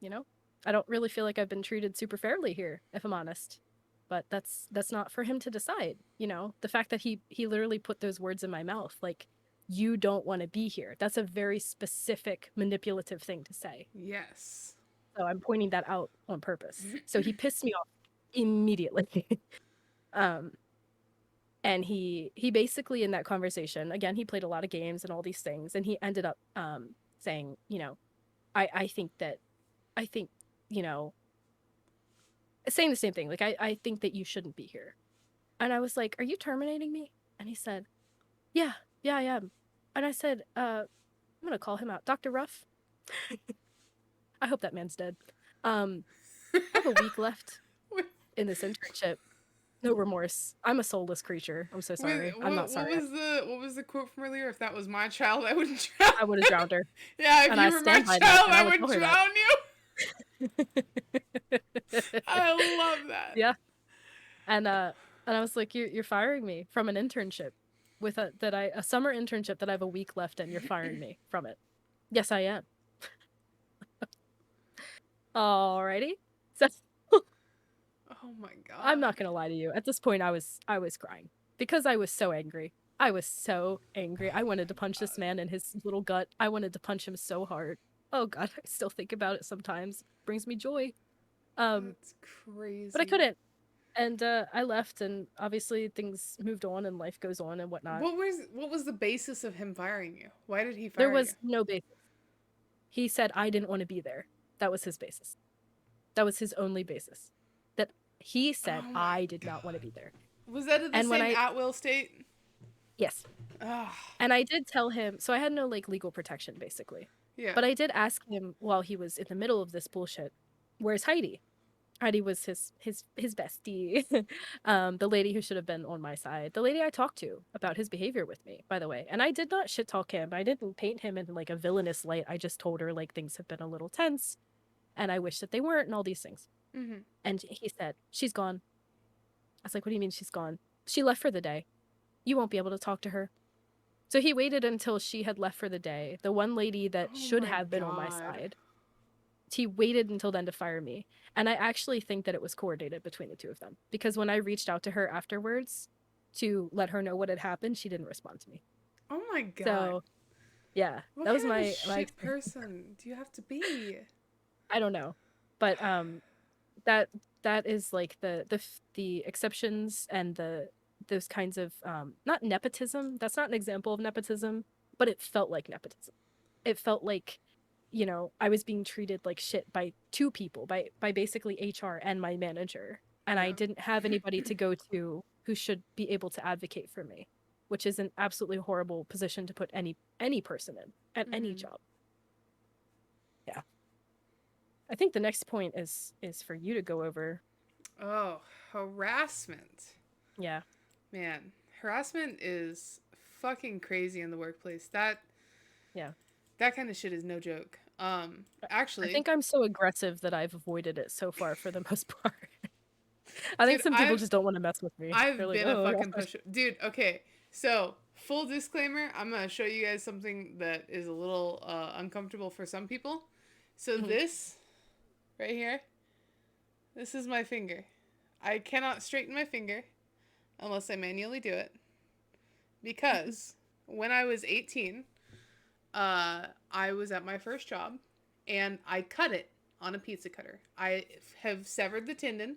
You know, I don't really feel like I've been treated super fairly here, if I'm honest. But that's not for him to decide. You know, the fact that he literally put those words in my mouth, like, you don't want to be here. That's a very specific manipulative thing to say. Yes. So I'm pointing that out on purpose. So he pissed me off immediately. um, and he basically, in that conversation, again, he played a lot of games and all these things, and he ended up saying, you know, I think that I think, you know, saying the same thing. Like, I think that you shouldn't be here. And I was like, are you terminating me? And he said, yeah, I am. And I said, I'm gonna call him out. Dr. Ruff. I hope that man's dead. I have a week left in this internship. No remorse. I'm a soulless creature. I'm so sorry. I'm not sorry. What was the quote from earlier? If that was my child, I would drown. I would have drowned her. Yeah, if And you I were my stand by that, child, and I would would tell her drown that. you. I love that. Yeah. And I was like, you're firing me from an internship with a summer internship that I have a week left, and you're firing me from it. Yes, I am. Alrighty. So Oh my god. I'm not gonna lie to you. At this point, I was crying because I was so angry. I was so angry. I wanted to punch this man in his little gut. I wanted to punch him so hard. Oh god, I still think about it sometimes. Brings me joy. That's crazy. But I couldn't. And I left, and obviously things moved on, and life goes on, and whatnot. What was the basis of him firing you? Why did he fire There you? was no basis. He said I didn't want to be there. That was his basis. That was his only basis. That he said I did not want to be there. Was that at the same at-will state? Yes. Ugh. And I did tell him, so I had no like legal protection basically. Yeah. But I did ask him while he was in the middle of this bullshit, where's Heidi? Heidi was his bestie. The lady who should have been on my side. The lady I talked to about his behavior with me, by the way. And I did not shit talk him. I didn't paint him in like a villainous light. I just told her like things have been a little tense and I wish that they weren't and all these things. Mm-hmm. And he said, she's gone. I was like, what do you mean she's gone? She left for the day. You won't be able to talk to her. So he waited until she had left for the day. The one lady that should have been on my side. He waited until then to fire me. And I actually think that it was coordinated between the two of them. Because when I reached out to her afterwards to let her know what had happened, she didn't respond to me. Oh my god. So, yeah. What that was kind my of shit person do you have to be? I don't know. But that is like the exceptions and those kinds of not nepotism. That's not an example of nepotism, but it felt like nepotism. It felt like, you know, I was being treated like shit by two people, by basically HR and my manager. And I didn't have anybody to go to who should be able to advocate for me, which is an absolutely horrible position to put any person in at any job. Yeah. I think the next point is for you to go over. Oh, harassment. Yeah. Man, harassment is fucking crazy in the workplace. That kind of shit is no joke. Actually, I think I'm so aggressive that I've avoided it so far for the most part. I think some people just don't want to mess with me. I've been a fucking pusher. Dude, okay. So, full disclaimer, I'm going to show you guys something that is a little uncomfortable for some people. So this right here, this is my finger. I cannot straighten my finger unless I manually do it. Because when I was 18, I was at my first job and I cut it on a pizza cutter. I have severed the tendon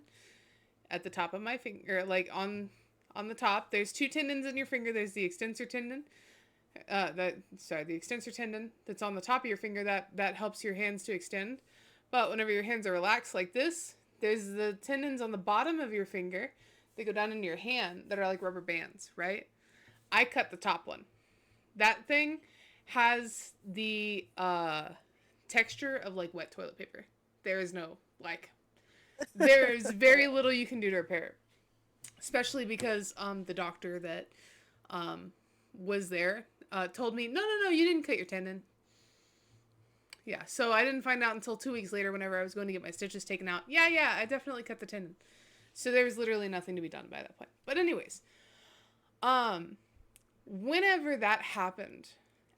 at the top of my finger, like on the top. There's two tendons in your finger. There's the extensor tendon. The extensor tendon that's on the top of your finger that helps your hands to extend. But whenever your hands are relaxed like this, there's the tendons on the bottom of your finger. They go down into your hand that are like rubber bands, right? I cut the top one. That thing has the texture of like wet toilet paper. There is no there's very little you can do to repair it. Especially because the doctor that was there told me, no, you didn't cut your tendon. Yeah, so I didn't find out until 2 weeks later whenever I was going to get my stitches taken out. Yeah, I definitely cut the tendon. So there was literally nothing to be done by that point. But anyways, whenever that happened,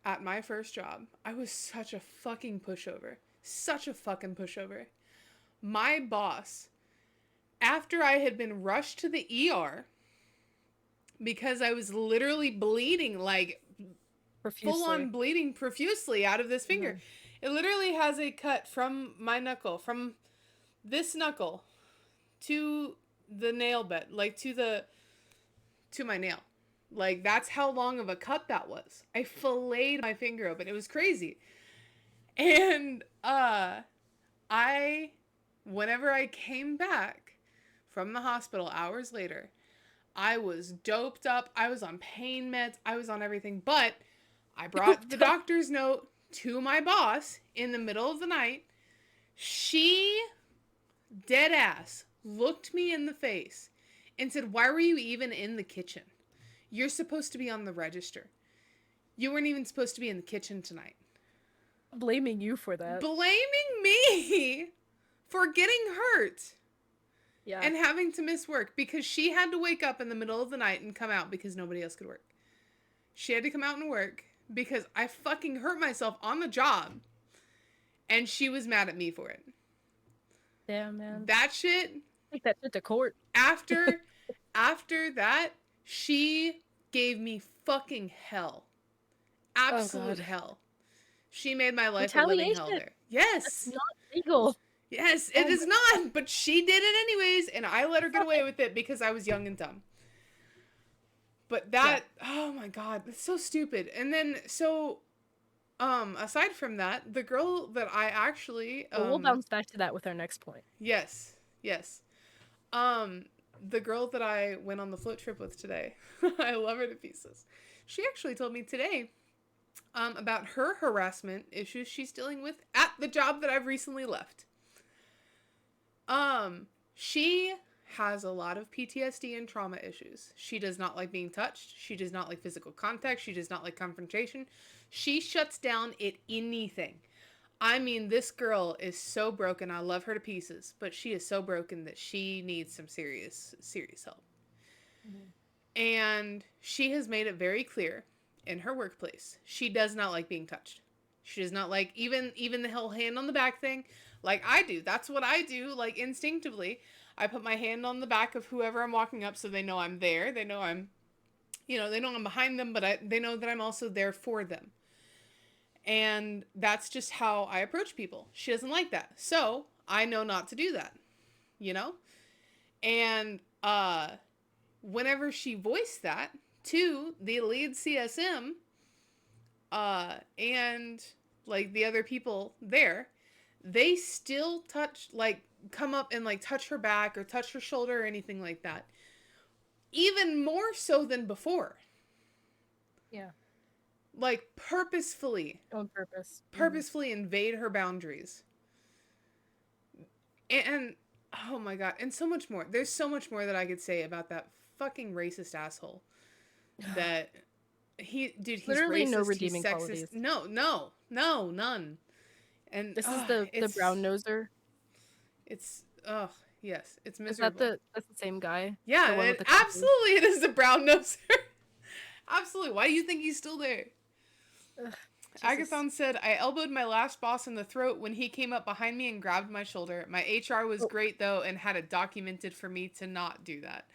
at my first job, I was such a fucking pushover. Such a fucking pushover. My boss, after I had been rushed to the ER because I was literally bleeding, like full on Profusely. bleeding profusely out of this finger. Mhm. It literally has a cut from my knuckle, from this knuckle to the nail bed, like to my nail. Like that's how long of a cut that was. I filleted my finger open. It was crazy. And I whenever I came back from the hospital hours later, I was doped up. I was on pain meds. I was on everything, but I brought the doctor's note to my boss in the middle of the night. She, dead ass, looked me in the face and said, "Why were you even in the kitchen? You're supposed to be on the register. You weren't even supposed to be in the kitchen tonight." Blaming you for that. Blaming me for getting hurt Yeah. and having to miss work because she had to wake up in the middle of the night and come out because nobody else could work. She had to come out and work because I fucking hurt myself on the job. And she was mad at me for it. Damn, man. That shit, Take that shit to court. after that, she gave me fucking hell. Absolute hell. She made my life a living hell there. Yes. That's not legal. Yes, it is not. But she did it anyways, and I let her get away with it because I was young and dumb. But that, oh my god, that's so stupid. And then, so, aside from that, the girl that I actually, We'll bounce back to that with our next point. Yes, yes. The girl that I went on the float trip with today, I love her to pieces. She actually told me today, about her harassment issues she's dealing with at the job that I've recently left. She has a lot of PTSD and trauma issues. She does not like being touched. She does not like physical contact. She does not like confrontation. She shuts down at anything. I mean, this girl is so broken. I love her to pieces, but she is so broken that she needs some serious, serious help. Mm-hmm. And she has made it very clear in her workplace. She does not like being touched. She does not like even the whole hand on the back thing like I do. That's what I do, like instinctively. I put my hand on the back of whoever I'm walking up so they know I'm there. They know I'm, they know I'm behind them, but they know that I'm also there for them. And that's just how I approach people. She doesn't like that. So I know not to do that, And whenever she voiced that to the lead CSM and like the other people there, they still come up and like touch her back or touch her shoulder or anything like that. Even more so than before. Yeah. Like purposefully. On purpose. Purposefully invade her boundaries. And oh my god, and so much more. There's so much more that I could say about that fucking racist asshole. That he's literally racist, no redeeming he's sexist. Qualities. No, none. And this is the brown noser. It's yes, it's miserable. That's the same guy? Yeah, absolutely it is the brown noser. Absolutely. Why do you think he's still there? Agathon said, "I elbowed my last boss in the throat when he came up behind me and grabbed my shoulder. My HR was great though and had it documented for me to not do that."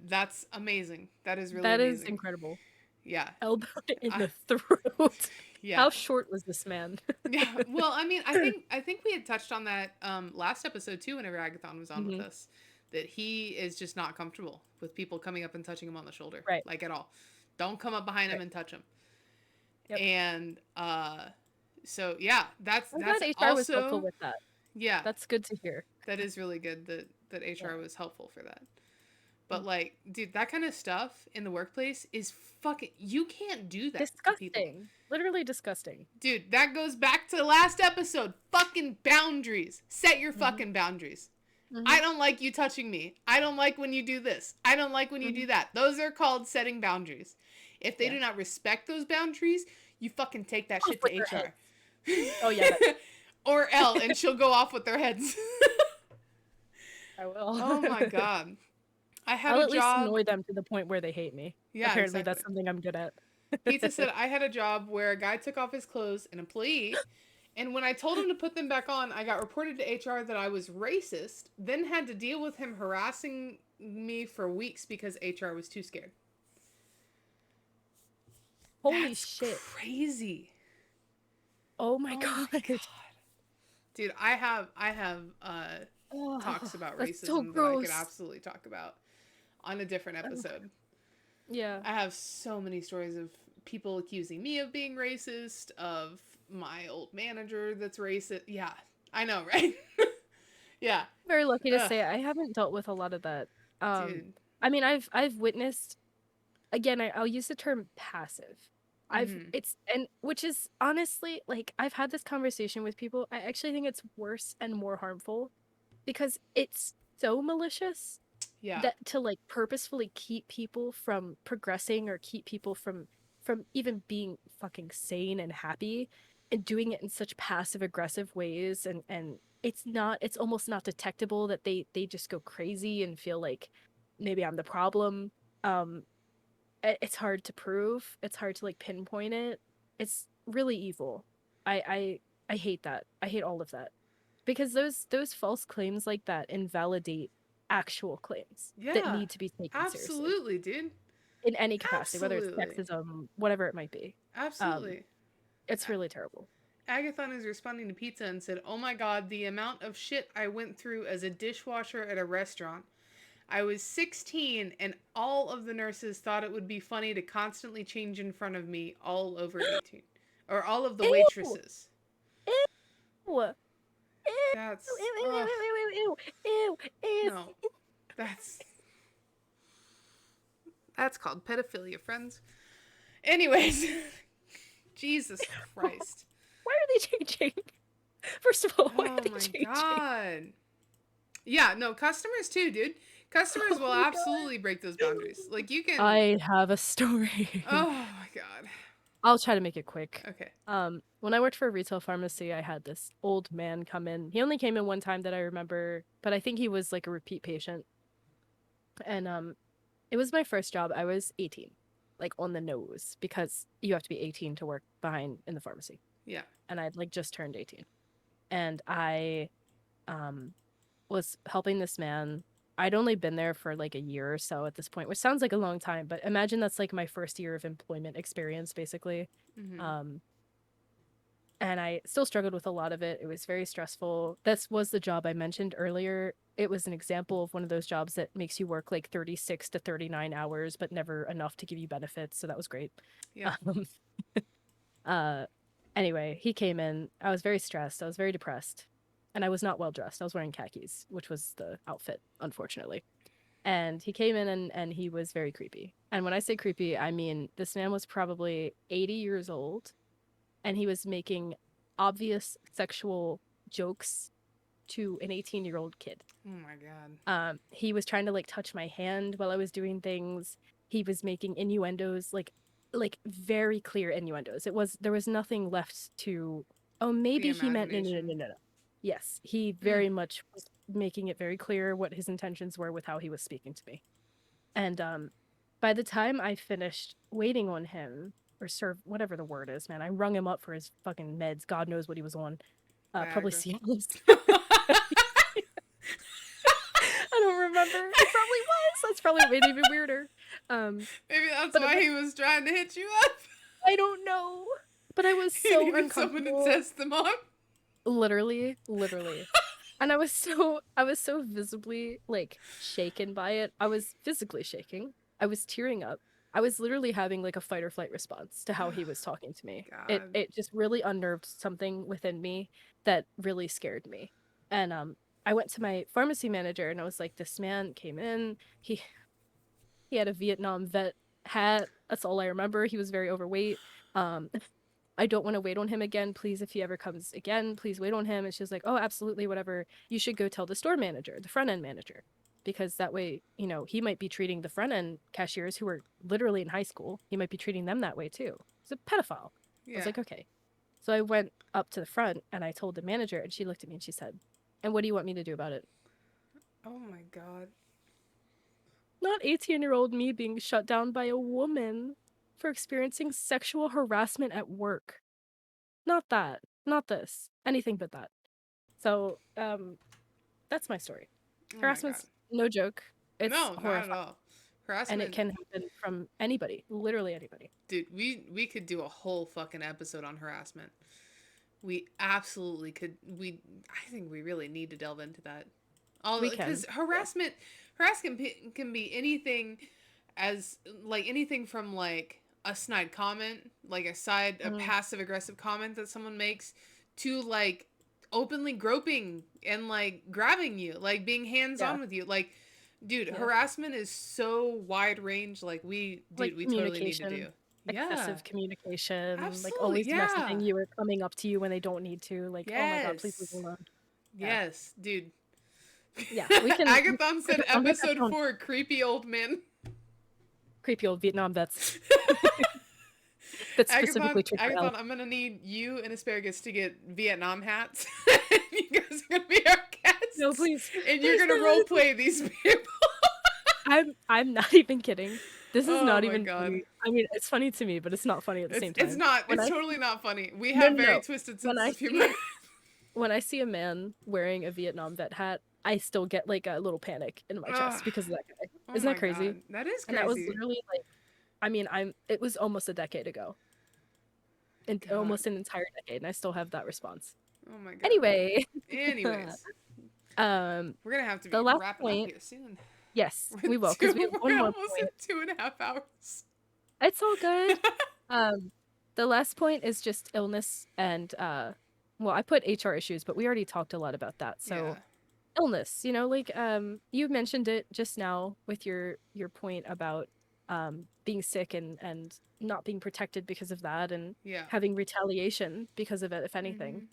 That's amazing. That is really amazing. That is incredible. Yeah. Elbowed in the throat. Yeah. How short was this man? Yeah. Well, I mean, I think we had touched on that last episode too whenever Agathon was on with us. That he is just not comfortable with people coming up and touching him on the shoulder. Right. Like at all. Don't come up behind him and touch him. Yep. And so yeah, that's HR also was helpful with that. Yeah. That's good to hear. That is really good that HR was helpful for that. But like, dude, that kind of stuff in the workplace is fucking, you can't do that. Disgusting. Literally disgusting. Dude, that goes back to the last episode. Fucking boundaries. Set your fucking boundaries. I don't like you touching me. I don't like when you do this. I don't like when you do that. Those are called setting boundaries. If they do not respect those boundaries, you fucking take that shit to HR. Oh, yeah. Or L, and she'll go off with their heads. I will. Oh, my God. I'll at least annoy them to the point where they hate me. Yeah, apparently that's something I'm good at. Pizza said I had a job where a guy took off his clothes, an employee, and when I told him to put them back on, I got reported to HR that I was racist, then had to deal with him harassing me for weeks because HR was too scared. Holy That's shit. crazy. Oh my Oh god. my god. Dude, I have talks Oh, about that's so racism that I could gross. absolutely talk about on a different episode. Yeah. I have so many stories of people accusing me of being racist, of my old manager that's racist. Yeah, I know, right? Yeah. Very lucky to Ugh, say I haven't dealt with a lot of that. Um, dude. I mean, I've witnessed, again, I'll use the term passive. Mhm. It's, and which is honestly, like, I've had this conversation with people. I actually think it's worse and more harmful because it's so malicious Yeah. that to like purposefully keep people from progressing or keep people from even being fucking sane and happy, and doing it in such passive aggressive ways, and it's almost not detectable that they just go crazy and feel like maybe I'm the problem. um it's hard to prove, it's hard to like pinpoint it. It's really evil. I hate that. I hate all of that because those false claims like that invalidate actual claims that Yeah. need to be taken seriously Absolutely, dude. in any capacity, whether it's Absolutely. sexism, whatever it might be. um Absolutely. it's really terrible. Agathon is responding to Pizza and said, "Oh my god, the amount of shit I went through as a dishwasher at a restaurant. I was 16 and all of the nurses thought it would be funny to constantly change in front of me all over 18. Or all of the Ew, waitresses." ew, ew, That's ew, ew, ew, ew, ew, no. That's that's called pedophilia, friends. Anyways, Jesus Christ. why are they changing? First of all, why are Oh they my changing? god. Yeah, no, customers too, dude. Customers Oh will my god. absolutely break those boundaries. Like you can. I have a story. Oh my god. I'll try to make it quick. Okay. When I worked for a retail pharmacy, I had this old man come in. He only came in one time that I remember, but I think he was like a repeat patient. And it was my first job. I was 18, like on the nose, because you have to be 18 to work behind in the pharmacy. Yeah. And I'd like just turned 18. And I um was helping this man. I'd only been there for like a year or so at this point, which sounds like a long time, but imagine that's like my first year of employment experience, basically. Mhm. Um, and I still struggled with a lot of it. It was very stressful. This was the job I mentioned earlier. It was an example of one of those jobs that makes you work like 36 to 39 hours, but never enough to give you benefits. So that was great. Yeah. Um, uh, anyway, he came in. I was very stressed. I was very depressed. And I was not well dressed. I was wearing khakis, which was the outfit, unfortunately. And he came in and he was very creepy. And when I say creepy, I mean this man was probably 80 years old and he was making obvious sexual jokes to an 18-year-old kid. Oh my god. He was trying to like touch my hand while I was doing things. He was making innuendos, like very clear innuendos. It was, there was nothing left to, oh The maybe he meant no no no imagination. no no. Yes, he Mm. very much was making it very clear what his intentions were with how he was speaking to me. And by the time I finished waiting on him, or serve whatever the word is, man, I rung him up for his fucking meds. God knows what he was on. Probably Viagra. Cialis. I don't remember. It probably was. That's probably made it even weirder. Um, Maybe that's but why he was trying to hit you up. I don't know. But I was He so needed someone to uncomfortable. test them on. Literally, literally. And I was so visibly like shaken by it. I was physically shaking. I was tearing up. I was literally having like a fight or flight response to how he was talking to me. It God. it just really unnerved something within me that really scared me. And I went to my pharmacy manager and I was like, this man came in. He had a Vietnam vet hat. That's all I remember. He was very overweight. Um I don't want to wait on him again. Please, if he ever comes again, please wait on him. And she was like, oh, absolutely, whatever. You should go tell the store manager, the front end manager, because that way, you know, he might be treating the front end cashiers who are literally in high school. He might be treating them that way too. He's a pedophile. I was Yeah. like, okay. So I went up to the front and I told the manager, and she looked at me and she said, and what do you want me to do about it? Oh my god. Not 18-year-old me being shut down by a woman. for experiencing sexual harassment at work. Not that. Not this. Anything but that. So, that's my story. Oh my god. Harassment's no joke. It's No, not at horrifying. all. And it Harassment, can happen from anybody, literally anybody. dude. We could do a whole fucking episode on harassment. We absolutely could. I think we really need to delve into that. All We can. because harassment can be anything, as like anything from like a snide comment, like a Mm, passive aggressive comment that someone makes, to like openly groping and like grabbing you, like being hands yeah. on with you, like. Dude, Yeah. harassment is so wide range. Like Like we totally need to communication, do. Yeah, excessive communication, like absolutely. always Yeah. messaging you or coming up to you when they don't need to. Like, oh my God, please leave me Yes. alone. Yeah. Yes, dude. Yeah. We Agathon said I'll make that episode sound 4 creepy old men. creepy old Vietnam vets that specifically trigger Agathon, L. I'm gonna need you and Asparagus to get Vietnam hats. You guys are gonna be our No, guests, please. and you're Please gonna role don't. play these people. I'm not even kidding. This is Oh not my even god. funny. I mean, it's funny to me, but it's not funny at the same It's time. not. When It's I totally not funny. We no have no very no. twisted When senses I of humor. see when I see a man wearing a Vietnam vet hat, I still get like a little panic in my Ugh. chest because of that guy. Oh Isn't that my crazy? god. That is And that was crazy. literally like, I mean, it was almost a decade ago, and God. almost an entire decade, and I still have that response. Oh my god. Anyway, Anyways, um, we're gonna have to the be last wrapping up point, here soon. yes, we will, because we have one We're more almost point. at 2.5 hours. It's all good. The last point is just illness and well, I put HR issues, but we already talked a lot about that. Yeah. So illness, like you mentioned it just now with your point about being sick and not being protected because of that and Yeah. having retaliation because of it, if anything.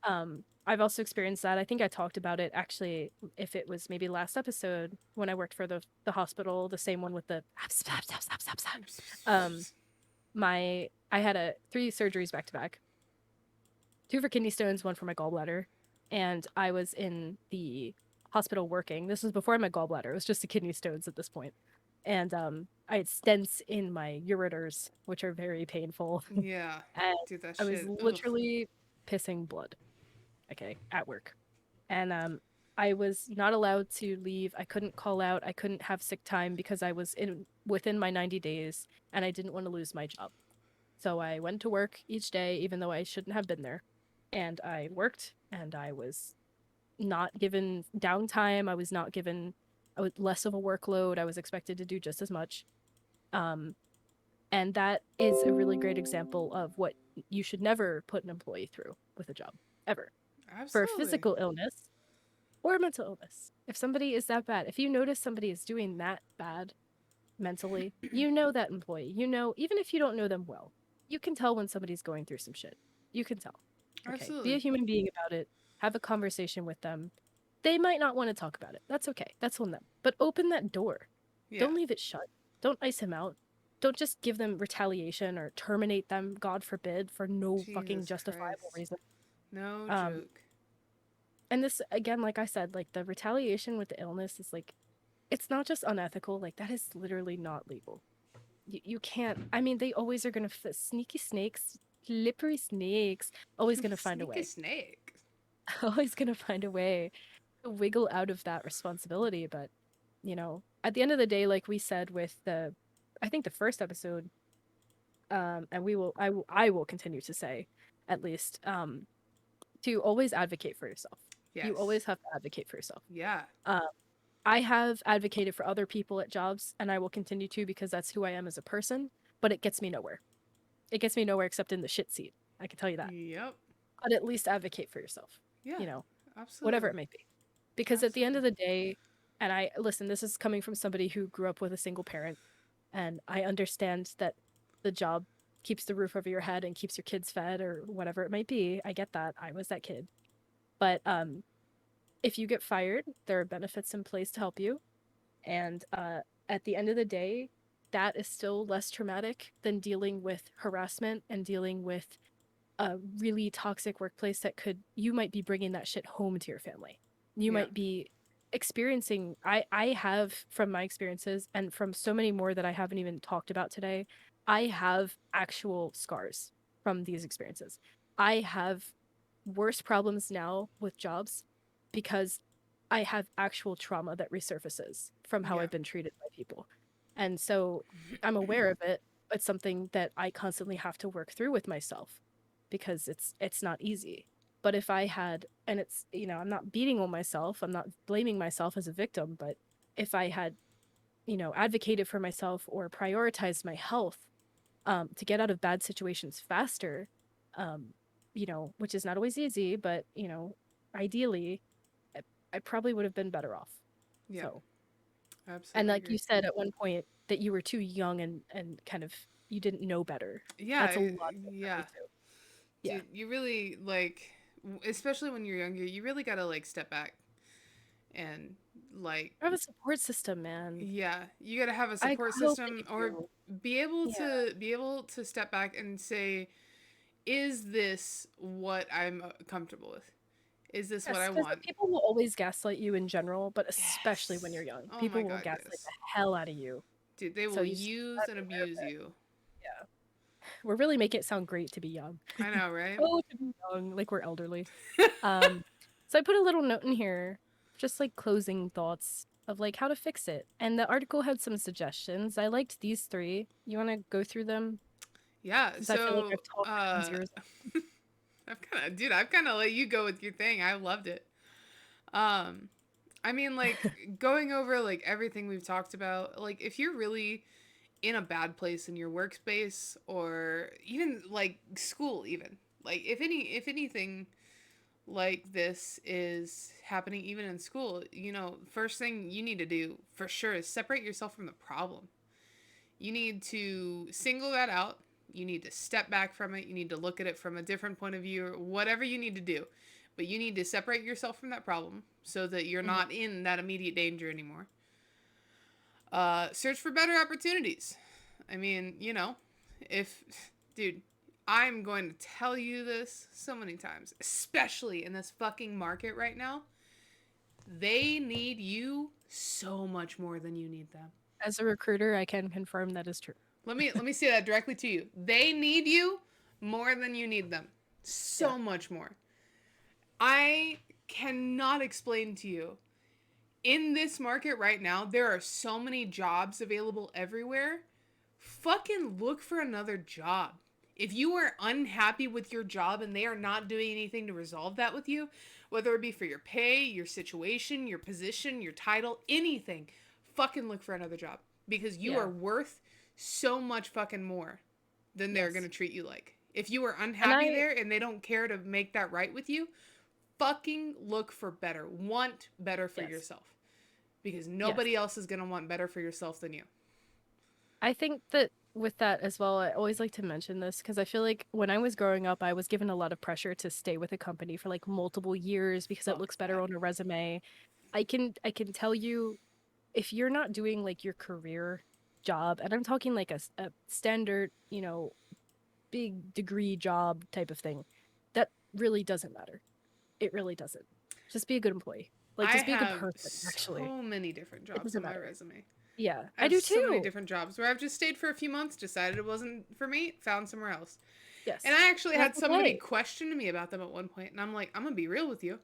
Mm-hmm. I've also experienced that. I think I talked about it actually, if it was maybe last episode when I worked for the hospital, the same one with the um I had 3 surgeries back to back, 2 for kidney stones, 1 for my gallbladder, and I was in the hospital working. This was before my gallbladder. It was just the kidney stones at this point. And I had stents in my ureters, which are very painful. Yeah. And Dude, that I was shit. Ugh. literally pissing blood, okay, at work. And I was not allowed to leave. I couldn't call out. I couldn't have sick time because I was in within my 90 days and I didn't want to lose my job. So I went to work each day, even though I shouldn't have been there. And I worked and I was not given downtime. I was not given less of a workload. I was expected to do just as much. Um, and that is a really great example of what you should never put an employee through with a job, ever. For a Absolutely. physical illness or a mental illness. If somebody is that bad, if you notice somebody is doing that bad mentally, you know that employee. You know, even if you don't know them well, you can tell when somebody's going through some shit. You can tell. Okay. Be a Absolutely. human being about it. Have a conversation with them. They might not want to talk about it. That's okay. That's on them. But open that door. Yeah. Don't leave it shut. Don't ice him out. Don't just give them retaliation or terminate them, God forbid, for no fucking Jesus justifiable Christ. reason. No Um, joke. and this again, like I said, like the retaliation with the illness is like, it's not just unethical. Like that is literally not legal. You can't. I mean, they always are gonna sneaky snakes, slippery snakes. Always gonna find a Sneaky way. snake. Always gonna find a way to wiggle out of that responsibility. But at the end of the day, like we said with I think the first episode, and I will continue to say, at least, to always advocate for yourself. Yes. You always have to advocate for yourself. Yeah. I have advocated for other people at jobs, and I will continue to because that's who I am as a person. But it gets me nowhere. It gets me nowhere except in the shit seat. I can tell you that. Yep. But at least advocate for yourself. Yeah. Absolutely. Whatever it may be. Because at the end of the day, and listen, this is coming from somebody who grew up with a single parent, and I understand that the job keeps the roof over your head and keeps your kids fed or whatever it might be. I get that. I was that kid. But if you get fired, there are benefits in place to help you. And at the end of the day, that is still less traumatic than dealing with harassment and dealing with a really toxic workplace that you might be bringing that shit home to your family. You Yeah. might be experiencing, I have, from my experiences and from so many more that I haven't even talked about today, I have actual scars from these experiences. I have worse problems now with jobs because I have actual trauma that resurfaces from how Yeah. I've been treated by people. And so I'm aware of it. It's something that I constantly have to work through with myself because it's not easy. But if I had, and it's, I'm not beating on myself, I'm not blaming myself as a victim, but if I had, advocated for myself or prioritized my health, to get out of bad situations faster, um, which is not always easy, but, ideally, I, I probably would have been better off. Yeah. So, and Absolutely like agree. you said at one point that you were too young and kind of you didn't know better. Yeah. That's a lot of it for me Yeah. too. Yeah. Dude, you really like, especially when you're younger, you really gotta like step back and like, I have a support system, man. yeah, you gotta have a I support hope that system you or do. Yeah. be able to step back and say, is this what I'm comfortable with? Is this what Yes, I because want? people will always gaslight you in general, but especially when you're Yes. young. Oh my People will God, gaslight the yes. hell out of you. Dude, they So will you just use gotta and be aware of abuse it. you. Yeah. We're really making it sound great to be young. I know, right? Oh, to be young, like we're elderly. Um, so I put a little note in here, just like closing thoughts of like how to fix it. And the article had some suggestions. I liked these three. You want to go through them? Yeah, Because I feel like so I've talked these years. I've kind of let you go with your thing. I loved it. Um, I mean, like going over like everything we've talked about. Like, if you're really in a bad place in your workspace or even like school, even like if anything like this is happening even in school, first thing you need to do for sure is separate yourself from the problem. You need to single that out. You need to step back from it. You need to look at it from a different point of view, or whatever you need to do. But you need to separate yourself from that problem so that you're Mhm. not in that immediate danger anymore. Search for better opportunities. I mean, if, dude, I'm going to tell you this so many times, especially in this fucking market right now. They need you so much more than you need them. As a recruiter, I can confirm that is true. Let me say that directly to you. They need you more than you need them. Yeah. So much more. I cannot explain to you. In this market right now, there are so many jobs available everywhere. Fucking look for another job. If you are unhappy with your job and they are not doing anything to resolve that with you, whether it be for your pay, your situation, your position, your title, anything, fucking look for another job because you Yeah. are worth so much fucking more than they're going Yes. to treat you like. If you are And unhappy there and they don't care to make that right with you, fucking look for better. Want better for yes. yourself because Yes. nobody else is going to want better for yourself than you. I think that with that as well, I always like to mention this because I feel like when I was growing up, I was given a lot of pressure to stay with a company for like multiple years because it Fuck looks better that. on a resume. I can tell you if you're not doing like your career job, and I'm talking like a standard, big degree job type of thing, that really doesn't matter. It really doesn't. Just be a good employee. Like I just be a good have person, actually. so many different It jobs doesn't on my matter. resume. Yeah, I I have do so many too. different jobs where I've just stayed for a few months, decided it wasn't for me, found somewhere else. And Yes. I actually And had that's somebody okay. question me about them at one point, and I'm like, I'm gonna be real with you.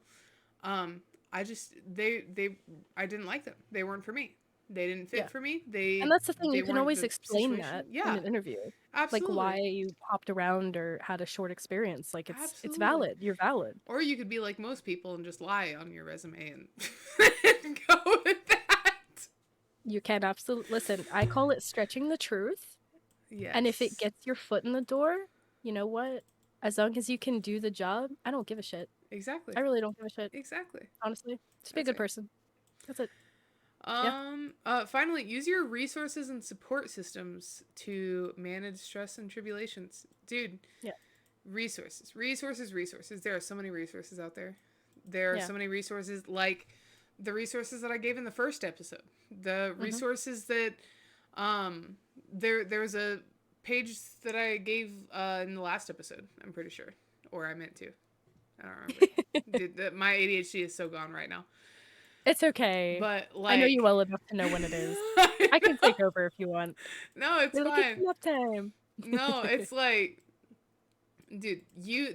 Um, I just I didn't like them. They weren't for me. They didn't fit Yeah. for me. And that's the thing, They you can weren't always the explain situation. that in Yeah, an interview. Like why absolutely, you hopped around or had a short experience. Like it's absolutely. valid. You're valid. Or you could be like most people and just lie on your resume and go with that. You can absolutely listen, I call it stretching the truth. And if it Yes, gets your foot in the door, you know what? As long as you can do the job, I don't give a shit. exactly, I really don't give a shit, exactly. honestly. Just be a That's good right. person. That's it. Yeah. Finally, use your resources and support systems to manage stress and tribulations. Dude, Yeah. resources, resources, resources. There are so many resources out there. There are Yeah. so many resources like the resources that I gave in the first episode. The Mm-hmm. resources that, um, there was a page that I gave in the last episode, I'm pretty sure. Or I meant to. I don't remember. Dude, my ADHD is so gone right now. It's okay. But I know you like, well enough to know when it is. I can take over if you want. no, it's You're like, it's fine. nap time. No, it's like, dude,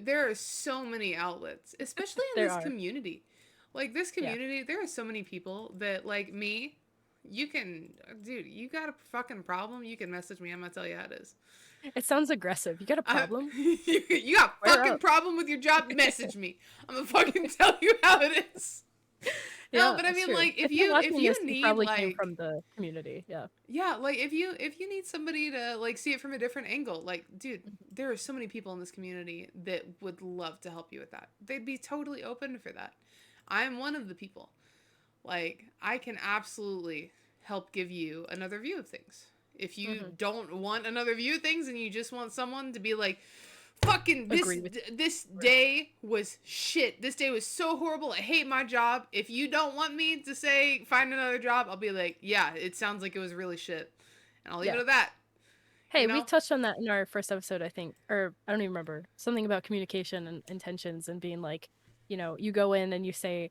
there are so many outlets, especially in There this are. community. Like this Yeah. community, there are so many people that like me. You can, dude, you got a fucking problem, you can message me. I'm gonna tell you how it is. It sounds aggressive. You got a problem? You got a Square fucking up. problem with your job? Message me. I'm gonna fucking tell you how it is. No, Yeah, but I it's mean, true. like, If you're if watching this, you you need probably came like, from the community. Yeah. yeah, like if you need somebody to like see it from a different angle, like, dude, there are so many people in this community that would love to help you with that. They'd be totally open for that. I'm one of the people. Like, I can absolutely help give you another view of things. If you Hmm. don't want another view of things and you just want someone to be like, fucking Agree with this you. day was shit. This day was so horrible. I hate my job. If you don't want me to say find another job, I'll be like, yeah, it sounds like it was really shit. And I'll leave it Yeah. at that. You Hey, we know? touched on that in our first episode, I think, or I don't even remember. Something about communication and intentions and being like, you go in and you say,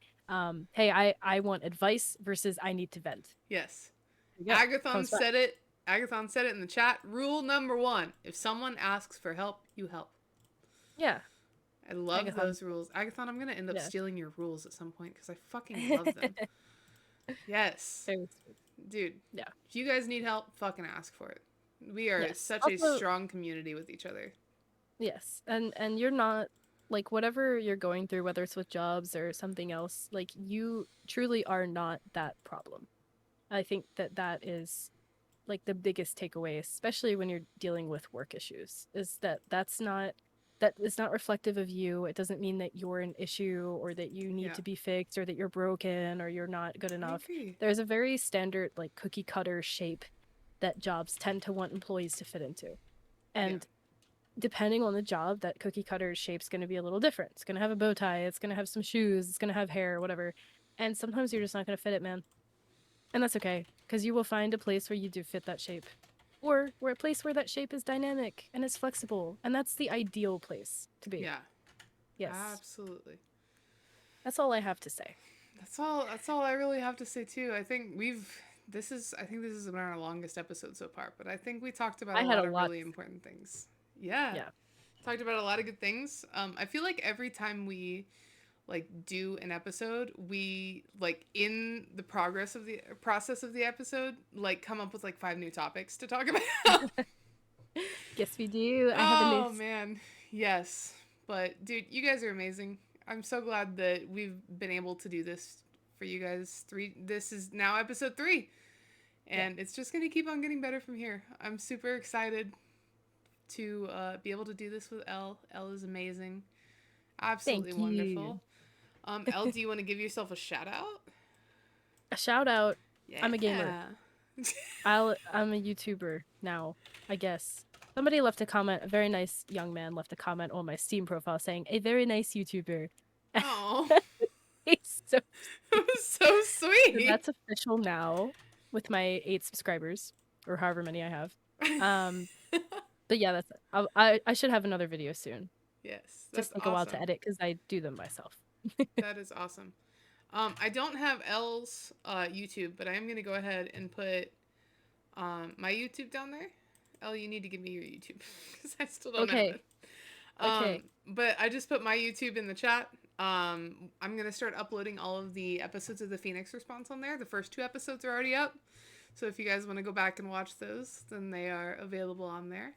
hey, I want advice versus I need to vent. Yes. There you go. Agathon Comes back. said it. Agathon said it in the chat. Rule number 1. If someone asks for help, you help. Yeah. I love Agathon. those rules. Agathon, I'm going to end up Yeah. stealing your rules at some point because I fucking love them. Yes. Very sweet. Dude, Yeah. if you guys need help, fucking ask for it. We are Yes. such a Also, strong community with each other. yes. And you're not like whatever you're going through, whether it's with jobs or something else, like you truly are not that problem. I think that that is like the biggest takeaway, especially when you're dealing with work issues, is that that is not reflective of you. It doesn't mean that you're an issue or that you need Yeah. to be fixed or that you're broken or you're not good I enough. agree. There's a very standard like cookie cutter shape that jobs tend to want employees to fit into. Yeah. And depending on the job, that cookie cutter shape's going to be a little different. It's going to have a bow tie, it's going to have some shoes, it's going to have hair, whatever. And sometimes you're just not going to fit it, man. And that's okay, because you will find a place where you do fit that shape. Or a place where that shape is dynamic and is flexible. And that's the ideal place to be. Yeah. Yes. Absolutely. That's all I have to say. That's all I really have to say too. I think this has been our longest episode so far, but I think we talked about I a had lot a of lot. really important things. Yeah. Yeah. Talked about a lot of good things. I feel like every time we like do an episode, we like in the process of the episode, like come up with like 5 new topics to talk about. Yes, we do. I have a Oh list. man. Yes. But dude, you guys are amazing. I'm so glad that we've been able to do this for you guys. This is now episode 3. And it's just going to keep on getting better from here. I'm super excited to be able to do this with Elle. Elle is amazing. Absolutely Thank you. wonderful. Elle, do you want to give yourself a shout out? A shout out. Yeah. I'm a gamer. I'm a YouTuber now, I guess. Somebody left a comment, a very nice young man left a comment on my Steam profile saying, a very nice YouTuber. Oh. He's so That was so sweet. So that's official now with my 8 subscribers, or however many I have. But yeah, that's it. I should have another video soon. Yes. That's Just take awesome. a while to edit because I do them myself. That is awesome. I don't have Elle's YouTube, but I am going to go ahead and put my YouTube down there. Elle, you need to give me your YouTube because I still don't have it. Okay. But I just put my YouTube in the chat. I'm going to start uploading all of the episodes of the Phoenix Response on there. The first 2 episodes are already up. So if you guys want to go back and watch those, then they are available on there.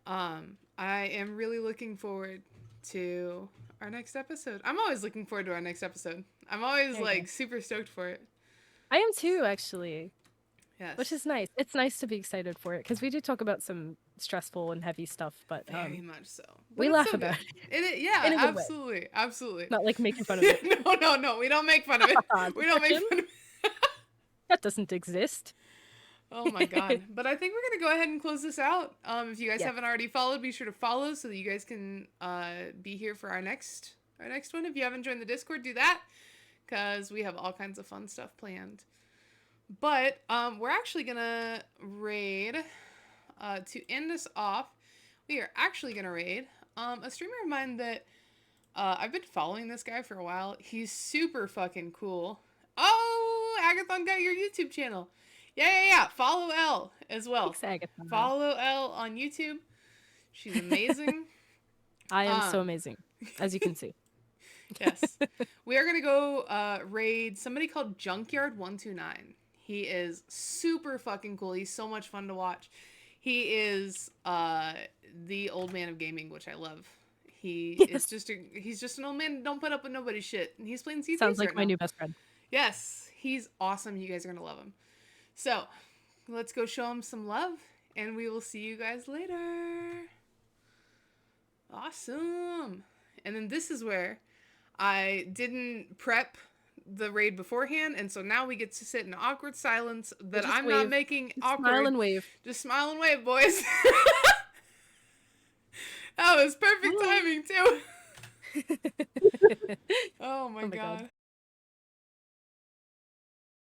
I am really looking forward to our next episode. I'm always looking forward to our next episode. I'm always like super stoked for it. I am too, actually. Yes. Which is nice. It's nice to be excited for it because we do talk about some stressful and heavy stuff, but very much so. But we laugh about it. Yeah, in a good absolutely, way. absolutely. Not like making fun of it. No, we don't make fun of it. We don't make fun of it. That doesn't exist. Oh my god. But I think we're going to go ahead and close this out. If you guys haven't already followed, be sure to follow so that you guys can be here for our next one. If you haven't joined the Discord, do that because we have all kinds of fun stuff planned. But we're actually going to raid to end us off. We are actually going to raid a streamer of mine that I've been following this guy for a while. He's super fucking cool. Oh Agathon got your YouTube channel. Yeah. Follow Elle as well. Thanks, Agatha. Follow Elle on YouTube. She's amazing. I am so amazing, as you can see. Yes. We are going to go raid somebody called Junkyard129. He is super fucking cool. He's so much fun to watch. He is the old man of gaming, which I love. He's just an old man. Don't put up with nobody's shit. And he's playing C3 Sounds like right my now. new best friend. Yes, he's awesome. You guys are gonna love him. So, let's go show him some love, and we will see you guys later. Awesome. And then this is where I didn't prep the raid beforehand, and so now we get to sit in awkward silence that I'm not making awkward. Smile and wave. Just smile and wave, boys. That was perfect timing, too. Oh my god.